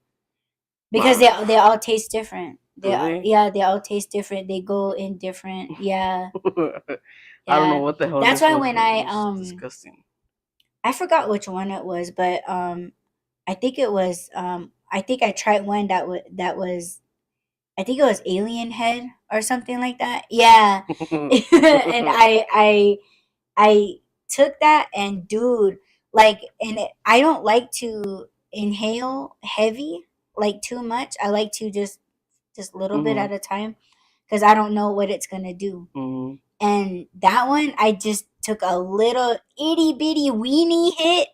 because Wow, they all taste different. do they? Yeah, they all taste different. They go in different. Yeah, I don't know yeah. what the hell That's this why was, when but it was disgusting. I forgot which one it was, but I think it was I think I tried one I think it was Alien Head or something like that. Yeah, and I took that and dude, I don't like to inhale heavy, like too much. I like to just a little bit Hmm. at a time because I don't know what it's gonna do. Hmm. And that one, I just took a little itty bitty weenie hit.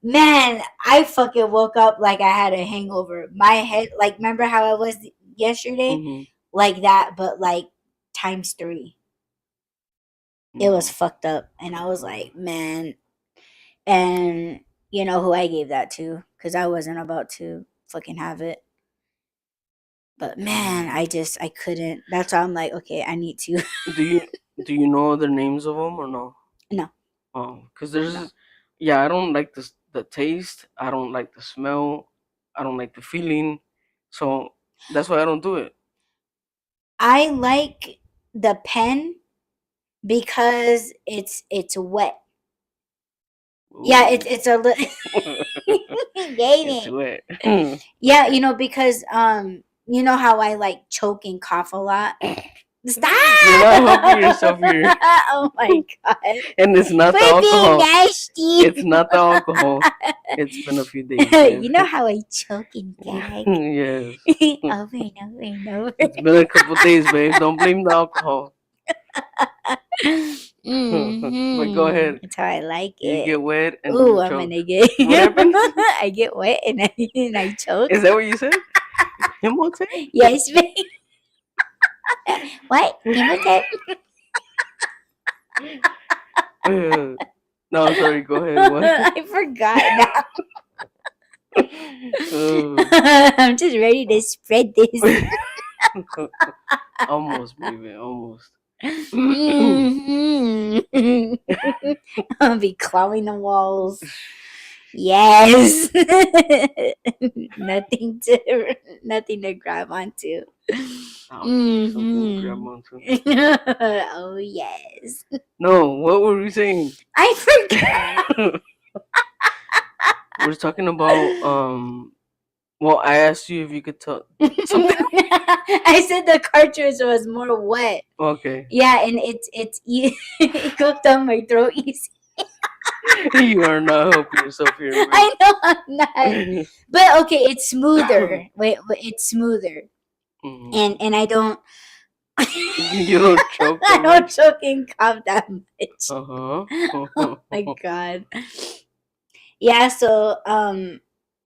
Man, I fucking woke up like I had a hangover. My head, like, remember how I was yesterday? Hmm. Like that, but like times three. It was No. fucked up. And I was like, man. And you know who I gave that to? Because I wasn't about to fucking have it. But man, Mm. I couldn't. That's why I'm like, okay, I need to. Do you do you know the names of them or no? No, Oh, because no. yeah, I don't like the taste. I don't like the smell. I don't like the feeling. So that's why I don't do it. I like the pen because it's wet. Yeah, Ooh, it's a little. it's Gave wet. Yeah, because you know how I like choke and cough a lot. You're Stop! not helping yourself here, Oh my god. and it's not the Quit being alcohol. nasty. It's not the alcohol. It's been a few days, babe. You know how I choke and gag Yes, over and over and over. it's been a couple days, babe. Don't blame the alcohol. But go Mm-hmm. ahead. That's how I like You it. get wet and then Ooh, you I'm choke. gonna get. What happened? I get wet and I choke. Is that what you said? Emote? Yes, babe. What? Imhotep? No, I'm sorry. Go ahead. What? I forgot now. Uh, I'm just ready to spread this. almost, baby. Almost. Mhm. I'll be clawing the walls. Yes. Nothing to grab onto. I'll give you something to grab Mm-hmm. onto. Oh yes. No, what were we saying? I forgot. We're talking about well, I asked you if you could tell something. I said the cartridge was more wet. Okay. Yeah, and it goes down my throat easy. You are not helping yourself here, man. I know I'm not, but okay, it's smoother. Wait, it's smoother, Mhm. and I don't. You don't choke that I don't much. choke and cough that much. Uh Oh my huh. god. Yeah, so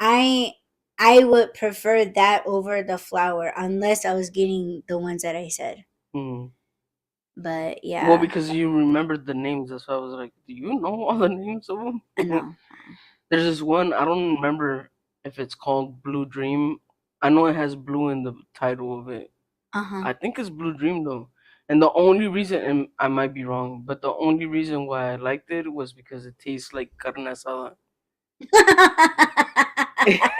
I I would prefer that over the flour unless I was getting the ones that I said. Hmm. But Well, yeah, because you remembered the names, that's why I was like, "Do you know all the names of them?" I know. There's this one I don't remember if it's called Blue Dream. I know it has blue in the title of it. Uh-huh. I think it's Blue Dream though. And the only reason, and I might be wrong, but the only reason why I liked it was because it tastes like carne asada.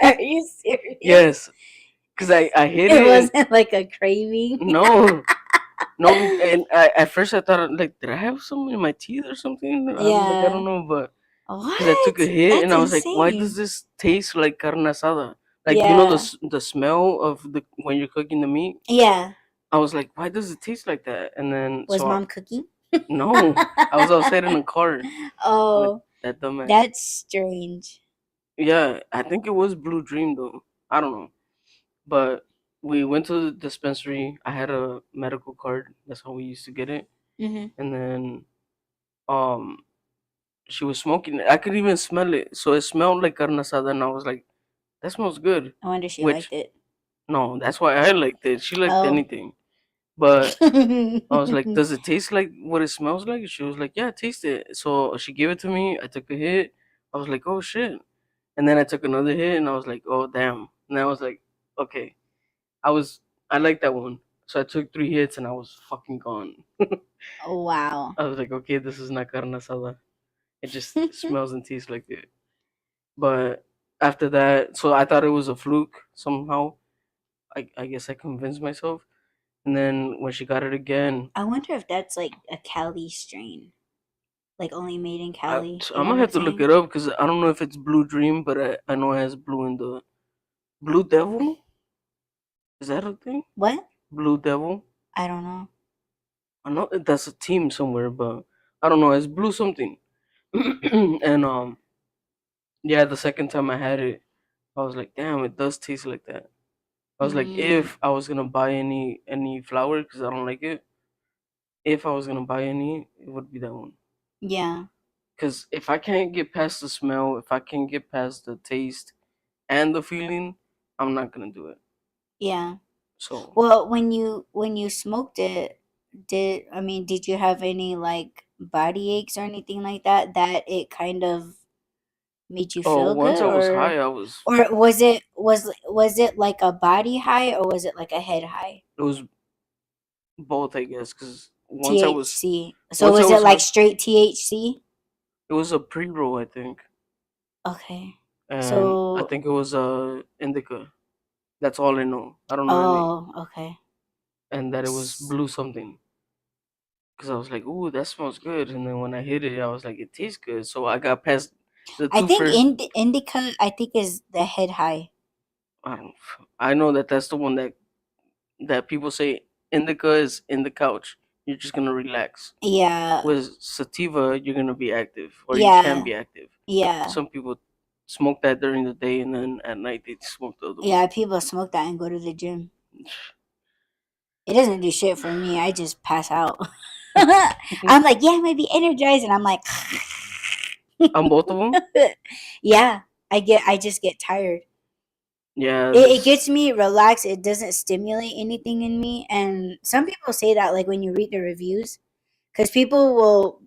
Are you serious? Yes, because I hit It it and wasn't like a craving. no, no, and at first I thought like, did I have some in my teeth or something? I don't Yeah. know, but because I took a What? hit and That's I was like, why does insane. this taste like carne asada? Like you know Yeah. the smell of the when you're cooking the meat. Yeah. I was like, why does it taste like that? And then Was mom cooking? no, I was outside in a car with Oh, that dumbass. that's strange. Yeah, I think it was Blue Dream though. I don't know, but we went to the dispensary. I had a medical card. That's how we used to get it. Hmm. And then um, she was smoking it. I could even smell it. So it smelled like carne asada, and I was like, that smells good. I wonder she Which liked it. no, that's why I liked it. She liked Oh. anything, but I was like, "Does it taste like what it smells like?" She was like, "Yeah, taste it." So she gave it to me. I took a hit. I was like, "Oh shit!" And then I took another hit, and I was like, "Oh damn!" And I was like, "Okay." I was I like that one. So I took 3 hits, and I was fucking gone. Oh, wow. I was like, "Okay, this is not carne asada. It just smells and tastes like it." But after that, so I thought it was a fluke somehow. I guess I convinced myself. And then when she got it again, I wonder if that's like a Cali strain, like only made in Cali. You I'm know gonna what I'm have to look saying? it up because I don't know if it's Blue Dream, but I know it has blue in the Blue Devil. Is that a thing? What? Blue Devil. I don't know. I know that that's a team somewhere, but I don't know. It's blue something. And yeah, the second time I had it, I was like, damn, it does taste like that. I was like, Mm, if I was gonna buy any flour because I don't like it, if I was gonna buy any, it would be that one. yeah, Because if I can't get past the smell, if I can't get past the taste and the feeling, I'm not gonna do it. yeah. So, Well, when you smoked it, did you have any like body aches or anything like that that it kind of made you oh, feel once good, I was high, I was. or was it like a body high or was it like a head high? It was both, I guess. Because THC. So once I was it was like high, straight THC? it was a pre-roll, I think, Okay. and I So, think it was indica. That's all I know. I don't know any, oh, okay. and that it was S- blue something. Because I was like, ooh, that smells good, and then when I hit it, I was like, it tastes good. So I got past the I two think first. indica, I think, is the head high. I don't. I know that that's the one that people say indica is in the couch. You're just gonna relax. Yeah, With sativa, you're gonna be active, or you can yeah, be active. yeah, Some people smoke that during the day, and then at night they smoke the other one. yeah. People smoke that and go to the gym. It doesn't do shit for me. I just pass out. I'm like, yeah, I might be energized, and I'm like, On both of them, yeah. I just get tired. yeah. It This gets me relaxed. It doesn't stimulate anything in me. And some people say that, like when you read the reviews, because people will,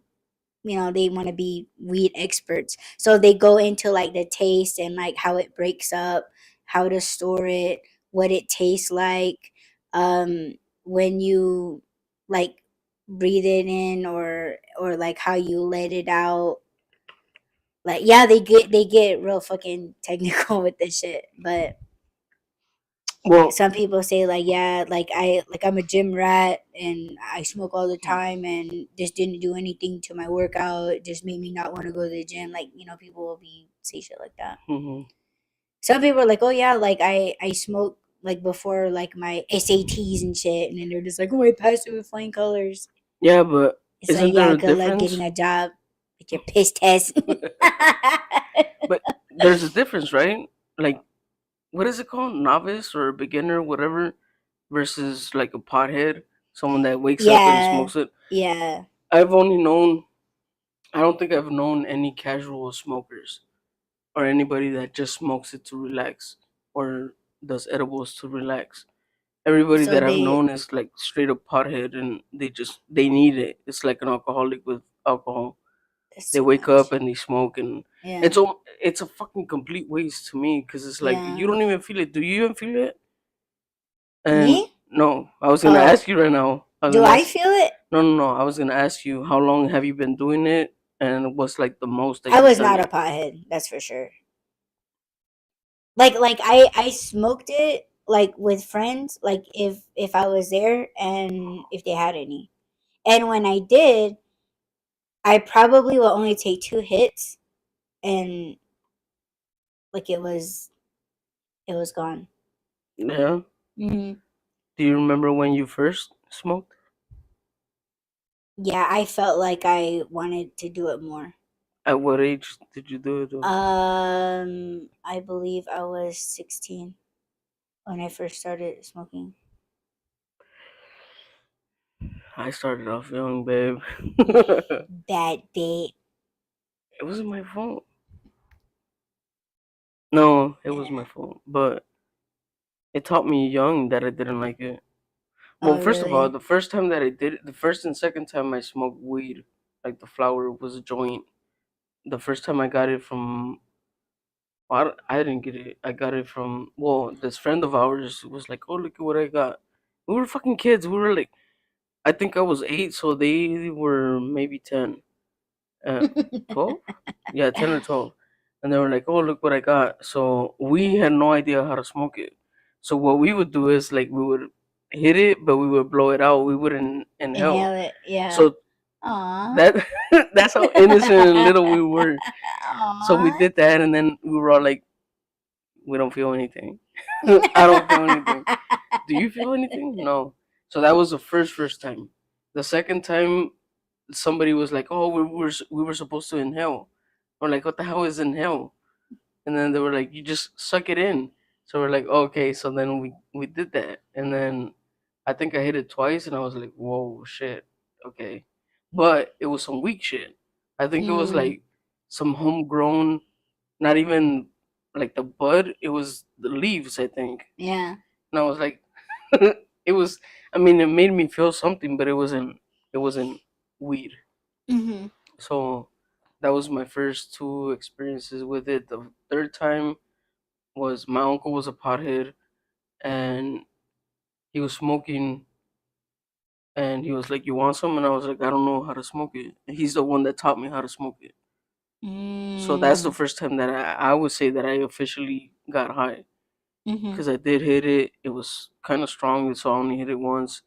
they want to be weed experts. So they go into like the taste and like how it breaks up, how to store it, what it tastes like, when you like breathe it in or like how you let it out. Like, yeah, they get real fucking technical with this shit, but Well, some people say like, yeah, I'm a gym rat and I smoke all the time and this didn't do anything to my workout. It just made me not want to go to the gym. Like, people will be say shit like that. mhm. Some people are like, oh yeah, like I smoke like before like my SATs and shit, and then they're just like, oh, I passed it with flying colors. Yeah, but It's like, isn't yeah, there a good luck getting difference? a job with your piss test. But there's a difference, right? Like, what is it called? Novice or beginner, whatever, versus like a pothead, someone that wakes up and Yeah, smokes it. yeah. I've only known, I don't think I've known any casual smokers or anybody that just smokes it to relax or does edibles to relax. Everybody So that I've they known is like straight up pothead and they need it. It's like an alcoholic with alcohol. that's They too wake up much. and they smoke and Yeah, it's a fucking complete waste to me because it's like yeah. you don't even feel it. Do you even feel it? And Me? no, I was gonna Oh, ask you right now. I was do gonna I ask. feel it? No, no, no. I was gonna ask you how long have you been doing it, and what's like the most that I you've was done not a it. pothead, that's for sure. I smoked it like with friends, like if I was there and if they had any. And when I did, I probably will only take 2 hits and like it was gone. Yeah. Hmm. Do you remember when you first smoked? Yeah, I felt like I wanted to do it more. At what age did you do it though? I believe I was 16 when I first started smoking. I started off young, babe. It Bad babe. wasn't my fault. No, it was my Yeah. fault. But it taught me young that I didn't like it. Well, Oh, first of all, really? the first time that I did it, the first and second time I smoked weed, like the flower was a joint. The first time I got it from, well, I didn't get it. I got it from, well, this friend of ours was like, oh, look at what I got. We were fucking kids. We were like, I think I was 8, so they were maybe 10. 12? Yeah, 10 or 12. And they were like, oh, look what I got. So we had no idea how to smoke it. So what we would do is like we would hit it, but we would blow it out. We wouldn't inhale. Inhale it. Yeah. So Aw. that that's how innocent and little we were. So we Aw. did that, and then we were all like, we don't feel anything. I don't feel anything. Do you feel anything? No. So that was the first time. The second time, somebody was like, "Oh, we were supposed to inhale." We're like, "What the hell is inhale?" And then they were like, "You just suck it in." So we're like, "Okay." So then we did that, and then I think I hit it twice, and I was like, "Whoa, shit, okay." But it was some weak shit. I think it was Mm, like some homegrown, not even like the bud. It was the leaves, I think. yeah. And I was like, it was. I mean, it made me feel something, but it wasn't. It wasn't weed. Hmm. So that was my first two experiences with it. The third time was my uncle was a pothead and he was smoking and he was like, "You want some?" And I was like, "I don't know how to smoke it." And he's the one that taught me how to smoke it. So that's the Mm, first time that I would say that I officially got high hmm. because I did hit it. It was kind of strong, so I only hit it once,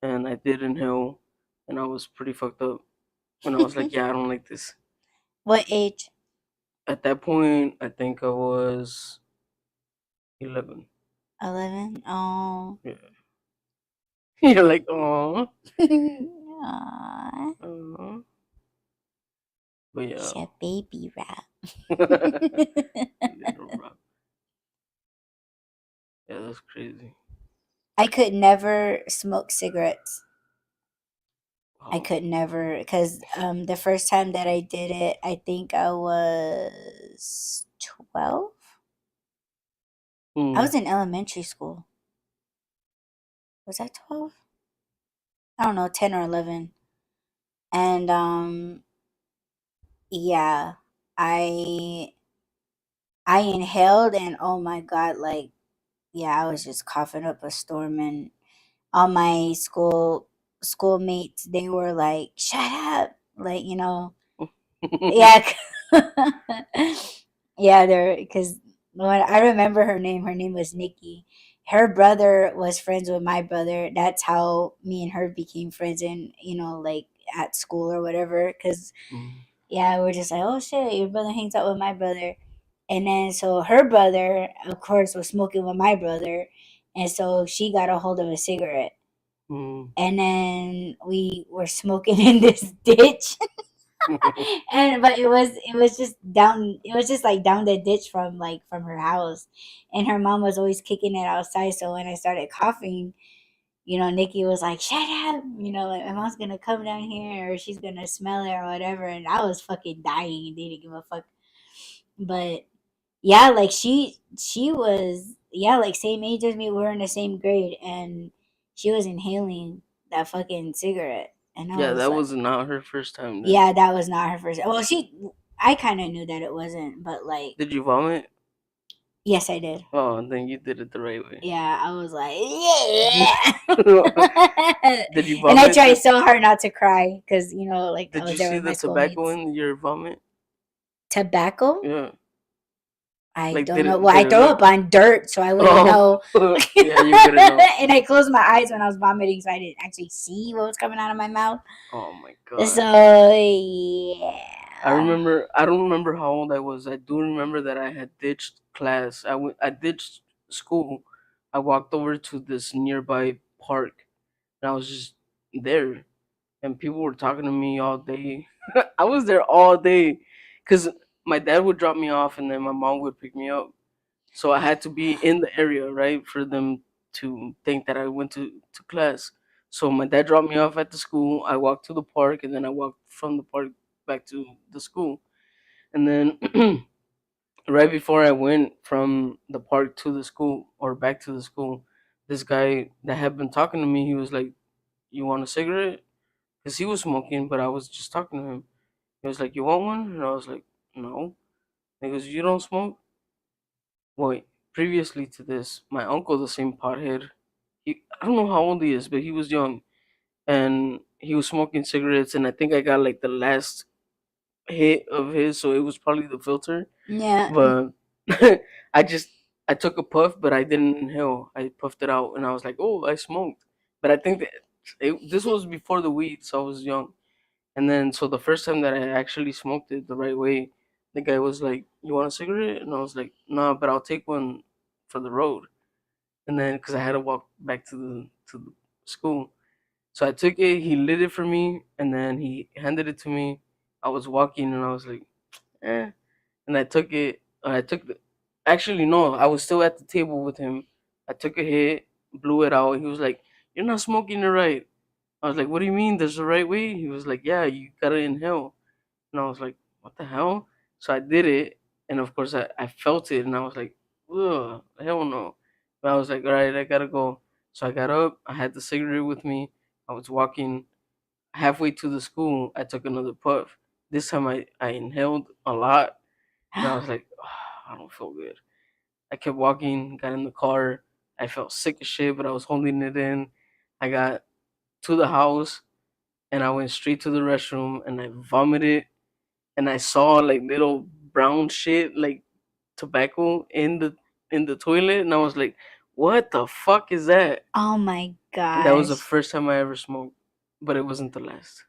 and I did inhale, and I was pretty fucked up. And I was like, "Yeah, I don't like this." What age? At that point, I think I was 11. 11. Oh. Yeah. You're like, "Oh." Aw. But It's yeah. a baby rap. Little rock. Yeah, that's crazy. I could never smoke cigarettes. I Wow. could never, because the first time that I did it, I think I was 12. I Hmm. was in elementary school. Was I 12? I don't know, 10 or 11. And yeah, I I inhaled and oh my god, like yeah, I was just coughing up a storm and all my schoolmates they were like, "Shut up." Like, yeah, Yeah, there because when I remember her name was Nikki. Her brother was friends with my brother. That's how me and her became friends, and like at school or whatever. Because Mm. yeah, we're just like, oh shit, your brother hangs out with my brother, and then so her brother, of course, was smoking with my brother, and so she got a hold of a cigarette, Mm. and then we were smoking in this ditch. And but it was just down, it was just like down the ditch from her house, and her mom was always kicking it outside. So when I started coughing, Nikki was like, shut up, like my mom's gonna come down here or she's gonna smell it or whatever, and I was fucking dying, they didn't give a fuck. But yeah, like she was, yeah, like same age as me, we were in the same grade, and she was inhaling that fucking cigarette, and I Yeah, was that like, was not her first time then. yeah, that was not her first. Well, I kind of knew that it wasn't, but like, Did you vomit? yes, I did. Oh, then you did it the right way. Yeah, I was like, yeah. Did you And I vomit tried the so hard not to cry because like I Did was you there see with my the tobacco schoolmates. in your vomit? Tobacco? Yeah. I Like don't know. Well, did I it throw look up on dirt, so I wouldn't Oh know. yeah, you wouldn't know. And I closed my eyes when I was vomiting, so I didn't actually see what was coming out of my mouth. Oh my So god. yeah. I don't remember how old I was. I do remember that I had ditched class. I ditched school. I walked over to this nearby park and I was just there and people were talking to me all day. I was there all day cuz my dad would drop me off and then my mom would pick me up. So I had to be in the area, right, for them to think that I went to class. So my dad dropped me off at the school. I walked to the park, and then I walked from the park back to the school. And then right before I went from the park to the school or back to the school, this guy that had been talking to me, he was like, "You want a cigarette?" Because he was smoking, but I was just talking to him. He was like, "You want one?" And I was like, "No." He goes, "You don't smoke?" Well, previously to this, my uncle, the same pothead, I don't know how old he is, but he was young and he was smoking cigarettes. And I think I got like the last hit of his, so it was probably the filter. Yeah. But I just, I took a puff, but I didn't inhale. I puffed it out and I was like, oh, I smoked. But I think that this was before the weed, so I was young. And then, so the first time that I actually smoked it the right way, the guy was like, "You want a cigarette?" And I was like, "Nah, but I'll take one for the road." And then, because I had to walk back to the school, so I took it. He lit it for me, and then he handed it to me. I was walking, and I was like, "Eh." And I took it. I took the. Actually, no, I was still at the table with him. I took a hit, blew it out. He was like, "You're not smoking it right." I was like, "What do you mean? There's the right way?" He was like, "Yeah, you gotta inhale." And I was like, "What the hell?" So I did it, and of course I felt it, and I was like, "Ugh, hell no." But I was like, "All right, I gotta go." So I got up. I had the cigarette with me. I was walking halfway to the school. I took another puff. This time I inhaled a lot, and I was like, "Ah, I don't feel good." I kept walking. Got in the car. I felt sick as shit, but I was holding it in. I got to the house, and I went straight to the restroom, and I vomited and I saw like little brown shit like tobacco in the toilet and I was like, what the fuck is that? Oh my That was the gosh. first time I ever smoked, but it wasn't the last,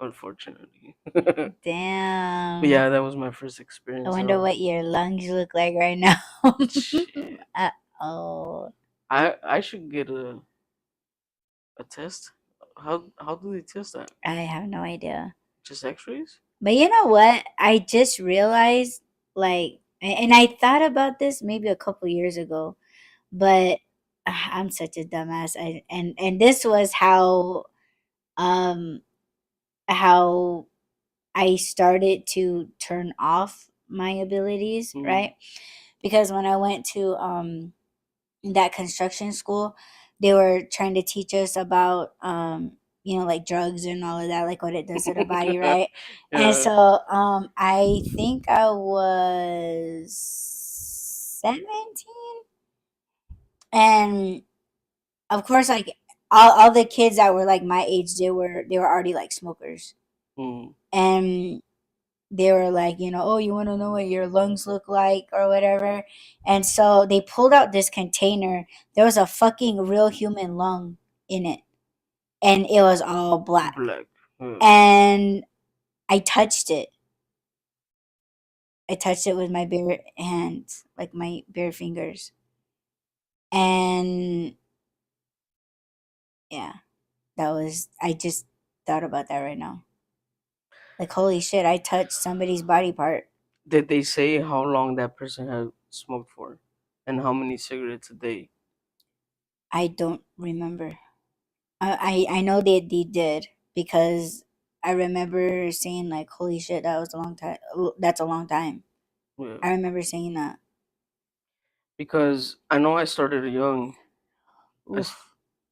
unfortunately. But Damn. yeah, that was my first I experience wonder of what your lungs look like right now. shit. Oh, I should get a test. How do they test that? I have no idea. Just x-rays? But you know what? I just realized, like, and I thought about this maybe a couple years ago, but I'm such a dumbass. And this was um how I started to turn off my abilities, Mm. right? Because when I went to that construction school, they were trying to teach us about like drugs and all of that, like what it does to the body, right? And Yeah. so I think I was 17, and of course, like all the kids that were like my age, they were already like smokers. Mm. And they were like, oh, you want to know what your lungs look like or whatever. And so they pulled out this container. There was a fucking real human lung in it, and it was all black. Black. And I touched it. I touched it with my bare hands, like my bare fingers. And yeah, I just thought about that right now. Like, holy shit, I touched somebody's body part. Did they say how long that person had smoked for, and how many cigarettes a day? I don't remember. I know they did, because I remember saying, like, holy shit, that was a long time. That's a long time. Yeah. I remember saying that. Because I know I started young. Oof.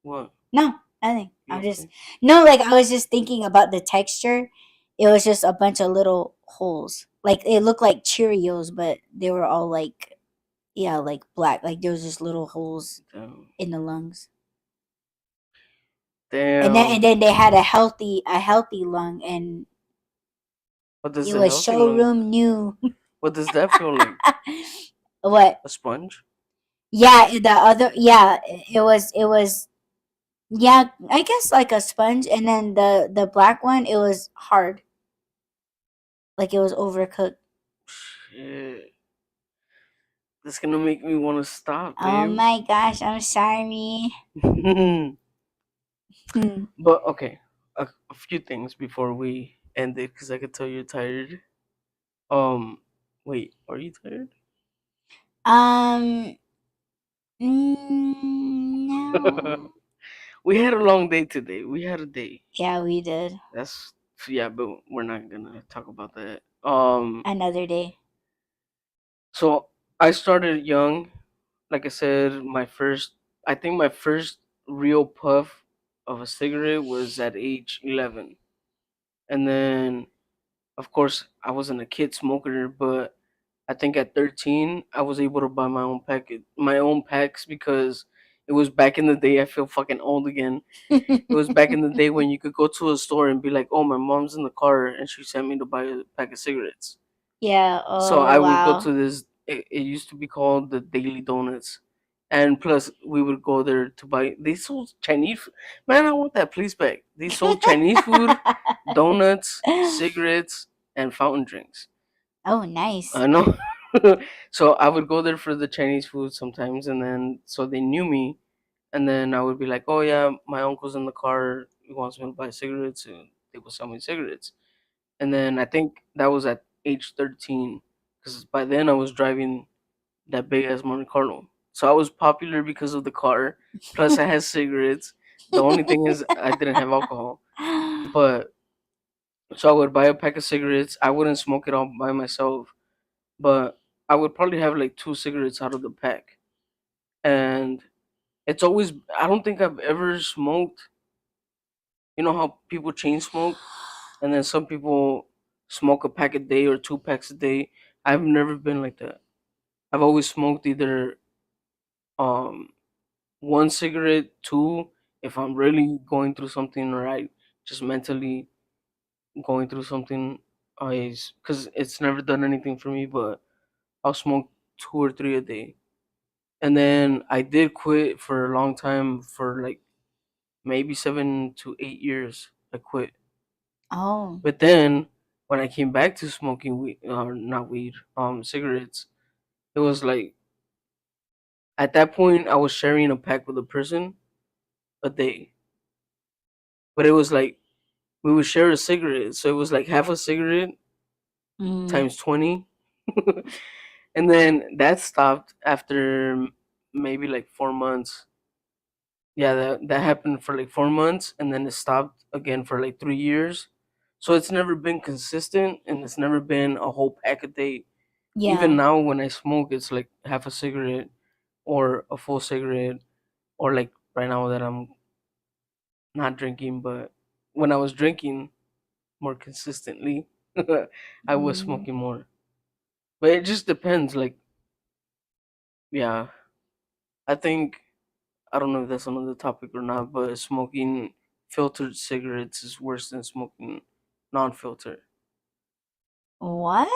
What? No, nothing. You okay? No, like, I was just thinking about the texture. It was just a bunch of little holes. Like, it looked like Cheerios, but they were all like, yeah, like black. Like, there was just little holes Damn. in the lungs. And then Damn. and then they had a healthy lung, and What does it the was healthy lung? showroom new. What does that feel like? What? A sponge? Yeah, the other, yeah, it was, yeah, I guess like a sponge. And then the black one, it was hard, like it was overcooked. Shit. That's gonna make me want to stop, Oh babe. my gosh, I'm sorry. Hmm. But okay, a few things before we end it, because I could tell you're tired. Um, wait, are you tired? um no. We had a long day today. We had a day. Yeah, we did. That's yeah, but we're not gonna talk about that. Another day. So I started young. Like I said, I think my first real puff of a cigarette was at age 11, and then of course I wasn't a kid smoker, but I think at 13 I was able to buy my own packs, because it was back in the day. I feel fucking old again. It was back in the day when you could go to a store and be like, "Oh, my mom's in the car and she sent me to buy a pack of cigarettes." Yeah. So Oh I would go wow. to this. It used to be called the Daily Donuts, and plus we would go there to buy. They sold Chinese. Man, I want that police bag. They sold Chinese food, donuts, cigarettes, and fountain drinks. Oh, nice. I know. So I would go there for the Chinese food sometimes, and then so they knew me, and then I would be like, "Oh yeah, my uncle's in the car. He wants me to buy cigarettes, and they will sell me cigarettes." And then I think that was at age 13, because by then I was driving that big ass Monte Carlo. So I was popular because of the car. Plus I had cigarettes. The only thing is I didn't have alcohol. But so I would buy a pack of cigarettes. I wouldn't smoke it all by myself, but I would probably have like two cigarettes out of the pack. And it's always I don't think I've ever smoked. You know how people chain smoke, and then some people smoke a pack a day or two packs a day. I've never been like that. I've always smoked either um one cigarette, two if I'm really going through something, or I just mentally going through something. I because it's never done anything for me, but I'll smoke two or three a day. And then I did quit for a long time, for like maybe 7 to 8 years. I quit. Oh. But then when I came back to smoking weed, or not weed, cigarettes, it was like at that point I was sharing a pack with a person a day. But it was like we would share a cigarette, so it was like half a cigarette Mm. times 20. And then that stopped after maybe like 4 months. Yeah, that happened for like 4 months, and then it stopped again for like 3 years. So it's never been consistent, and it's never been a whole pack a day. Even Yeah. now, when I smoke, it's like half a cigarette or a full cigarette, or like right now that I'm not drinking, but when I was drinking more consistently, I was Mm. smoking more. But it just depends. Like, yeah, I think I don't know if that's another topic or not, but smoking filtered cigarettes is worse than smoking non-filtered. What?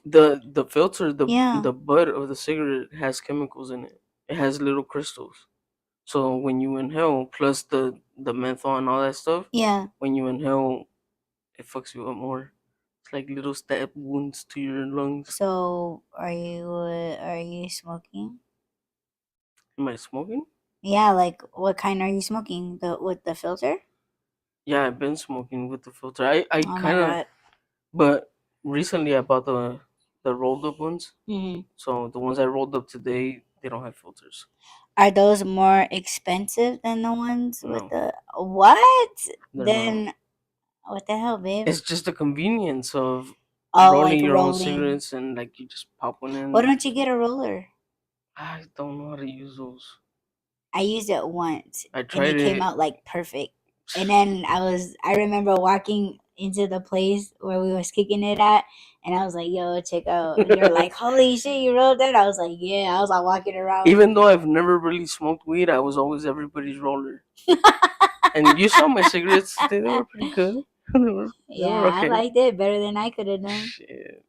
The filter, Yeah. the butt of the cigarette has chemicals in it. It has little crystals. So when you inhale, plus the menthol and all that stuff, Yeah. when you inhale, it fucks you up more. It's like little stab wounds to your lungs. So are you smoking? Am I smoking? Yeah, like what kind are you smoking? The with the filter? Yeah, I've been smoking with the filter. I Oh my kind of, god. but recently I bought the rolled up ones. Hmm. So the ones I rolled up today, they don't have filters. Are those more expensive than the ones with No, the what? they're not. Then what the hell, babe? It's just the convenience of Oh, rolling like your own rolling. cigarettes and like you just pop one Why in. don't you get a roller? I don't know how to use those. I used it once I and tried it came it. out like perfect. And then I remember walking into the place where we was kicking it at and I was like, yo, check out. And they're like, holy shit, you rolled that? I was like, yeah. I was like walking around. Even though I've never really smoked weed, I was always everybody's roller. And you saw my cigarettes; they were pretty good. They were Yeah, I okay. liked it better than I could have done. Shit.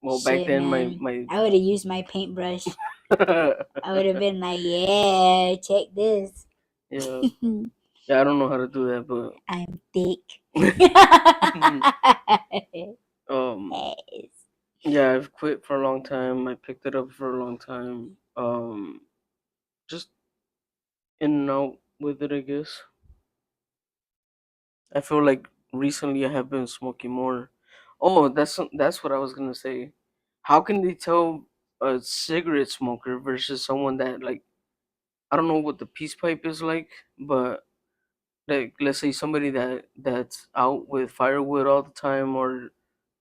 Well, back Shit, then, my man. my I would have used my paintbrush. I would have been like, yeah, check this. yeah, yeah. I don't know how to do that, but I'm thick. Yes. yeah, I've quit for a long time. I picked it up for a long time. Just in and out with it, I guess. I feel like recently I have been smoking more. Oh, that's what I was gonna say. How can they tell a cigarette smoker versus someone that like I don't know what the peace pipe is like, but like let's say somebody that's out with firewood all the time or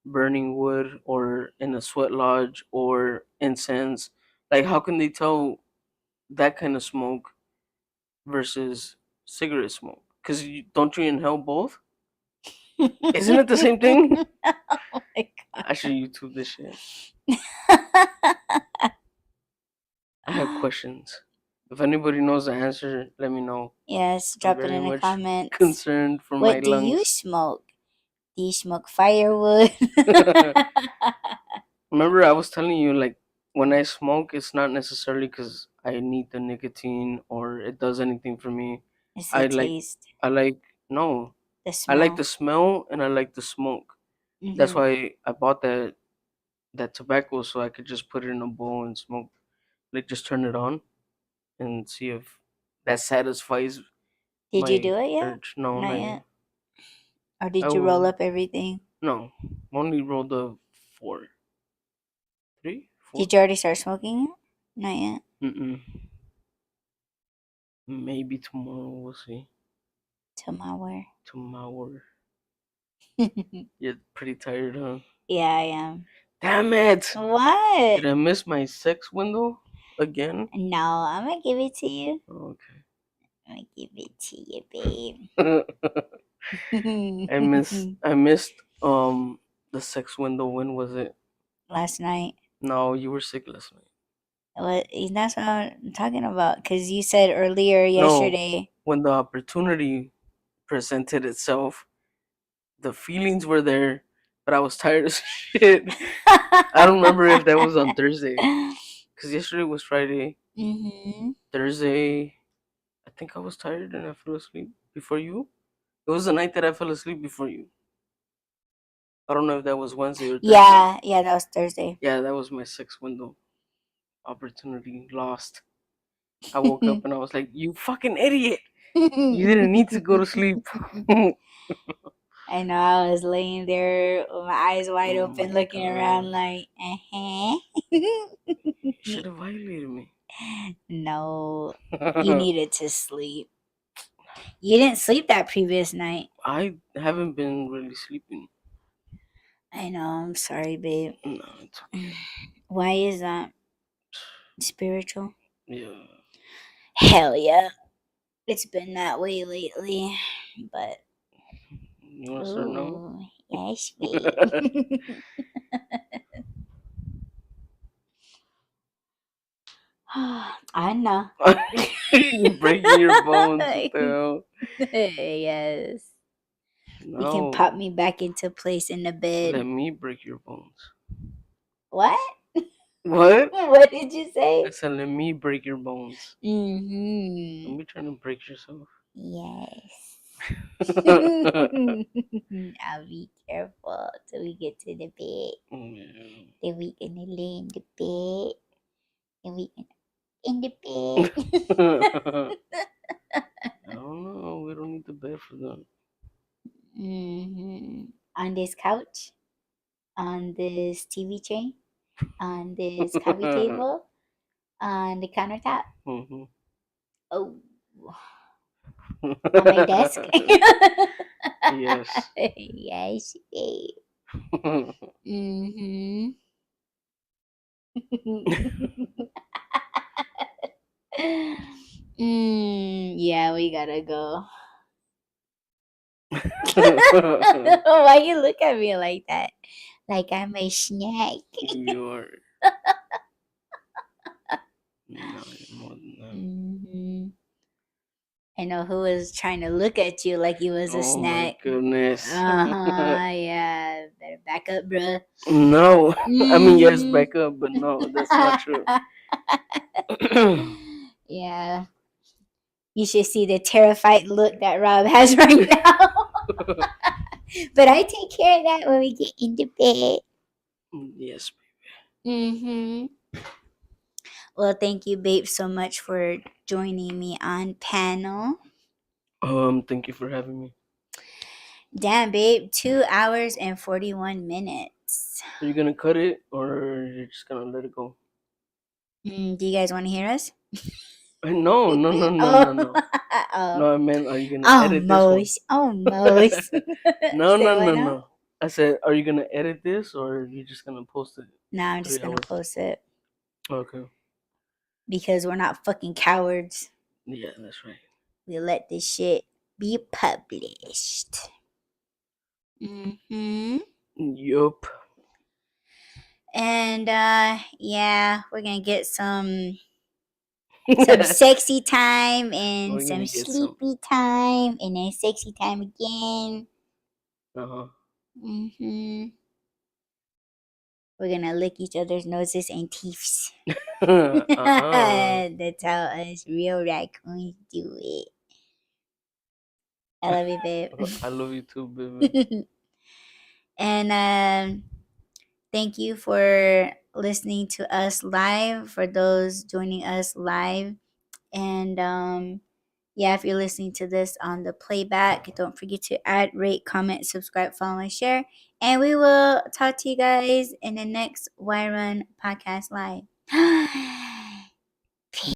burning wood or in a sweat lodge or incense, like how can they tell that kind of smoke versus cigarette smoke? Because don't you inhale both? Isn't it the same thing? Oh my I should YouTube this shit. god. I have questions. If anybody knows the answer, let me know. Yes, I'm drop it very in the much comments. concerned for my What do you lungs. smoke? Do you smoke firewood? Remember, I was telling you, like, when I smoke, it's not necessarily because I need the nicotine or it does anything for me. It's the I like, taste, I like, no, the I like smell. the smell and I like the smoke. That's Hmm. why I bought that tobacco so I could just put it in a bowl and smoke. Like, just turn it on and see if that satisfies Did you my do it yet? urge. No, Not not yet. yet. Or I did you roll will. up everything? No, only rolled a four, three, four. Did you already start smoking it? Not yet. Mm-mm. Maybe tomorrow. We'll see. Tomorrow. Tomorrow. You're pretty tired, huh? Yeah, I am. Damn it! What? Did I miss my sex window again? No, I'm gonna give it to you. Okay. I'm gonna give it to you, babe. I missed the sex window. When was it? Last night. No, you were sick last night. What? That's what I'm talking about. Cause you said earlier No, yesterday. when the opportunity presented itself, the feelings were there, but I was tired as shit. I don't remember if that was on Thursday, because yesterday was Friday. Mm-hmm. Thursday, I think I was tired and I fell asleep before you. It was the night that I fell asleep before you. I don't know if that was Wednesday or Thursday. Yeah, yeah, that was Thursday. Yeah, that was my sixth window. Opportunity lost. I woke up and I was like, "You fucking idiot! You didn't need to go to sleep." Oh I know I was laying there with my eyes wide open, my looking around god! like, uh-huh. You should have violated me. No, you needed to sleep. You didn't sleep that previous night. I haven't been really sleeping. I know. I'm sorry, babe. No, it's okay. Why is that spiritual? Yeah. Hell yeah. It's been that way lately. But, You want to start now? ooh, yes, babe. I know. You're breaking your bones. What the hell? Yes. You can No. pop me back into place in the Let bed. me break your bones. What? What? What did you I say? said, let me break your bones. Mm-hmm. Don't be trying to break yourself. Yes. I'll be careful till we get to the bed. Yeah. Then we gonna lay in the bed. And we gonna in the bed. I don't know. We don't need the bed for that. On this couch, on this TV tray, on this coffee table, on the countertop. Mm-hmm. Oh, on my desk. Yes. Yes, babe. Mm-hmm. Yeah, we gotta go. Why you look at me like that? Like I'm a snack. You are. No, you're more than that. Mm-hmm. I know who was trying to look at you like you was a Oh my snack. goodness. Yeah. Better back up, bruh. No. I mean, yes, Mhm. back up, but no, that's not true. Yeah. You should see the terrified look that Rob has right now. But I take care of that when we get into bed. Yes. Mm-hmm. Well, thank you, babe, so much for joining me on panel. Thank you for having me. Damn, babe, 2 hours and 41 minutes. Are you gonna cut it or you're just gonna let it go? Do you guys want to hear us? No. Oh, No, I meant, are you gonna edit this one? almost. No, Say no, what no, now? no. I said, are you gonna edit this or are you just gonna post it No, I'm 3 just gonna hours? post it Okay. because we're not fucking cowards. Yeah, that's right. We let this shit be published. Mm-hmm. Yup. And yeah, we're gonna get some sexy time and We're some gonna get some. sleepy time and then sexy time again. Uh Mm-hmm. We're gonna lick each other's noses and teeths. huh. That's how us real raccoons do it. I love you, babe. I love you too, baby. And thank you for listening to us live, for those joining us live. And yeah, if you're listening to this on the playback, don't forget to add, rate, comment, subscribe, follow, and share. And we will talk to you guys in the next Y Run podcast live.